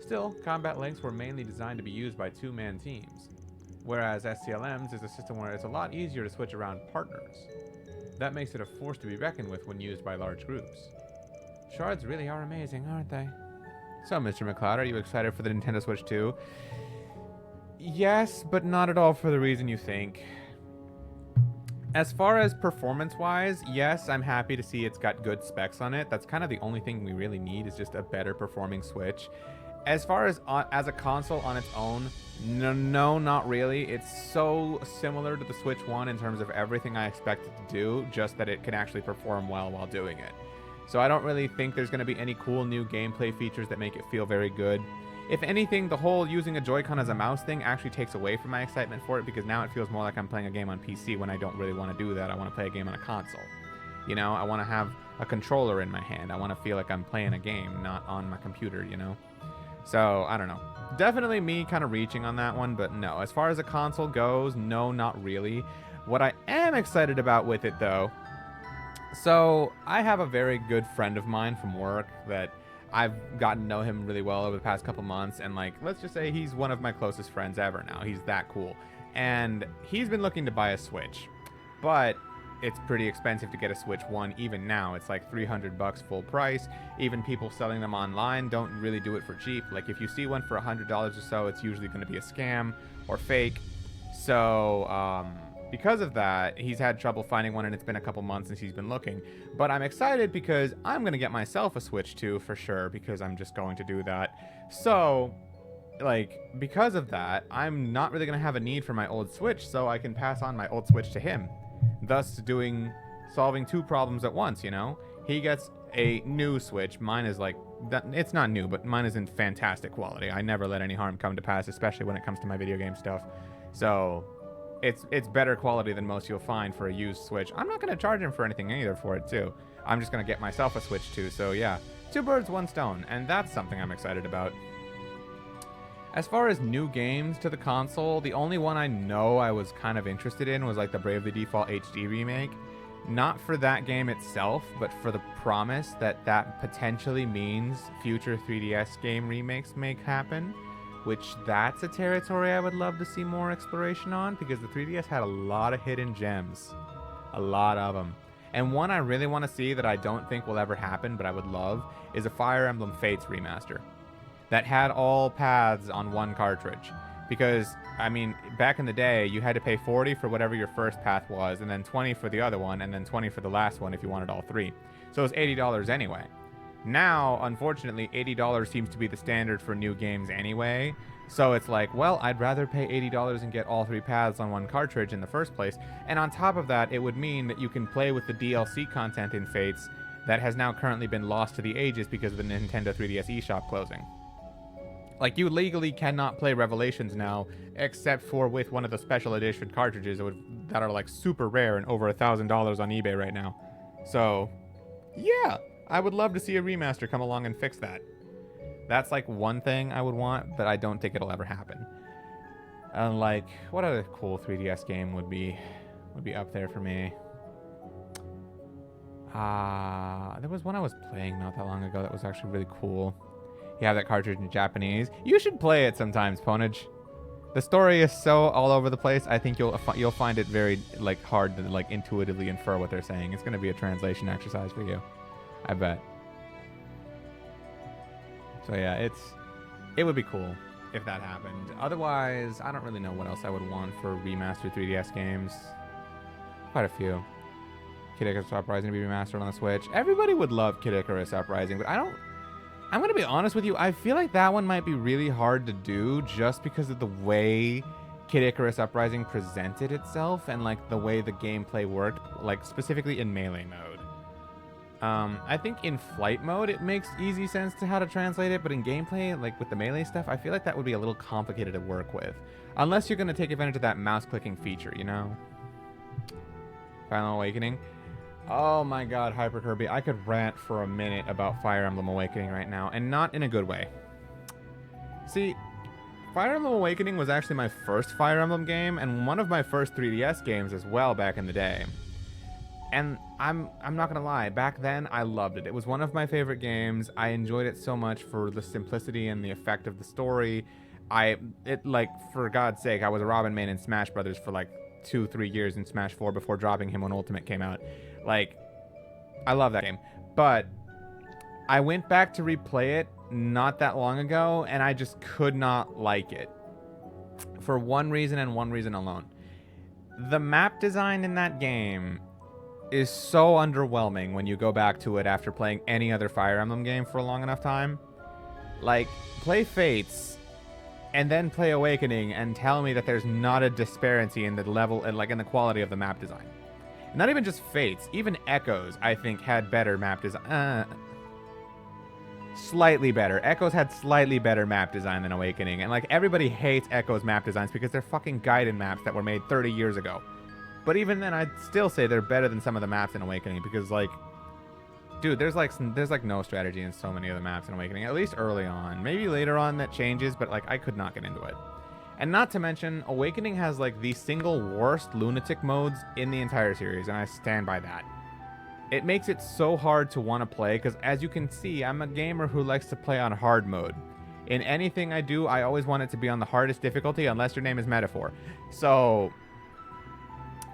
Still, combat links were mainly designed to be used by two-man teams, whereas SCLMs is a system where it's a lot easier to switch around partners. That makes it a force to be reckoned with when used by large groups. Shards really are amazing, aren't they? So, Mr. McLeod, are you excited for the Nintendo Switch 2? Yes, but not at all for the reason you think. As far as performance-wise, yes, I'm happy to see it's got good specs on it. That's kind of the only thing we really need is just a better performing Switch. As far as a console on its own, no, not really. It's so similar to the Switch 1 in terms of everything I expect it to do, just that it can actually perform well while doing it. So I don't really think there's going to be any cool new gameplay features that make it feel very good. If anything, the whole using a Joy-Con as a mouse thing actually takes away from my excitement for it, because now it feels more like I'm playing a game on PC when I don't really want to do that. I want to play a game on a console. You know, I want to have a controller in my hand. I want to feel like I'm playing a game, not on my computer, you know? So, I don't know. Definitely me kind of reaching on that one, but no. As far as a console goes, no, not really. What I am excited about with it, though, so I have a very good friend of mine from work that I've gotten to know him really well over the past couple months, and like, let's just say he's one of my closest friends ever now. He's that cool. And he's been looking to buy a Switch, but it's pretty expensive to get a Switch 1 even now. It's like $300 full price. Even people selling them online don't really do it for cheap. Like if you see one for $100 or so, it's usually going to be a scam or fake. So because of that, he's had trouble finding one, and it's been a couple months since he's been looking. But I'm excited because I'm going to get myself a Switch 2 for sure, because I'm just going to do that. So like, because of that, I'm not really going to have a need for my old Switch, so I can pass on my old Switch to him. Thus solving two problems at once, you know? He gets a new Switch. Mine is like, it's not new, but mine is in fantastic quality. I never let any harm come to pass, especially when it comes to my video game stuff. So it's better quality than most you'll find for a used Switch. I'm not going to charge him for anything either for it too. I'm just going to get myself a Switch too. So yeah, two birds, one stone. And that's something I'm excited about. As far as new games to the console, the only one I know I was kind of interested in was like the Bravely Default HD remake. Not for that game itself, but for the promise that that potentially means future 3DS game remakes may happen, which that's a territory I would love to see more exploration on, because the 3DS had a lot of hidden gems. A lot of them. And one I really want to see that I don't think will ever happen, but I would love, is a Fire Emblem Fates remaster that had all paths on one cartridge. Because, I mean, back in the day, you had to pay 40 for whatever your first path was, and then 20 for the other one, and then 20 for the last one if you wanted all three. So it was $80 anyway. Now, unfortunately, $80 seems to be the standard for new games anyway. So it's like, well, I'd rather pay $80 and get all three paths on one cartridge in the first place. And on top of that, it would mean that you can play with the DLC content in Fates that has now currently been lost to the ages because of the Nintendo 3DS eShop closing. Like, you legally cannot play Revelations now, except for with one of the special edition cartridges that are like super rare and over $1,000 on eBay right now. So, yeah, I would love to see a remaster come along and fix that. That's like one thing I would want, but I don't think it'll ever happen. Like, what other cool 3DS game would be up there for me? There was one I was playing not that long ago that was actually really cool. You have that cartridge in Japanese. You should play it sometimes, Ponage. The story is so all over the place. I think you'll find it very like hard to like intuitively infer what they're saying. It's going to be a translation exercise for you, I bet. So yeah, it would be cool if that happened. Otherwise, I don't really know what else I would want for remastered 3DS games. Quite a few. Kid Icarus Uprising to be remastered on the Switch. Everybody would love Kid Icarus Uprising, but I'm going to be honest with you. I feel like that one might be really hard to do just because of the way Kid Icarus Uprising presented itself and like the way the gameplay worked, like specifically in melee mode. I think in flight mode it makes easy sense to how to translate it, but in gameplay, like with the melee stuff, I feel like that would be a little complicated to work with. Unless you're going to take advantage of that mouse clicking feature, you know? Final Awakening. Oh my god, Hyper Kirby. I could rant for a minute about Fire Emblem Awakening right now, and not in a good way. See, Fire Emblem Awakening was actually my first Fire Emblem game, and one of my first 3DS games as well back in the day. And I'm not gonna lie, back then I loved it. It was one of my favorite games. I enjoyed it so much for the simplicity and the effect of the story. Like, for God's sake, I was a Robin main in Smash Brothers for like 2-3 years in Smash 4 before dropping him when Ultimate came out. Like, I love that game. But I went back to replay it not that long ago, and I just could not like it. For one reason and one reason alone. The map design in that game is so underwhelming when you go back to it after playing any other Fire Emblem game for a long enough time. Like, play Fates and then play Awakening and tell me that there's not a disparity in the level and like in the quality of the map design. Not even just Fates, even Echoes, I think, had better map design. Slightly better. Echoes had slightly better map design than Awakening, and like everybody hates Echoes map designs because they're fucking Gaiden maps that were made 30 years ago. But even then, I'd still say they're better than some of the maps in Awakening because, like, dude, there's no strategy in so many of the maps in Awakening, at least early on. Maybe later on that changes, but like I could not get into it. And not to mention, Awakening has like the single worst lunatic modes in the entire series, and I stand by that. It makes it so hard to want to play because, as you can see, I'm a gamer who likes to play on hard mode. In anything I do, I always want it to be on the hardest difficulty unless your name is Metaphor. So,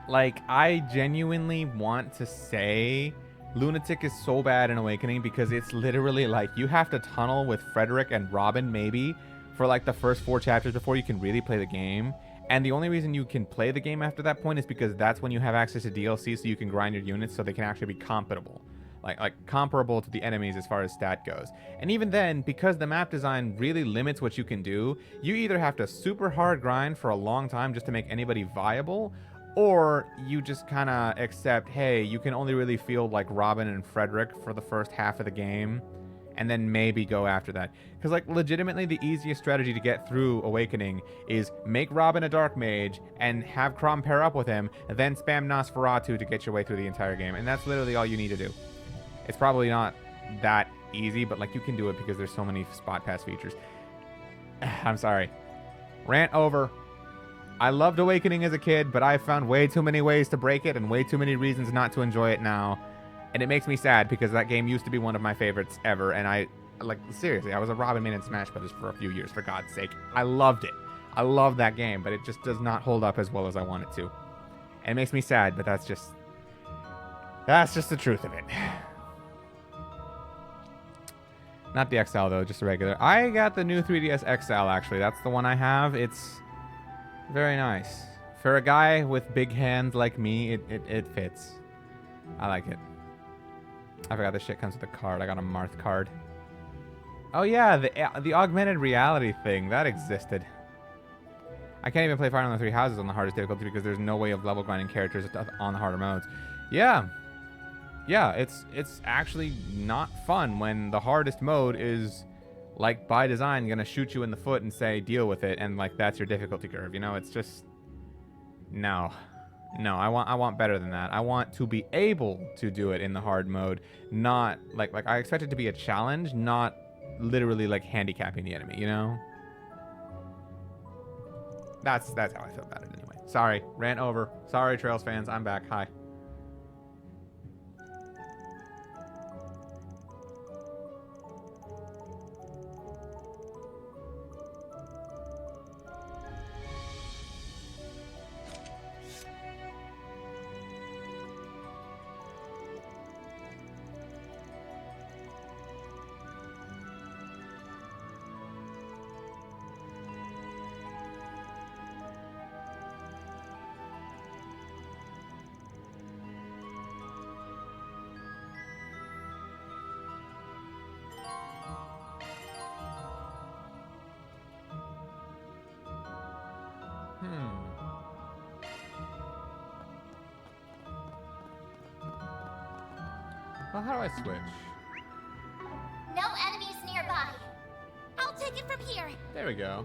like, I genuinely want to say Lunatic is so bad in Awakening because it's literally like you have to tunnel with Frederick and Robin maybe for like the first 4 chapters before you can really play the game. And the only reason you can play the game after that point is because that's when you have access to DLC so you can grind your units so they can actually be comparable. Like comparable to the enemies as far as stat goes. And even then, because the map design really limits what you can do, you either have to super hard grind for a long time just to make anybody viable, or you just kind of accept, hey, you can only really field like Robin and Frederick for the first half of the game, and then maybe go after that. Because like legitimately the easiest strategy to get through Awakening is make Robin a Dark Mage and have Crom pair up with him, and then spam Nosferatu to get your way through the entire game. And that's literally all you need to do. It's probably not that easy, but like you can do it because there's so many spot pass features. I'm sorry. Rant over. I loved Awakening as a kid, but I found way too many ways to break it and way too many reasons not to enjoy it now. And it makes me sad because that game used to be one of my favorites ever. And I, like, seriously, I was a Robin main in Smash Brothers for a few years, for God's sake. I loved it. I love that game, but it just does not hold up as well as I want it to. And it makes me sad, but that's just the truth of it. Not the XL, though, just the regular. I got the new 3DS XL, actually. That's the one I have. It's very nice. For a guy with big hands like me, it fits. I like it. I forgot this shit comes with a card. I got a Marth card. Oh yeah, the augmented reality thing. That existed. I can't even play Fire Emblem 3 Houses on the hardest difficulty because there's no way of level grinding characters on the harder modes. Yeah. Yeah, it's actually not fun when the hardest mode is, like, by design, gonna shoot you in the foot and say, deal with it, and, like, that's your difficulty curve, you know? It's just... No. No, I want better than that. I want to be able to do it in the hard mode, not... Like I expect it to be a challenge, not literally like handicapping the enemy, you know? That's how I feel about it anyway. Sorry, rant over. Sorry, Trails fans, I'm back. Hi. Well, how do I switch? No enemies nearby. I'll take it from here. There we go.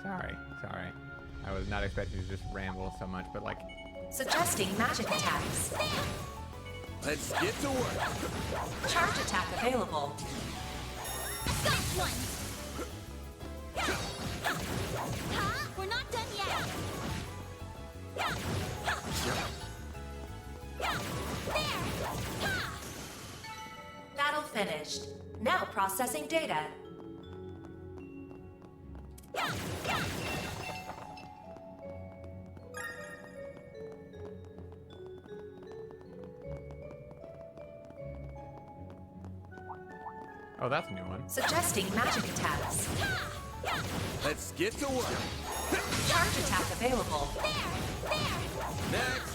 Sorry. I was not expecting to just ramble so much, but like... Suggesting magic attacks. Let's get to work. Charge attack available. Got one. We're not done yet. There. Battle finished. Now processing data. Oh, that's a new one. Suggesting magic attacks. Let's get to work. Charge attack available. Next.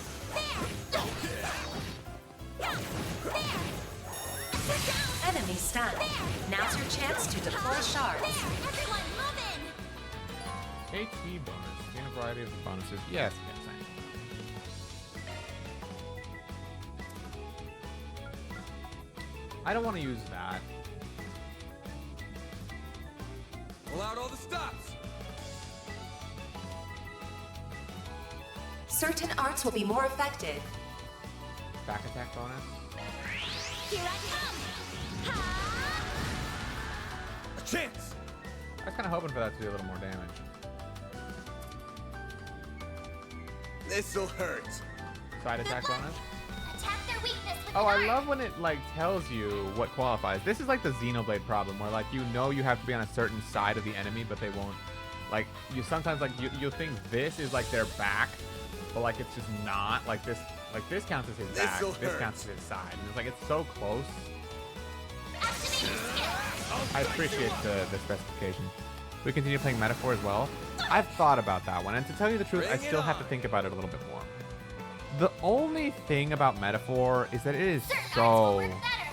Enemy stunned. Now's your chance to deploy shards. Everyone, move in. KT bonus. Gain a variety of bonuses. Yes, I don't want to use that. Pull out all the stops. Certain arts will be more effective. Back attack bonus. Here I come. A chance. I was kind of hoping for that to do a little more damage. This'll hurt. Side attack bonus. Attack their weakness with Oh, I art. love when it like tells you what qualifies. This is like the Xenoblade problem, where like you know you have to be on a certain side of the enemy, but they won't. Like you sometimes like you'll think this is like their back, but like it's just not. Like this counts as his back. This counts as his side. And it's like it's so close. I appreciate the specification. We continue playing Metaphor as well. I've thought about that one, and to tell you the truth, I still have to think about it a little bit more. The only thing about Metaphor is that it is so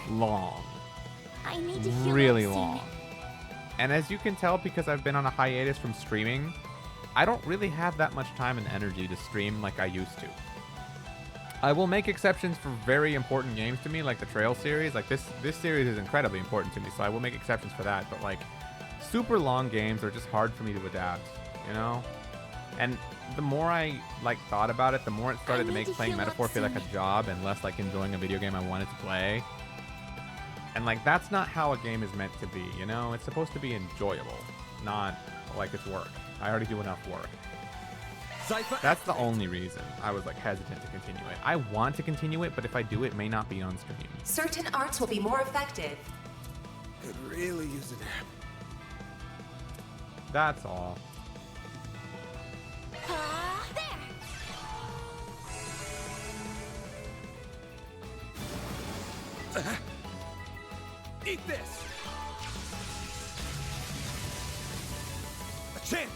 long. I need to heal Really up soon. long. And as you can tell, because I've been on a hiatus from streaming, I don't really have that much time and energy to stream like I used to. I will make exceptions for very important games to me, like the Trail series. Like this series is incredibly important to me, so I will make exceptions for that. But like super long games are just hard for me to adapt, you know? And the more I like thought about it, the more it started to make playing Metaphor feel like a job and less like enjoying a video game I wanted to play. And like that's not how a game is meant to be, you know? It's supposed to be enjoyable, not like it's work. I already do enough work. That's the only reason I was like hesitant to continue it. I want to continue it, but if I do, it may not be on stream. Certain arts will be more effective. Could really use an app. That's all. Eat this. A chance.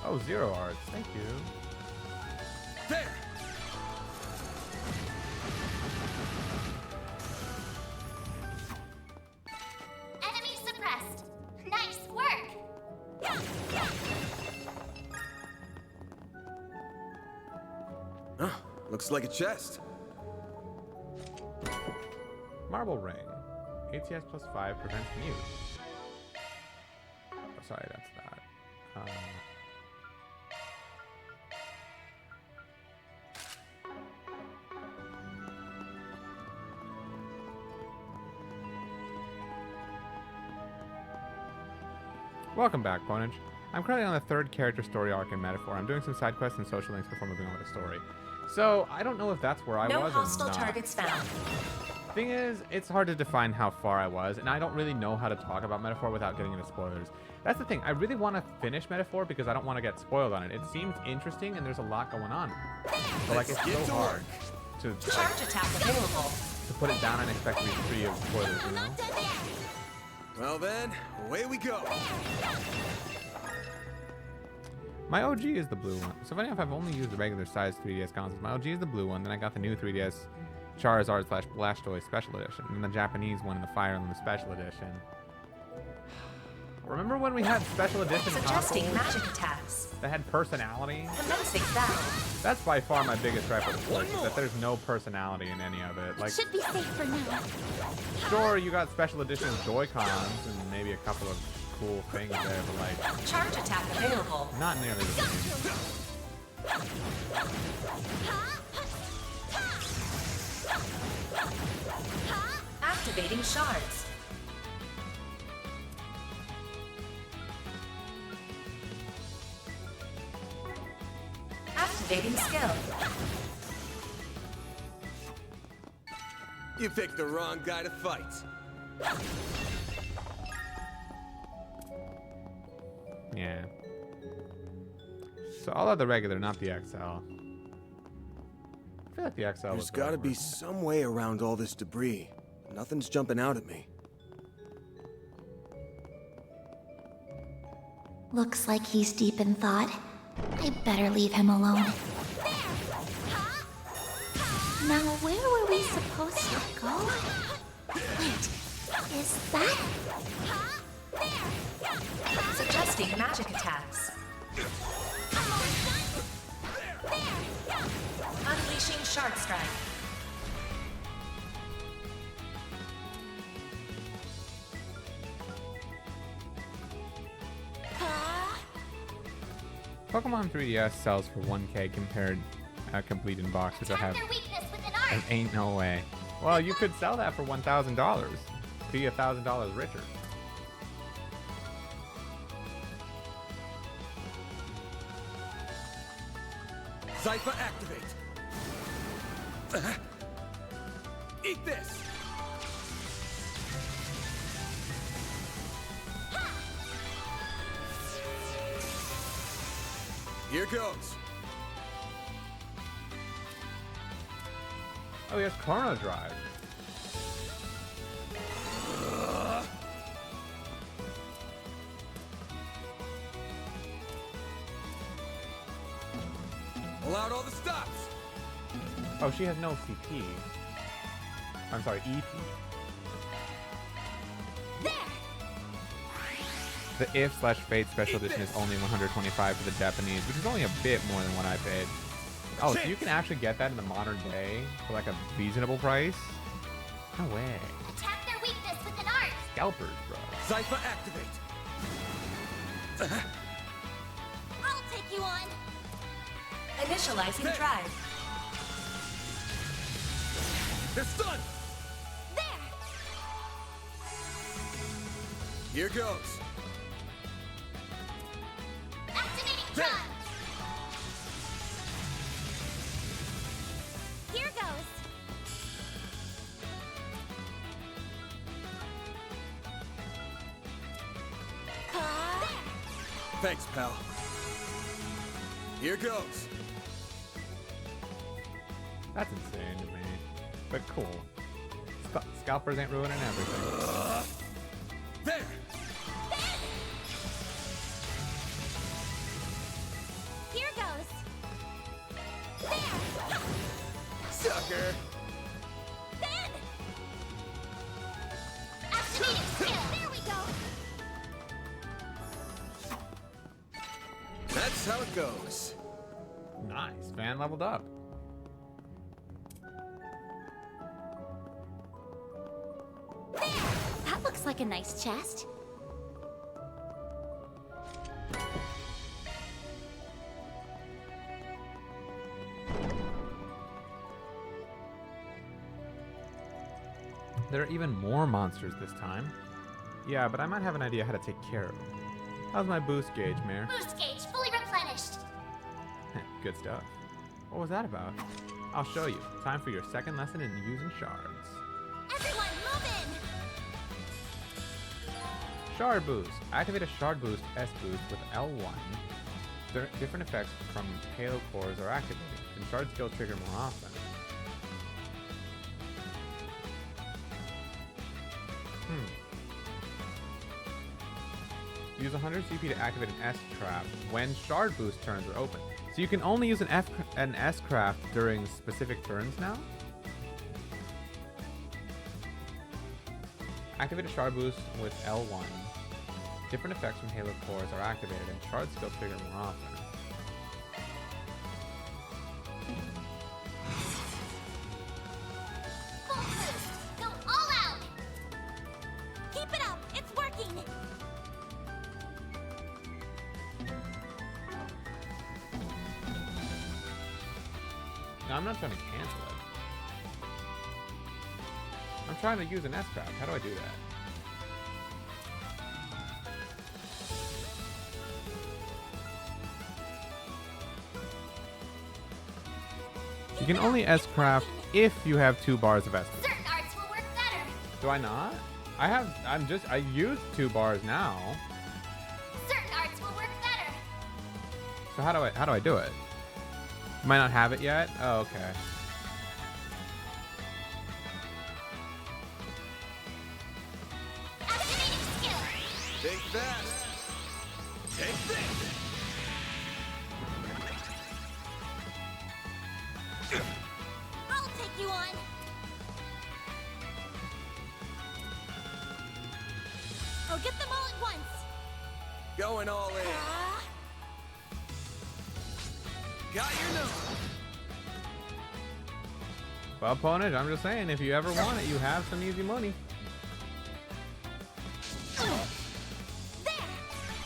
Oh, Zero Arts. Thank you. There. Enemy suppressed. Nice work. Oh, looks like a chest. Marble Ring. ATS plus 5 prevents mute. Oh, sorry, that's that. Welcome back, Ponage. I'm currently on the 3rd character story arc in Metaphor. I'm doing some side quests and social links before moving on with the story. So, I don't know if that's where I was or not. No hostile targets found. Thing is, it's hard to define how far I was, and I don't really know how to talk about Metaphor without getting into spoilers. That's the thing. I really want to finish Metaphor because I don't want to get spoiled on it. It seems interesting, and there's a lot going on. But, like, it's so hard to Charge attack available. to put it down and expect to be free of spoilers, you know? Well then, away we go. My OG is the blue one. So funny enough, I've only used the regular size 3DS consoles. My OG is the blue one, then I got the new 3DS Charizard / Blastoise Special Edition, and the Japanese one in the Fire Emblem Special Edition. Remember when we had Special Edition Suggesting consoles magic attacks. that had personality? Commencing battle. That's by far my biggest gripe with the Switch, is that there's no personality in any of it. Like, Should be safe for now. sure, you got Special Edition Joy-Cons and maybe a couple of cool things there, but like, Charge attack available. not nearly the same. Activating shards. Activating skill. You picked the wrong guy to fight. Yeah. So I'll have the regular, not the XL. I feel like the XL There's was gotta be some way around all this debris. Nothing's jumping out at me. Looks like he's deep in thought. I better leave him alone. Now, where were we supposed to go? Wait, is that? Suggesting magic attacks. Unleashing shard strike. Pokemon 3DS sells for 1K compared complete in box, which I have. And ain't no way. Well, you could sell that for $1,000. Be $1,000 richer. Zypher activate. Eat this. Here goes. Oh, he has Chrono Drive. Pull out all the stops. Oh, she has no CP. I'm sorry, EP. The If/Fate Special Edition is only $125 for the Japanese, which is only a bit more than what I paid. Oh, so you can actually get that in the modern day for like a reasonable price? No way. Attack their weakness with an art. Scalpers, bro. Zypher activate. I'll take you on. Initializing drive. They're stunned. There. Here goes. Activating drive. Here goes. Thanks, pal. Here goes. That's insane to me. But cool. Scalpers ain't ruining everything. There. Here goes. There. Sucker. Then. Activating skill. There we go. That's how it goes. Nice. Fan leveled up. looks like a nice chest. There are even more monsters this time. Yeah, but I might have an idea how to take care of them. How's my boost gauge, Mare? Boost gauge fully replenished. Good stuff. What was that about? I'll show you. Time for your second lesson in using shards. Everyone, move in! Shard boost. Activate a shard boost S boost with L1. Different effects from Halo cores are activated, and shard skills trigger more often. Use 100 CP to activate an S craft when shard boost turns are open. So you can only use an S craft during specific turns now? Activate a shard boost with L1. Different effects from Halo cores are activated and shard skills trigger more often. Full boost! Go all out! Keep it up! It's working! No, I'm not trying to cancel it. I'm trying to use an S craft. How do I do that? You can only S craft if you have 2 bars of S boost. Certain arts will work better! Do I not? I used 2 bars now. Certain arts will work better! So how do I do it? Might not have it yet? Oh, okay. Activating skill! Think fast. Take this. I'll take you on! I'll get them all at once! Going all in. Got your number. Well, opponent, I'm just saying, if you ever want it, you have some easy money.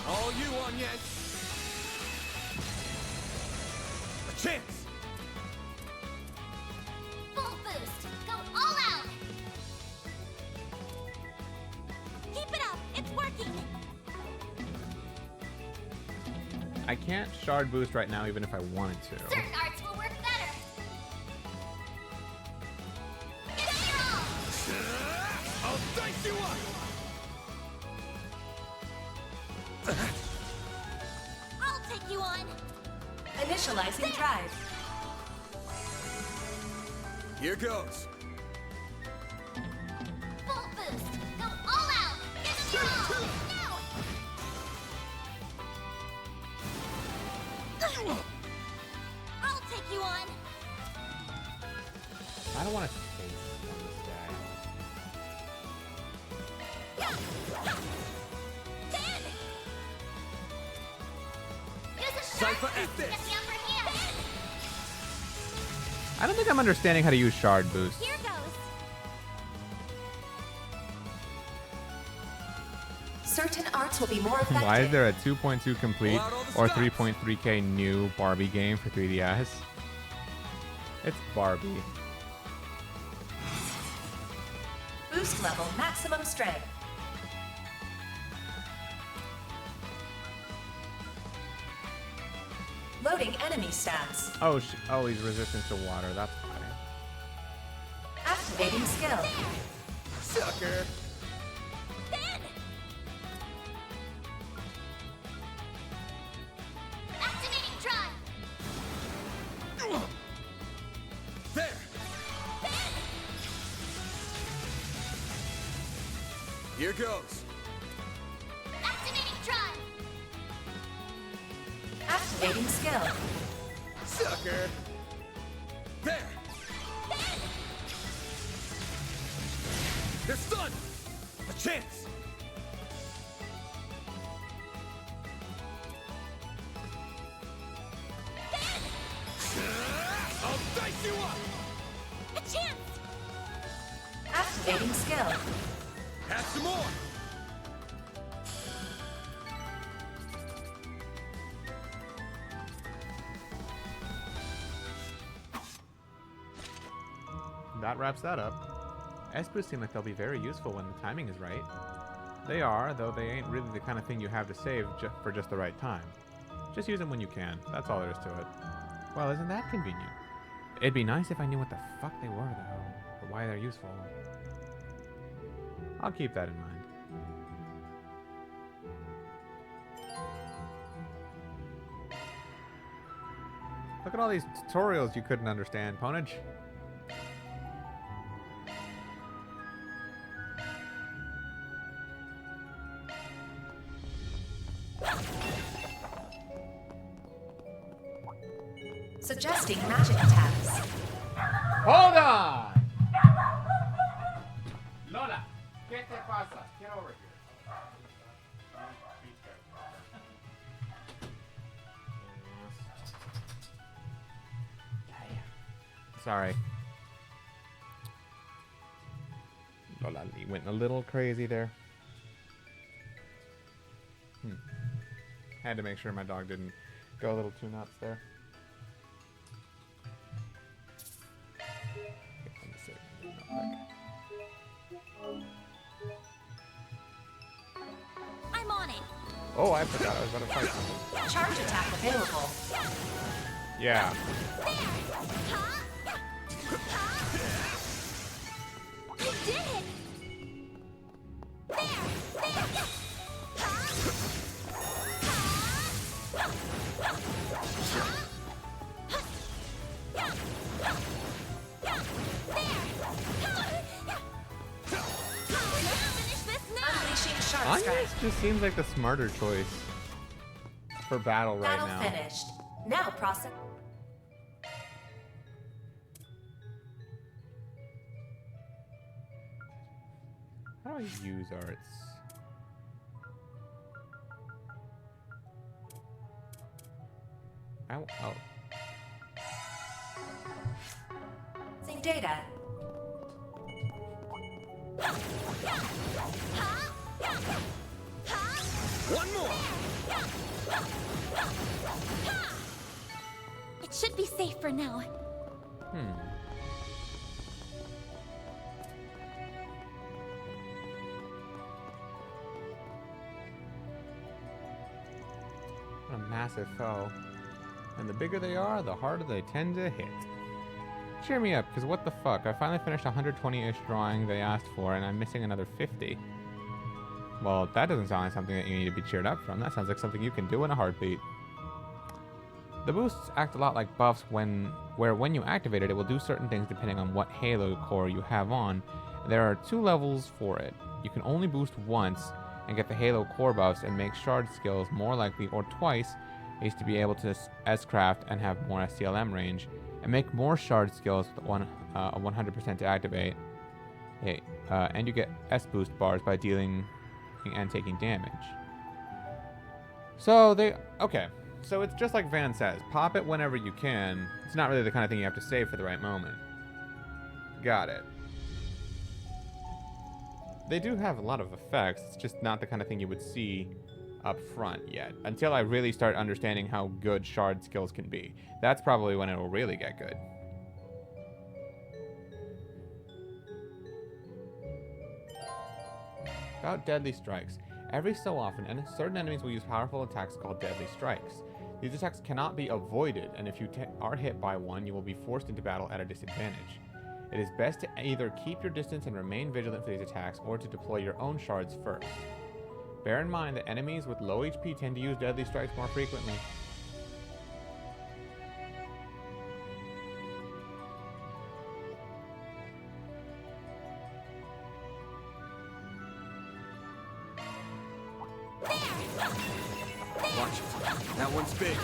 All you on yet? A chance. Full boost! Go all out! Keep it up! It's working! I can't shard boost right now, even if I wanted to. Certain arts will work better! Give it your all! I'll dice you up. I'll take you on! Initializing drive. Here goes. Full boost! Go all out! Give it your all! Now! I'll take you on! I don't want to taste on this guy. Dan! Use a Cypher sharp at boost to get this. the upper hand! I don't think I'm understanding how to use shard boost. Here goes! Certain arts will be more effective. Why is there a 2.2 complete or 3.3K new Barbie game for 3DS? It's Barbie. Boost level maximum strength. Loading enemy stats. Oh, oh, he's resistant to water. That's fine. Activating skill. Sucker. Dan! Activating drive! There. Dan! Here goes. Activating drive! Activating skill. Sucker. There. Dan! They're stunned. A chance. I'll dice you up. A chance! Activating skill. Have some more. that wraps that up. S-boosts seem like they'll be very useful when the timing is right. They are, though they ain't really the kind of thing you have to save for just the right time. Just use them when you can. That's all there is to it. Well, isn't that convenient? It'd be nice if I knew what the fuck they were, though, or why they're useful. I'll keep that in mind. Look at all these tutorials you couldn't understand, Ponage. Suggesting magic attacks. Hold on! Lola, ¿qué te pasa? Get over here. Sorry. Lola went a little crazy there. Had to make sure my dog didn't go a little too nuts there. I'm on it. Oh, I forgot I was about to fight something. Charge attack available. Yeah. You did it! Anya just seems like the smarter choice for battle right Battle now. finished. Now process. How do I use arts? Ow, ow. Same data. One more. It should be safe for now. What a massive foe. And the bigger they are, the harder they tend to hit. Cheer me up, because what the fuck? I finally finished 120-ish drawing they asked for, and I'm missing another 50. Well, that doesn't sound like something that you need to be cheered up from. That sounds like something you can do in a heartbeat. The boosts act a lot like buffs where when you activate it, it will do certain things depending on what Halo core you have on. There are 2 levels for it. You can only boost once and get the Halo core buffs and make shard skills more likely, or twice is to be able to S-craft and have more STLM range, and make more shard skills with 100% to activate. And you get S-boost bars by dealing and taking damage. So so it's just like Van says, pop it whenever you can. It's not really the kind of thing you have to save for the right moment. Got it. They do have a lot of effects, it's just not the kind of thing you would see up front yet, until I really start understanding how good shard skills can be. That's probably when it will really get good. About deadly strikes. Every so often, certain enemies will use powerful attacks called deadly strikes. These attacks cannot be avoided, and if you are hit by one, you will be forced into battle at a disadvantage. It is best to either keep your distance and remain vigilant for these attacks, or to deploy your own shards first. Bear in mind that enemies with low HP tend to use deadly strikes more frequently. Watch it. That one's big.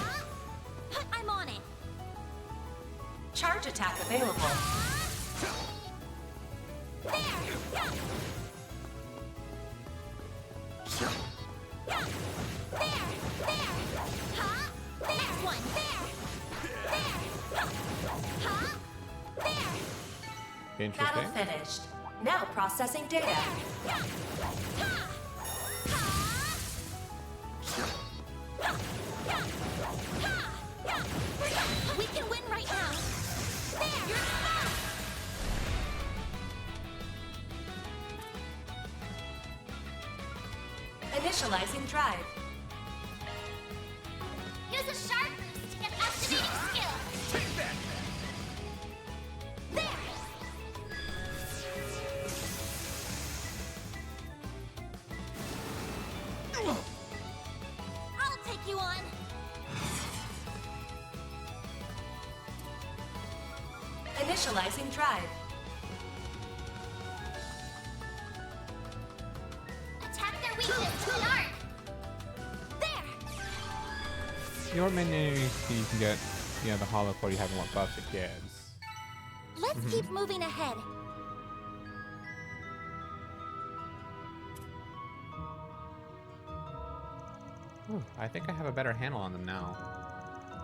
I'm on it. Charge attack available. Next one. Interesting. Battle finished. Now processing data. We can win right now. There. Initializing drive. Use a sharp boost to get activating skill. Take that! There! I'll take you on. Initializing drive. Attack their weakness with an arc. There! Your menu, you can get, the hollow core you have and what buffs it gives. Let's keep moving ahead. Ooh, I think I have a better handle on them now.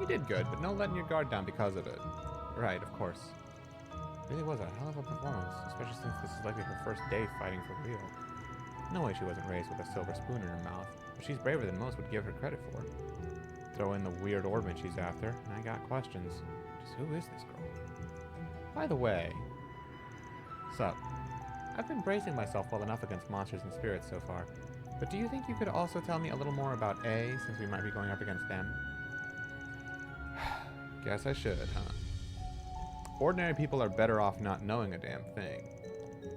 You did good, but no letting your guard down because of it. Right, of course. Really was a hell of a performance, especially since this is likely her first day fighting for real. No way she wasn't raised with a silver spoon in her mouth, but she's braver than most would give her credit for. Throw in the weird orbment she's after, and I got questions. Just who is this girl? By the way, sup? I've been bracing myself well enough against monsters and spirits so far, but do you think you could also tell me a little more about A, since we might be going up against them? Guess I should, huh? Ordinary people are better off not knowing a damn thing.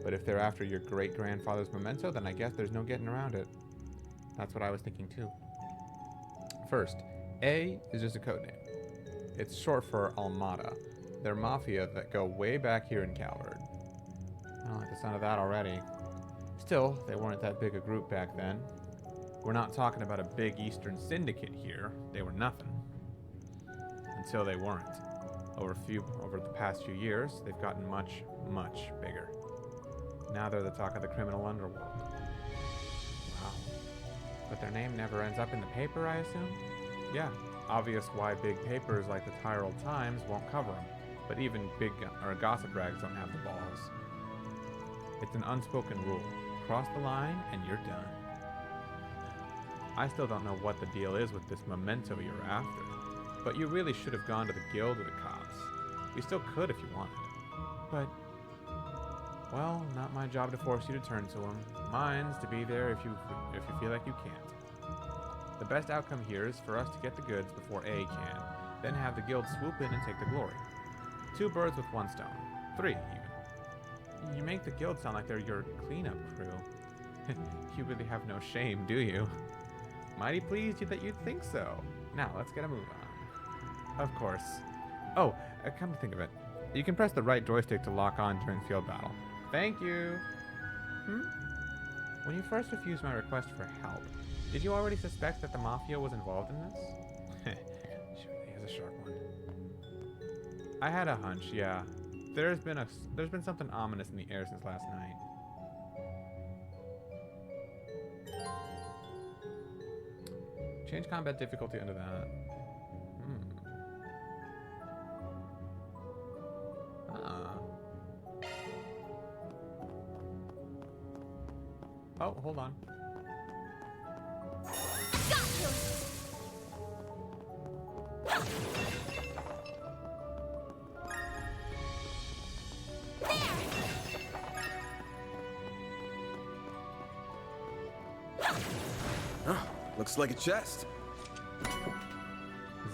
But if they're after your great-grandfather's memento, then I guess there's no getting around it. That's what I was thinking too. First, A is just a code name. It's short for Almada. They're mafia that go way back here in Calvard. I don't like the sound of that already. Still, they weren't that big a group back then. We're not talking about a big Eastern syndicate here. They were nothing. Until they weren't. Over the past few years, they've gotten much, much bigger. Now they're the talk of the criminal underworld. Wow. But their name never ends up in the paper, I assume? Yeah, obvious why big papers like the Tyrol Times won't cover them. But even big gossip rags don't have the balls. It's an unspoken rule. Cross the line and you're done. I still don't know what the deal is with this memento you're after. But you really should have gone to the guild or the cops. You still could if you wanted. But, well, not my job to force you to turn to them. Mine's to be there if you feel like you can't. The best outcome here is for us to get the goods before A can, then have the guild swoop in and take the glory. 2 birds with 1 stone. 3, even. You make the guild sound like they're your cleanup crew. You really have no shame, do you? Mighty pleased that you'd think so. Now, let's get a move on. Of course. Oh, come to think of it. You can press the right joystick to lock on during field battle. Thank you! When you first refused my request for help, did you already suspect that the Mafia was involved in this? She really is a sharp one. I had a hunch, yeah. There's been something ominous in the air since last night. Change combat difficulty under that. Oh, hold on. Got you. Oh, looks like a chest.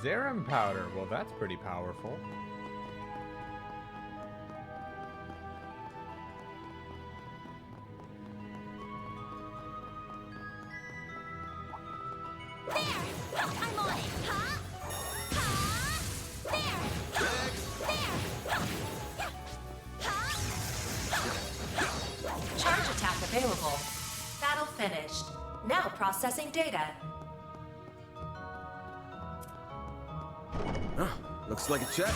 Zerum powder. Well, that's pretty powerful. I'm on it. Ha! Ha! There! There! Ha! Charge attack available. Battle finished. Now processing data. Oh, looks like a chest.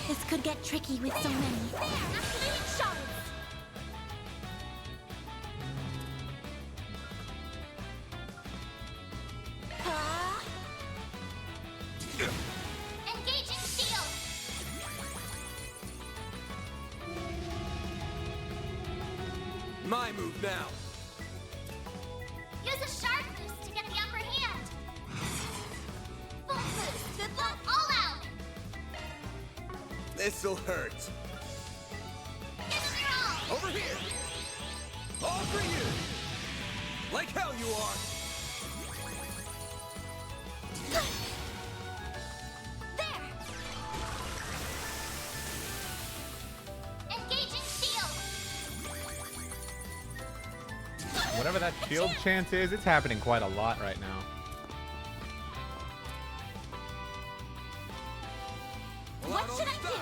This could get tricky with so many. Activating shards! Engaging shield! My move now. Use a sharp boost to get the upper hand. Full boost. Good luck. All out. This'll hurt. Give them your all. Over here! All for you! Like hell you are! There! Engaging shield! Whatever that shield chance is, it's happening quite a lot right now. What should I do?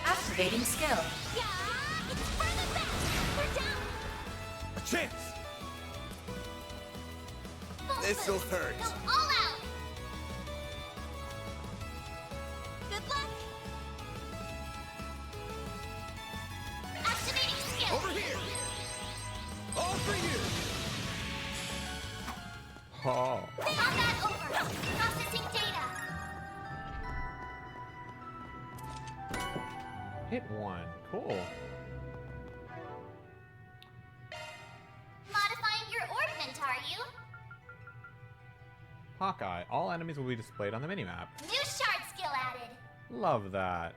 Activating skill. Yeah, it's further back! We're down! A chance! Full This'll boost. hurt. Go all out! Good luck! Activating skill! Over here! All for you! Oh. Combat over! Processing data! Hit one. Cool. Modifying your orbment, are you? Hawkeye. All enemies will be displayed on the minimap. New shard skill added. Love that.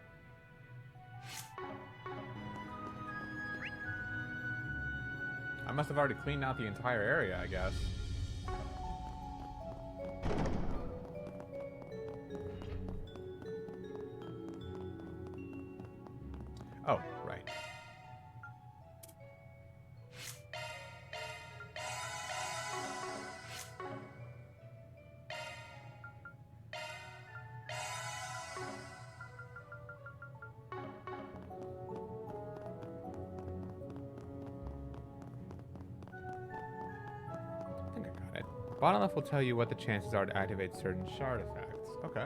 I must have already cleaned out the entire area, I guess. Oh, right. I think I got it. Bottom left will tell you what the chances are to activate certain shard effects. Okay.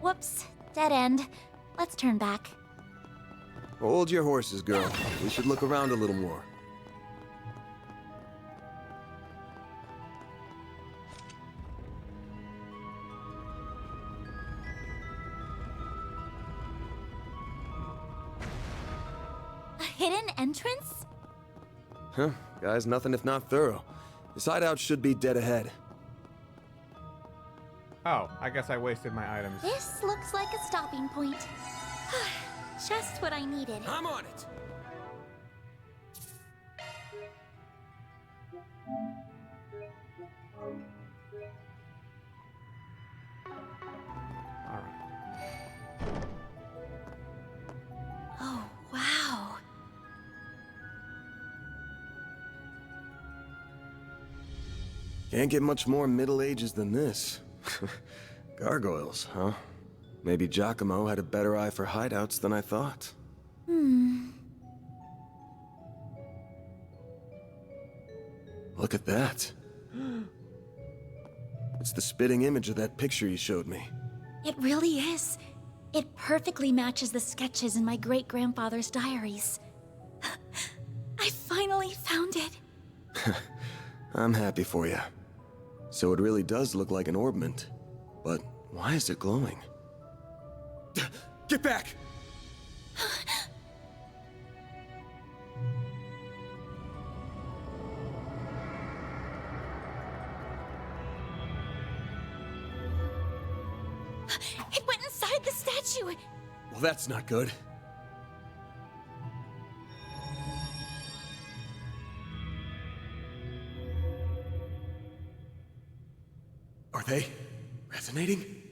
Whoops. Dead end. Let's turn back. Hold your horses, girl. We should look around a little more. A hidden entrance? Huh. Guy's nothing if not thorough. This hideout should be dead ahead. Oh, I guess I wasted my items. This looks like a stopping point. Just what I needed. I'm on it! Oh, wow. Can't get much more Middle Ages than this. Gargoyles, huh? Maybe Giacomo had a better eye for hideouts than I thought. Look at that. It's the spitting image of that picture you showed me. It really is. It perfectly matches the sketches in my great-grandfather's diaries. I finally found it. I'm happy for you. So it really does look like an orbment. But why is it glowing? Get back! It went inside the statue! Well, that's not good. Are they resonating?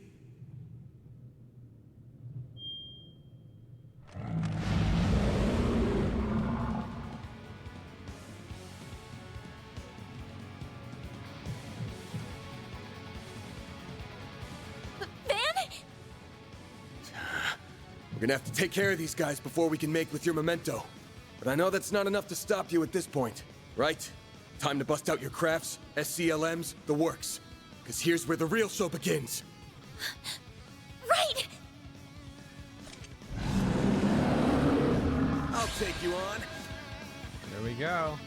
We're gonna have to take care of these guys before we can make with your memento. But I know that's not enough to stop you at this point, right? Time to bust out your crafts, SCLMs, the works. Because here's where the real show begins. Right! I'll take you on. There we go.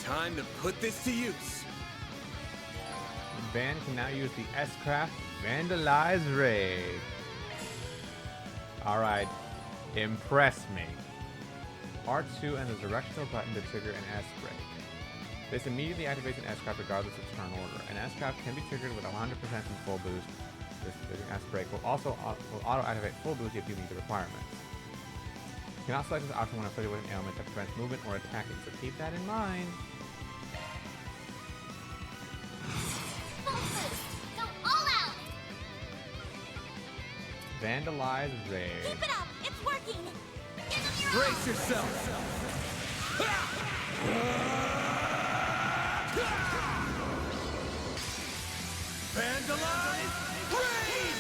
Time to put this to use. Van can now use the S-Craft Vandalize Raid. Alright. Impress me. R2 and the directional button to trigger an S-Break. This immediately activates an S-Craft regardless of turn order. An S-Craft can be triggered with 100% from full boost. This S-Break will also auto-activate full boost if you meet the requirements. You cannot select this option when afflicted with an ailment that prevents movement or attacking, so keep that in mind. Go all out! Vandalize Raid. Keep it up! It's working! Give them your Brace yourself! Vandalize Raid!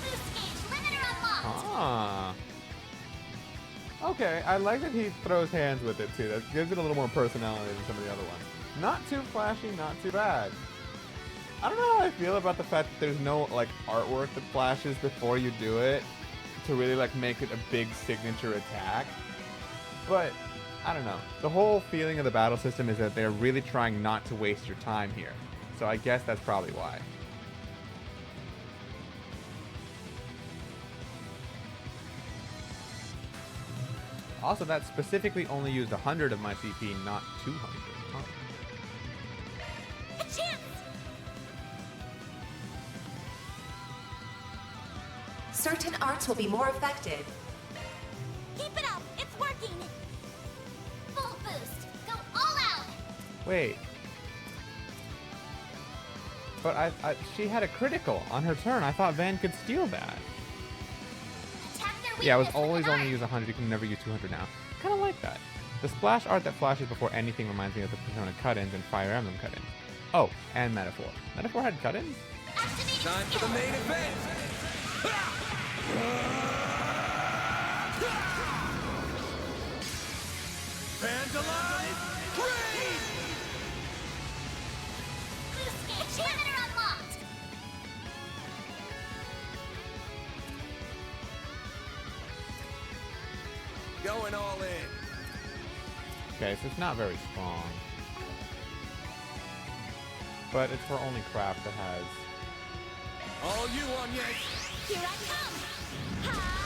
Boost gauge limiter unlocked! Ah. Okay, I like that he throws hands with it too. That gives it a little more personality than some of the other ones. Not too flashy, not too bad. I don't know how I feel about the fact that there's no like artwork that flashes before you do it to really like make it a big signature attack. But I don't know. The whole feeling of the battle system is that they're really trying not to waste your time here. So I guess that's probably why. Also, that specifically only used 100 of my CP, not 200. Huh. A chance! Certain arts will be more effective. Keep it up! It's working! Full boost! Go all out! Wait. But she had a critical on her turn. I thought Van could steal that. Yeah, it was always only use 100. You can never use 200 now. Kind of like that. The splash art that flashes before anything reminds me of the Persona cut-ins and Fire Emblem cut-ins. Oh, and Metaphor. Metaphor had cut-ins? Time for the main event! Vandalize Raid! Boost gauge limiter unlocked! Going all in. Okay, so it's not very strong. But it's for only craft that has... All you on, yes! Here I come! Ha!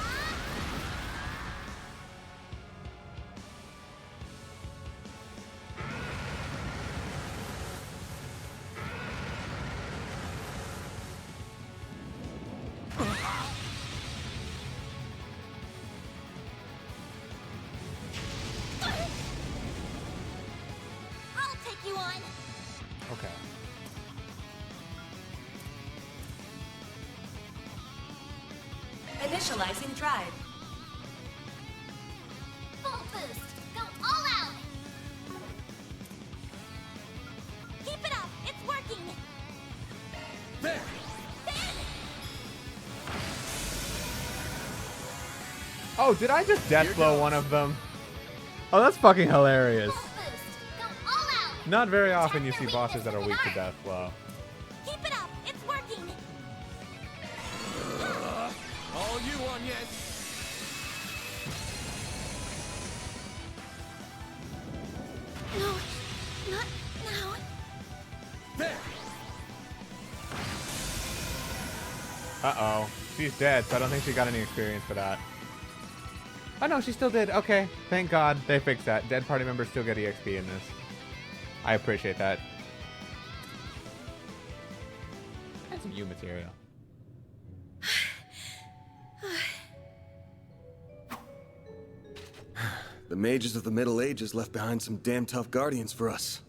I'll take you on! Okay. Initializing drive. Full boost! Go all out! Keep it up! It's working! There! Oh, did I just death blow one of them? Oh, that's fucking hilarious. Not very often you see bosses that are weak to death blow. Keep it up! It's working! All you on, yes! No, not now. There! Uh-oh. She's dead, so I don't think she got any experience for that. Oh no, she still did. Okay. Thank God they fixed that. Dead party members still get EXP in this. I appreciate that. That's some U material. The mages of the Middle Ages left behind some damn tough guardians for us.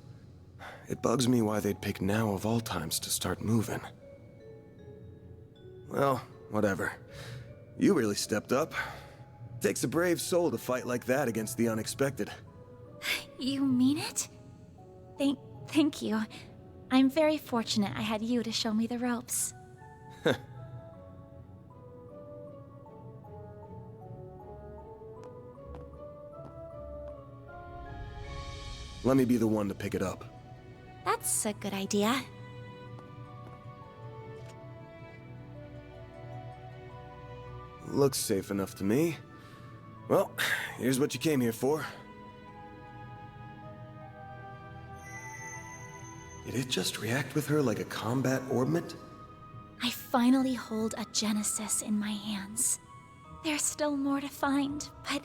It bugs me why they'd pick now of all times to start moving. Well, whatever. You really stepped up. Takes a brave soul to fight like that against the unexpected. You mean it? Thank you. I'm very fortunate I had you to show me the ropes. Let me be the one to pick it up. That's a good idea. Looks safe enough to me. Well, here's what you came here for. Did it just react with her like a combat orbment? I finally hold a Genesis in my hands. There's still more to find, but...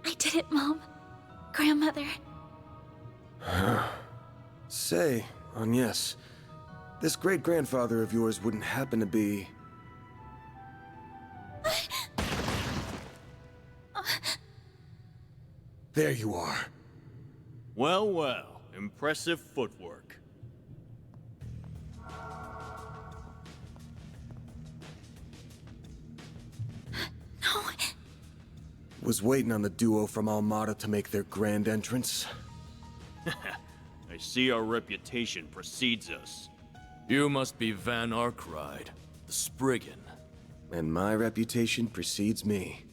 I did it, Mom. grandmother. Say, Agnes, this great-grandfather of yours wouldn't happen to be... There you are. Well, well. Impressive footwork. No. Was waiting on the duo from Almada to make their grand entrance. I see our reputation precedes us. You must be Van Arkride, the Spriggan. And my reputation precedes me.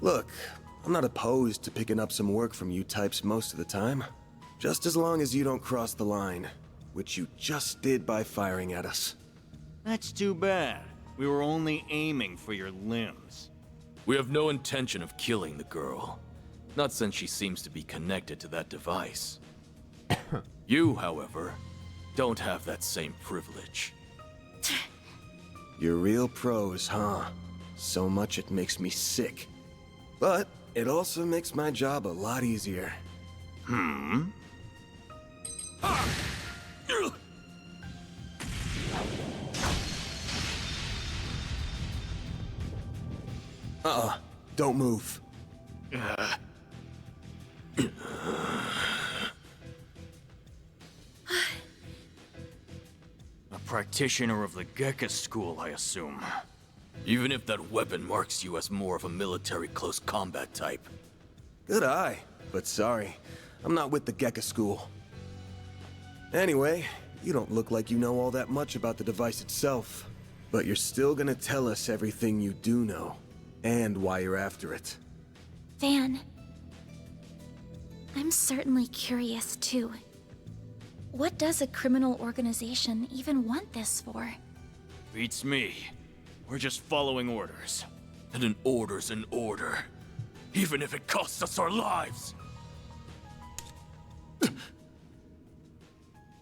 Look, I'm not opposed to picking up some work from you types most of the time. Just as long as you don't cross the line, which you just did by firing at us. That's too bad. We were only aiming for your limbs. We have no intention of killing the girl. Not since she seems to be connected to that device. You, however, don't have that same privilege. You're real pros, huh? So much it makes me sick. But it also makes my job a lot easier. Don't move. A practitioner of the Gekka school, I assume. Even if that weapon marks you as more of a military close combat type. Good eye, but sorry. I'm not with the Gekka school. Anyway, you don't look like you know all that much about the device itself. But you're still gonna tell us everything you do know. And why you're after it. Van, I'm certainly curious too. What does a criminal organization even want this for? Beats me. We're just following orders. And an order's an order. Even if it costs us our lives.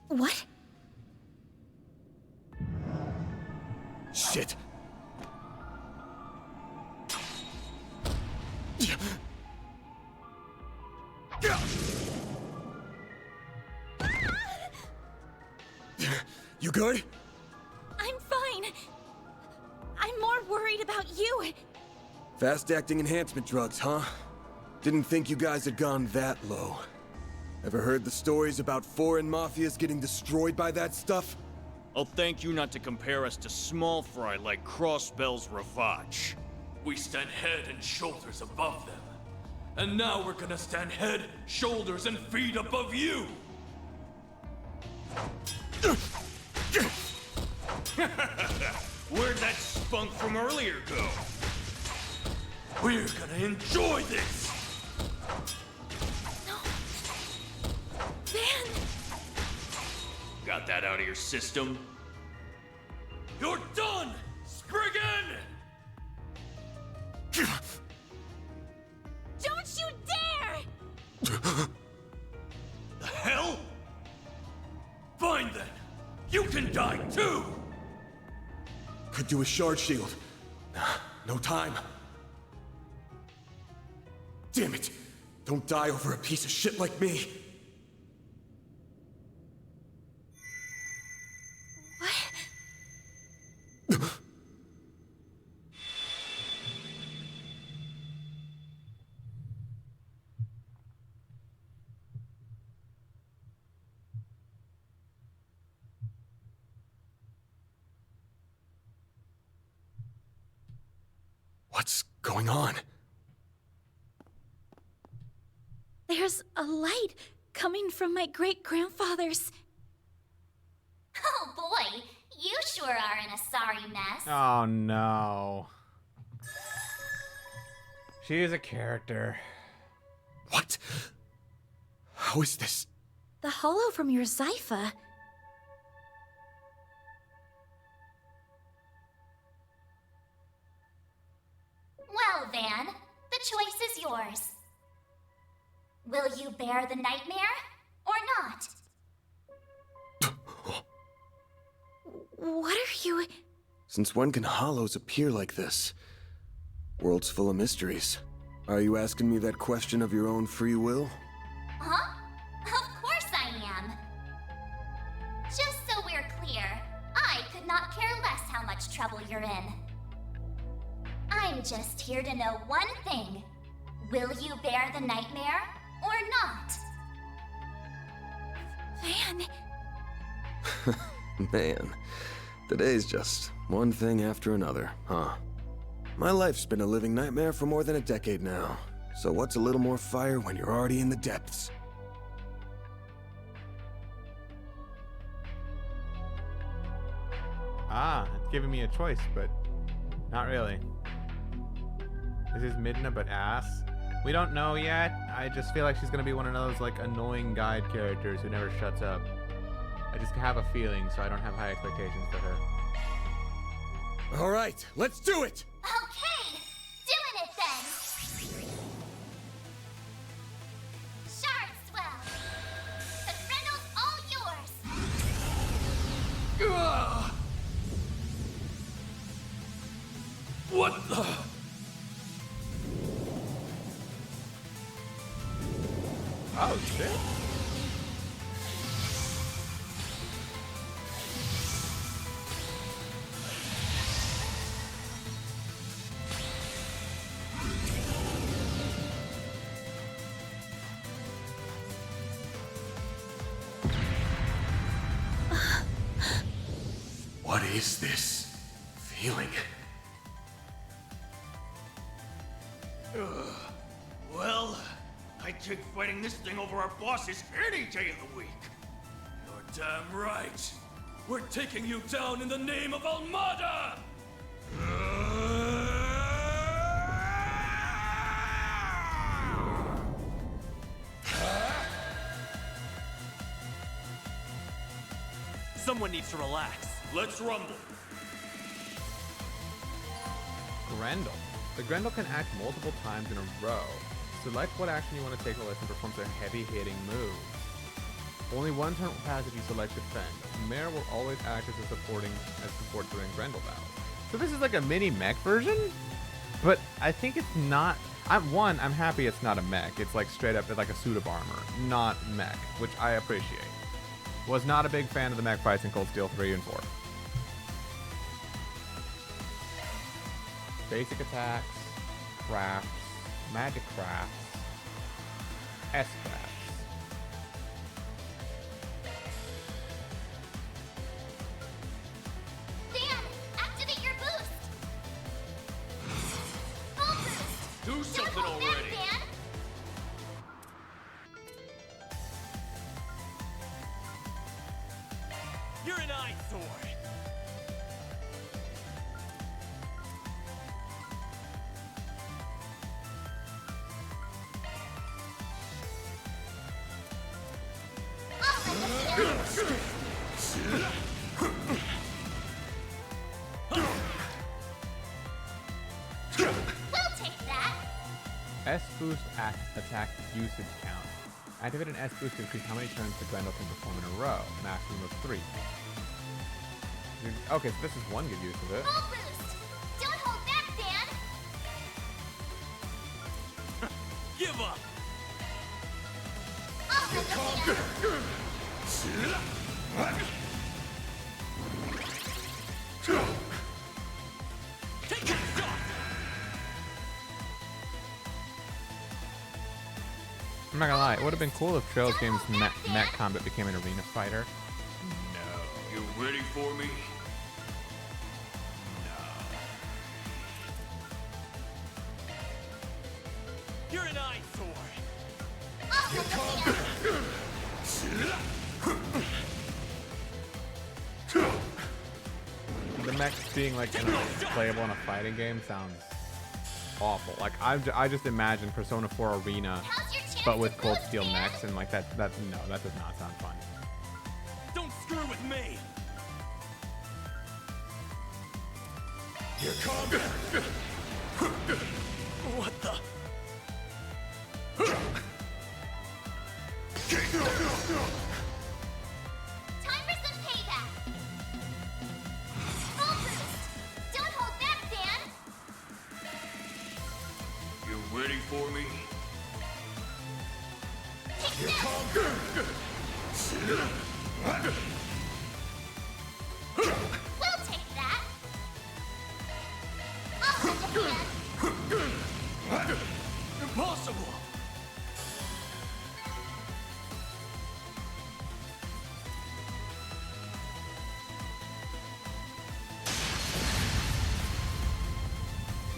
What? Shit. You good? I'm fine. I'm more worried about you. Fast-acting enhancement drugs, huh? Didn't think you guys had gone that low. Ever heard the stories about foreign mafias getting destroyed by that stuff? I'll thank you not to compare us to small fry like Crossbell's Ravage. We stand head and shoulders above them. And now we're gonna stand head, shoulders, and feet above you! Where'd that spunk from earlier go? We're gonna enjoy this! No. Van! Got that out of your system? You're done, Spriggan! Don't you dare! The hell? Fine then. You can die too! Could do a shard shield. No time. Damn it! Don't die over a piece of shit like me! What's going on? There's a light coming from my great-grandfather's. Oh boy, you sure are in a sorry mess. Oh no. She is a character. What? How is this? The hollow from your Zypha. Well, Van, the choice is yours. Will you bear the nightmare or not? What are you... Since when can hollows appear like this? World's full of mysteries. Are you asking me that question of your own free will? Huh? Of course I am. Just so we're clear, I could not care less how much trouble you're in. I'm just here to know one thing. Will you bear the nightmare or not? Van. Man, today's just one thing after another, huh? My life's been a living nightmare for more than a decade now. So what's a little more fire when you're already in the depths? Ah, it's giving me a choice, but not really. This is Midna, but ass. We don't know yet. I just feel like she's gonna be one of those like annoying guide characters who never shuts up. I just have a feeling, so I don't have high expectations for her. All right, let's do it! Okay, doing it then. Shard swell. The Grendel's all yours. Ugh! What the? Oh shit. What is this feeling? Well, I'd take fighting this thing over our bosses any day of the week. You're damn right. We're taking you down in the name of Almada! Someone needs to relax. Let's rumble. Grendel. The Grendel can act multiple times in a row. Select what action you want to take while it performs a heavy-hitting move. Only one turn will pass if you select defend. Mare will always act as support during Grendel battles. So this is like a mini mech version? But I think it's not... I'm happy it's not a mech. It's like straight up like a suit of armor, not mech, which I appreciate. Was not a big fan of the mech fights in Cold Steel 3 and 4. Basic attacks, crafts, magic crafts, S-crafts. Dan, activate your boost. Full boost. Do something Don't hold already. back, Dan. You're an eyesore. We'll take that. S-boost attack usage count. Activate an S-boost to increase how many turns the Grendel can perform in a row. Maximum of 3. Okay, so this is one good use of it. Full boost. Don't hold back, Dan. Give up. I'll hold the Dan. Take that shot. I'm not gonna lie, it would have been cool if Trails Games mech combat became an arena fighter. No. You ready for me? You're an eyesore. I'll hold the Dan. The mech being like playable in a fighting game sounds awful. Like I just imagine Persona 4 Arena, but with Cold Steel mechs, and like that does not sound fun. Don't screw with me. Here comes. What the? Time for some payback. Full boost. Don't hold back, Dan. You ready for me? Take We'll take that. I'll lend a hand. Impossible!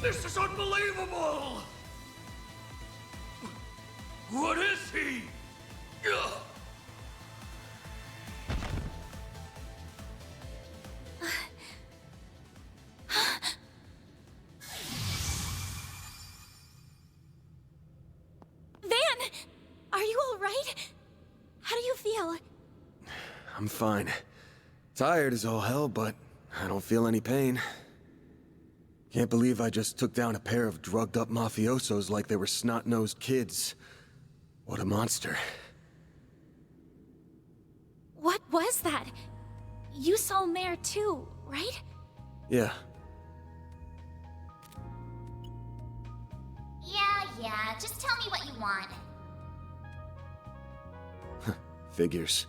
This is unbelievable! What is he? Ugh. Van! Are you alright? How do you feel? I'm fine. Tired as all hell, but I don't feel any pain. Can't believe I just took down a pair of drugged-up mafiosos like they were snot-nosed kids. What a monster. What was that? You saw Mare too, right? Yeah, Yeah, just tell me what you want. figures.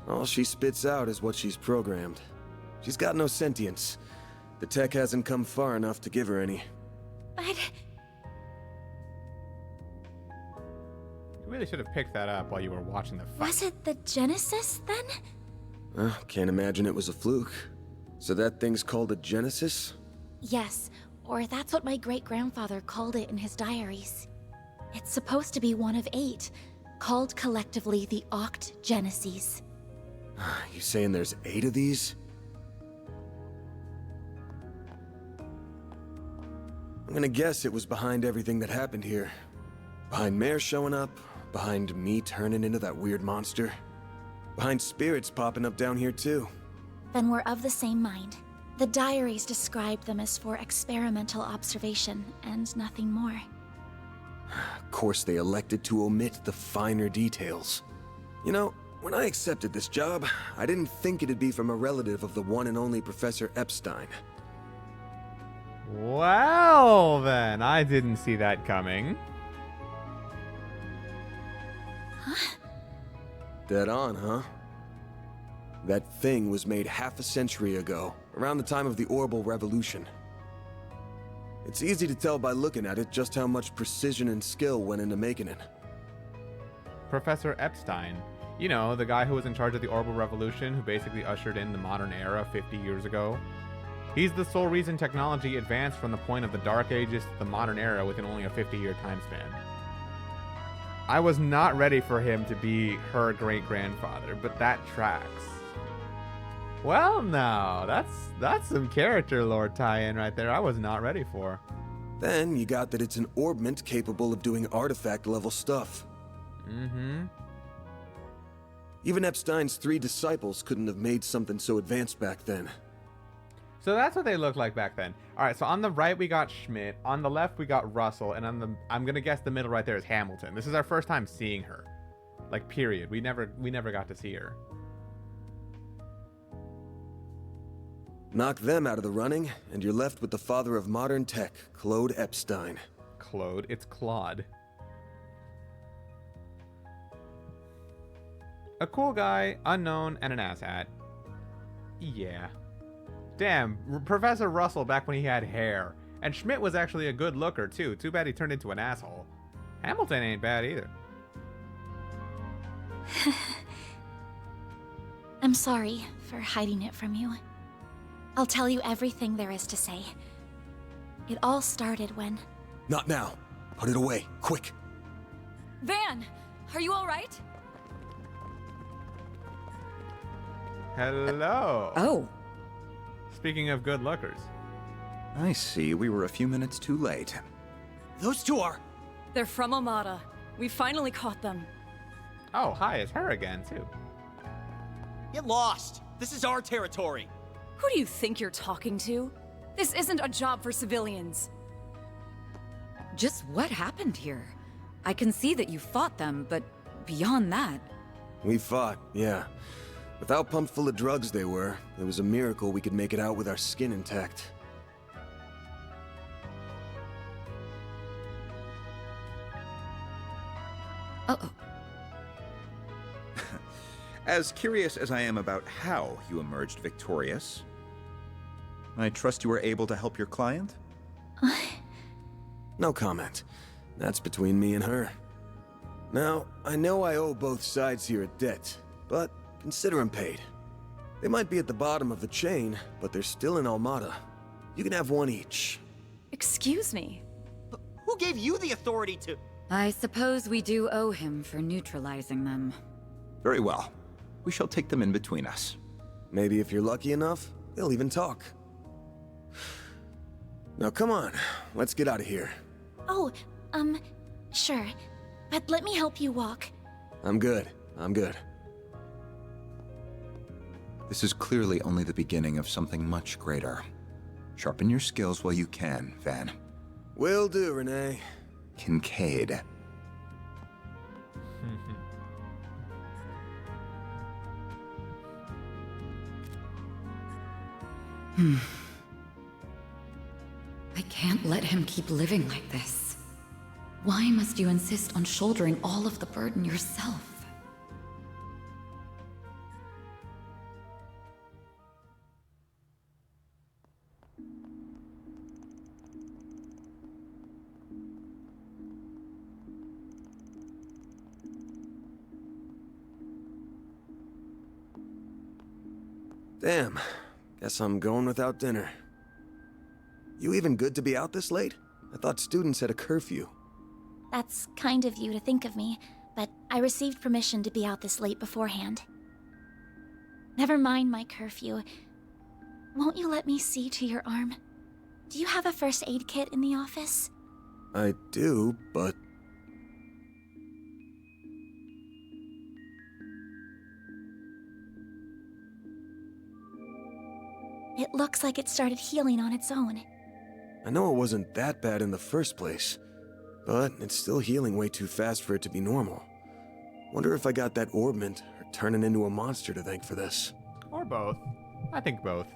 All she spits out is what she's programmed. She's got no sentience. The tech hasn't come far enough to give her any. But... You really should have picked that up while you were watching the fight. was it the Genesis, then? Can't imagine it was a fluke. So that thing's called a Genesis? Yes, or that's what my great-grandfather called it in his diaries. It's supposed to be one of 8, called collectively the Oct Genesis. You saying there's 8 of these? I'm gonna guess it was behind everything that happened here. Behind Mare showing up, behind me turning into that weird monster, behind spirits popping up down here too. Then we're of the same mind. The diaries described them as for experimental observation, and nothing more. Of course they elected to omit the finer details. You know, when I accepted this job, I didn't think it'd be from a relative of the one and only Professor Epstein. Well, then, I didn't see that coming. Dead on, huh? That thing was made half a century ago, around the time of the Orbital Revolution. It's easy to tell by looking at it just how much precision and skill went into making it. Professor Epstein. You know, the guy who was in charge of the Orbital Revolution, who basically ushered in the modern era 50 years ago. He's the sole reason technology advanced from the point of the Dark Ages to the modern era within only a 50-year time span. I was not ready for him to be her great-grandfather, but that tracks. Well, now, that's some character lore tie-in right there I was not ready for. Then you got that it's an orbment capable of doing artifact-level stuff. Mm-hmm. Even Epstein's 3 disciples couldn't have made something so advanced back then. So that's what they looked like back then. All right, so on the right we got Schmidt, on the left we got Russell, and on the I'm gonna guess the middle right there is Hamilton. This is our first time seeing her, like period. We never got to see her. Knock them out of the running, and you're left with the father of modern tech, Claude Epstein. Claude, it's Claude. A cool guy, unknown, and an asshat. Yeah. Damn, Professor Russell back when he had hair. And Schmidt was actually a good looker, too. Too bad he turned into an asshole. Hamilton ain't bad either. I'm sorry for hiding it from you. I'll tell you everything there is to say. It all started when... Not now. Put it away, quick. Van, are you all right? Hello. Oh. Speaking of good lookers. I see we were a few minutes too late. Those two are... They're from Amada. We finally caught them. Oh, hi, it's her again, too. Get lost! This is our territory! Who do you think you're talking to? This isn't a job for civilians. Just what happened here? I can see that you fought them, but beyond that... We fought, yeah. With how pumped full of drugs they were, it was a miracle we could make it out with our skin intact. Uh-oh. As curious as I am about how you emerged victorious, I trust you were able to help your client? No comment. That's between me and her. Now, I know I owe both sides here a debt, but consider them paid. They might be at the bottom of the chain, but they're still in Almada. You can have one each. Excuse me. Who gave you the authority to... I suppose we do owe him for neutralizing them. Very well. We shall take them in between us. Maybe if you're lucky enough, they'll even talk. Now come on, let's get out of here. Oh, sure. But let me help you walk. I'm good. This is clearly only the beginning of something much greater. Sharpen your skills while you can, Van. Will do, Renee. Kincaid. I can't let him keep living like this. Why must you insist on shouldering all of the burden yourself? Damn. Guess I'm going without dinner. You even good to be out this late? I thought students had a curfew. That's kind of you to think of me, but I received permission to be out this late beforehand. Never mind my curfew. Won't you let me see to your arm? Do you have a first aid kit in the office? I do, but... It looks like it started healing on its own. I know it wasn't that bad in the first place, but it's still healing way too fast for it to be normal. Wonder if I got that orbment or turning into a monster to thank for this. Or both. I think both.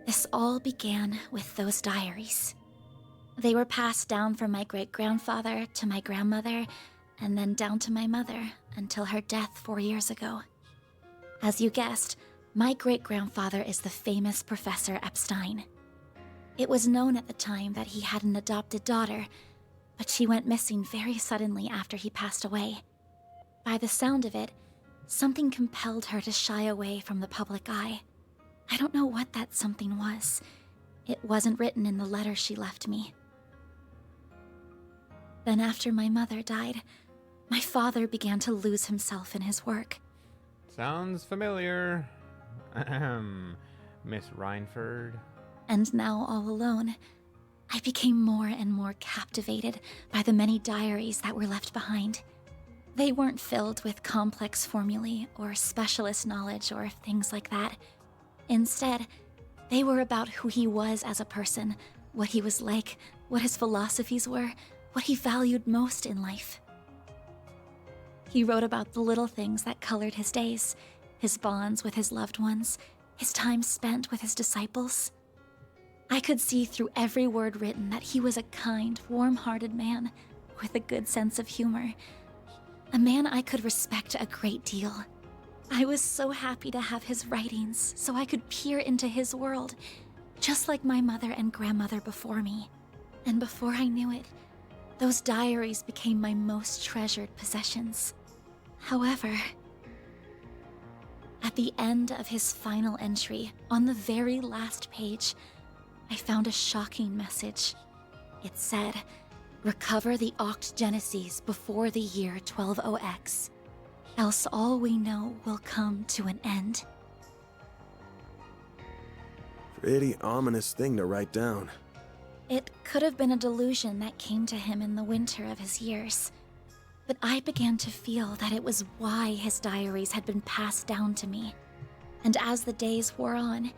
This all began with those diaries. They were passed down from my great-grandfather to my grandmother, and then down to my mother until her death 4 years ago. As you guessed, my great-grandfather is the famous Professor Epstein. It was known at the time that he had an adopted daughter, but she went missing very suddenly after he passed away. By the sound of it, something compelled her to shy away from the public eye. I don't know what that something was. It wasn't written in the letter she left me. Then after my mother died, my father began to lose himself in his work. Sounds familiar. Ahem. Miss Rhineford. And now all alone, I became more and more captivated by the many diaries that were left behind. They weren't filled with complex formulae or specialist knowledge or things like that. Instead, they were about who he was as a person, what he was like, what his philosophies were, what he valued most in life. He wrote about the little things that colored his days, his bonds with his loved ones, his time spent with his disciples. I could see through every word written that he was a kind, warm-hearted man with a good sense of humor. A man I could respect a great deal. I was so happy to have his writings so I could peer into his world, just like my mother and grandmother before me. And before I knew it, those diaries became my most treasured possessions. However, at the end of his final entry, on the very last page, I found a shocking message. It said, "Recover the Oct Genesis before the year 120X, else all we know will come to an end." Pretty ominous thing to write down. It could have been a delusion that came to him in the winter of his years. But I began to feel that it was why his diaries had been passed down to me. And as the days wore on,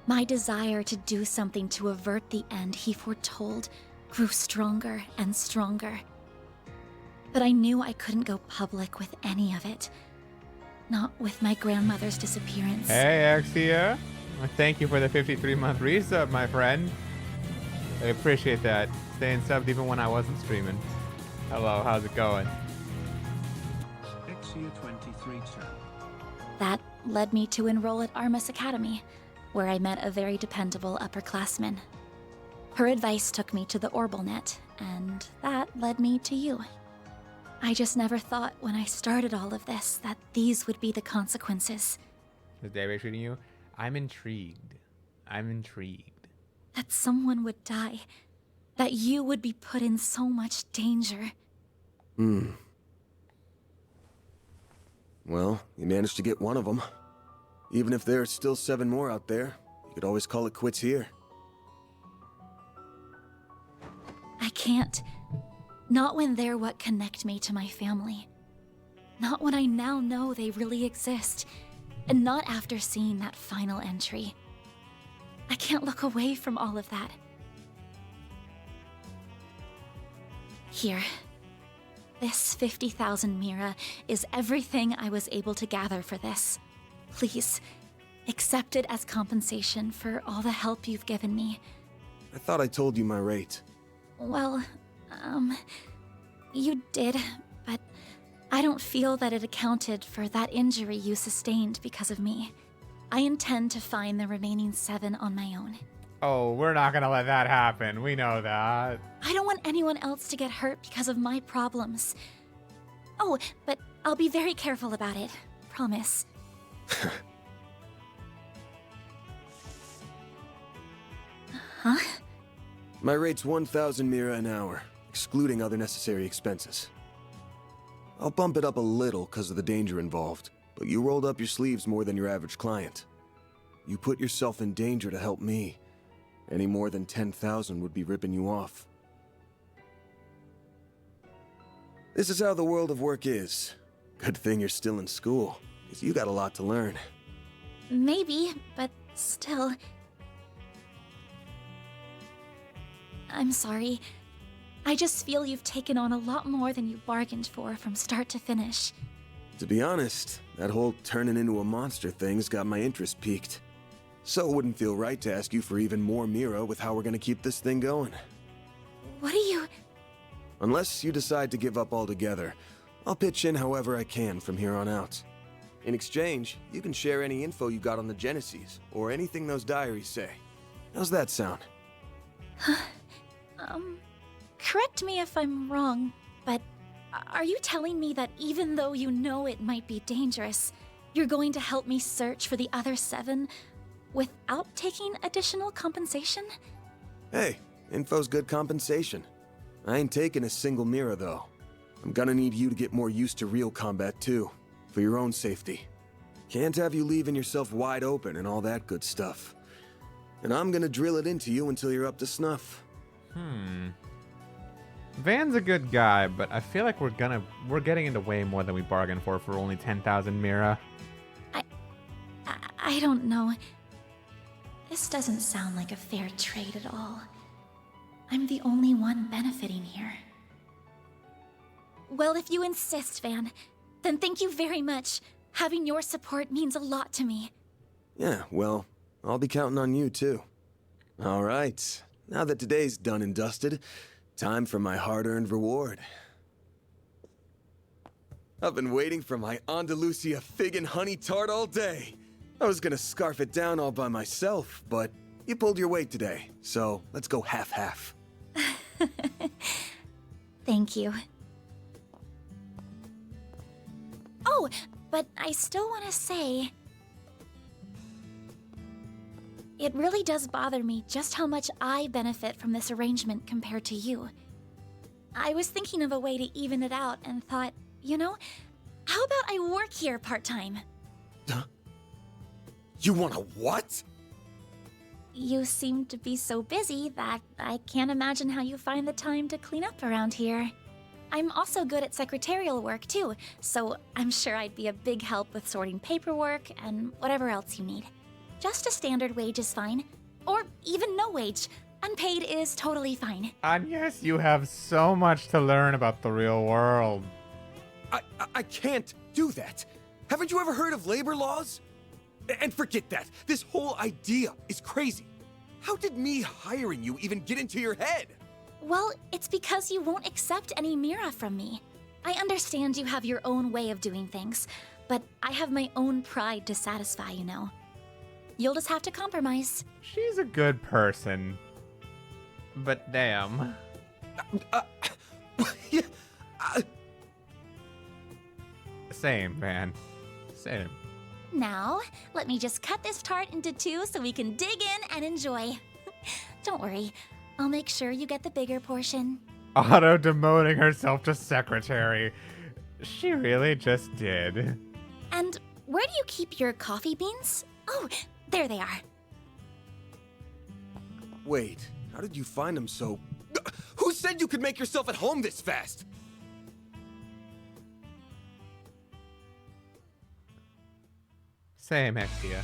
my desire to do something to avert the end he foretold grew stronger and stronger. But I knew I couldn't go public with any of it. Not with my grandmother's disappearance. Hey, Axia. Thank you for the 53-month resub, my friend. I appreciate that. Staying subbed even when I wasn't streaming. Hello, how's it going? Year 23 term. That led me to enroll at Armus Academy, where I met a very dependable upperclassman. Her advice took me to the Orbalnet, and that led me to you. I just never thought when I started all of this that these would be the consequences. Is Daybreak treating you? I'm intrigued. I'm intrigued. That someone would die. That you would be put in so much danger. Well, you managed to get one of them. Even if there are still 7 more out there, you could always call it quits here. I can't. Not when they're what connect me to my family. Not when I now know they really exist. And not after seeing that final entry. I can't look away from all of that. Here. This 50,000 Mira is everything I was able to gather for this. Please, accept it as compensation for all the help you've given me. I thought I told you my rate. Well, you did, but I don't feel that it accounted for that injury you sustained because of me. I intend to find the remaining 7 on my own. Oh, we're not gonna let that happen. We know that. I don't want anyone else to get hurt because of my problems. Oh, but I'll be very careful about it. Promise. Huh? My rate's 1,000 Mira an hour, excluding other necessary expenses. I'll bump it up a little because of the danger involved, but you rolled up your sleeves more than your average client. You put yourself in danger to help me. Any more than 10,000 would be ripping you off. This is how the world of work is. Good thing you're still in school, because you got a lot to learn. Maybe, but still. I'm sorry. I just feel you've taken on a lot more than you bargained for from start to finish. To be honest, that whole turning into a monster thing's got my interest piqued. So it wouldn't feel right to ask you for even more Mira with how we're gonna keep this thing going. What are you... Unless you decide to give up altogether, I'll pitch in however I can from here on out. In exchange, you can share any info you got on the Genesis, or anything those diaries say. How's that sound? Correct me if I'm wrong, but are you telling me that even though you know it might be dangerous, you're going to help me search for the other 7 without taking additional compensation? Hey, info's good compensation. I ain't taking a single Mira, though. I'm gonna need you to get more used to real combat, too, for your own safety. Can't have you leaving yourself wide open and all that good stuff. And I'm gonna drill it into you until you're up to snuff. Van's a good guy, but I feel like we're getting into way more than we bargained for only 10,000 Mira. I don't know. This doesn't sound like a fair trade at all. I'm the only one benefiting here. Well, if you insist, Van, then thank you very much. Having your support means a lot to me. Yeah, well, I'll be counting on you, too. All right, now that today's done and dusted, time for my hard-earned reward. I've been waiting for my Andalusia fig and honey tart all day. I was gonna scarf it down all by myself, but you pulled your weight today, so let's go half-half. Thank you. Oh, but I still want to say... It really does bother me just how much I benefit from this arrangement compared to you. I was thinking of a way to even it out and thought, you know, how about I work here part-time? You want a what? You seem to be so busy that I can't imagine how you find the time to clean up around here. I'm also good at secretarial work too, so I'm sure I'd be a big help with sorting paperwork and whatever else you need. Just a standard wage is fine. Or even no wage. Unpaid is totally fine. And yes, you have so much to learn about the real world. I can't do that. Haven't you ever heard of labor laws? And forget that. This whole idea is crazy. How did me hiring you even get into your head? Well, it's because you won't accept any Mira from me. I understand you have your own way of doing things, but I have my own pride to satisfy, you know. You'll just have to compromise. She's a good person. But damn. Same, man. Same. Now, let me just cut this tart into two so we can dig in and enjoy. Don't worry, I'll make sure you get the bigger portion. Auto demoting herself to secretary. She really just did. And where do you keep your coffee beans? Oh, there they are. Wait, how did you find them so... Who said you could make yourself at home this fast? Same, Exia.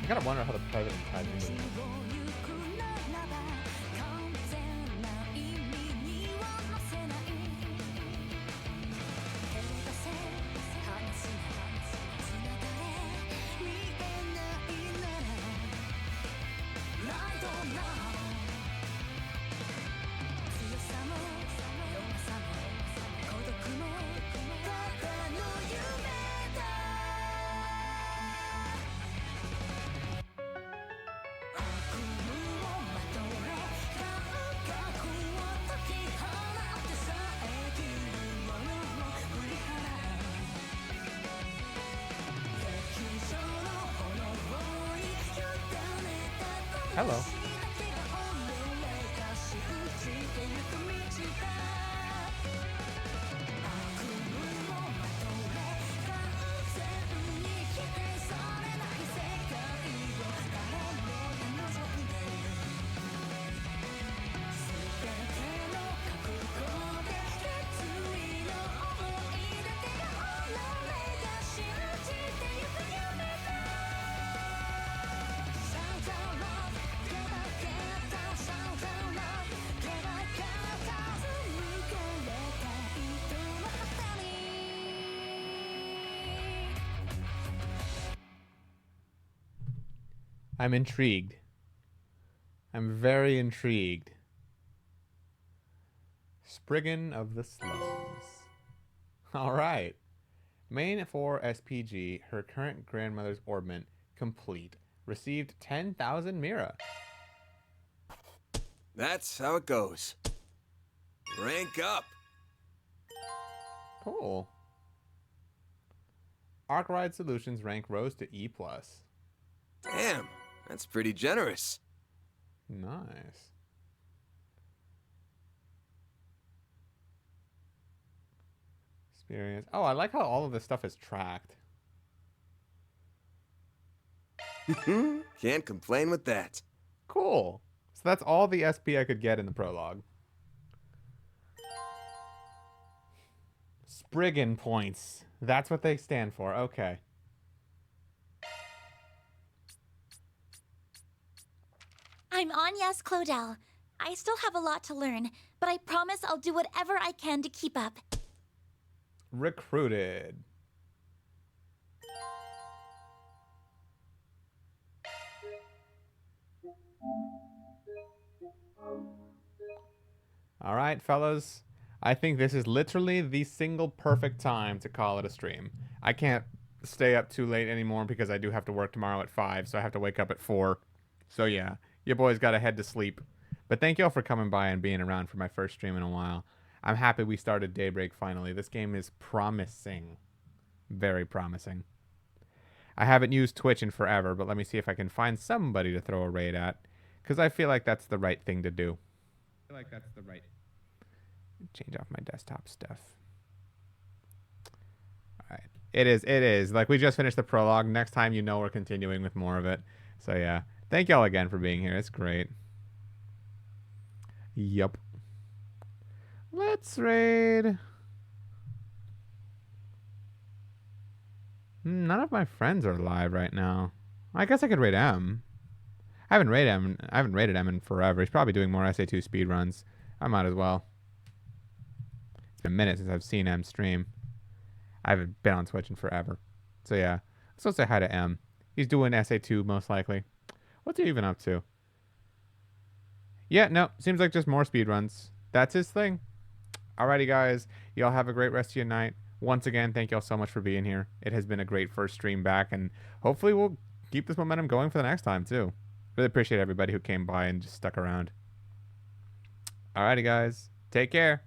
I gotta wonder how the president ties into this. Hello. I'm intrigued. I'm very intrigued. Spriggan of the Slums. Alright. Main for SPG, her current grandmother's orbment, complete. Received 10,000 Mira. That's how it goes. Rank up. Cool. Arc Ride Solutions rank rose to E+. Damn, that's pretty generous. Nice. Experience. Oh, I like how all of this stuff is tracked. Can't complain with that. Cool. So that's all the SP I could get in the prologue. Spriggan points. That's what they stand for. Okay. I'm Agnes Claudel. I still have a lot to learn, but I promise I'll do whatever I can to keep up. Recruited. All right, fellas. I think this is literally the single perfect time to call it a stream. I can't stay up too late anymore because I do have to work tomorrow at 5, so I have to wake up at 4. So yeah, your boys got to head to sleep. But thank y'all for coming by and being around for my first stream in a while. I'm happy we started Daybreak finally. This game is promising. Very promising. I haven't used Twitch in forever, but let me see if I can find somebody to throw a raid at. Because I feel like that's the right thing to do. Change off my desktop stuff. Alright. It is. Like, we just finished the prologue. Next time, you know we're continuing with more of it. So, yeah. Thank y'all again for being here. It's great. Yup. Let's raid. None of my friends are live right now. I guess I could raid M. I haven't rated him in forever. He's probably doing more SA2 speed runs. I might as well. It's been a minute since I've seen M stream. I haven't been on Twitch in forever. So yeah. Let's go say hi to M. He's doing SA2 most likely. What's he even up to? Yeah, no. Seems like just more speed runs. That's his thing. Alrighty, guys. Y'all have a great rest of your night. Once again, thank y'all so much for being here. It has been a great first stream back, and hopefully we'll keep this momentum going for the next time, too. Really appreciate everybody who came by and just stuck around. Alrighty, guys. Take care.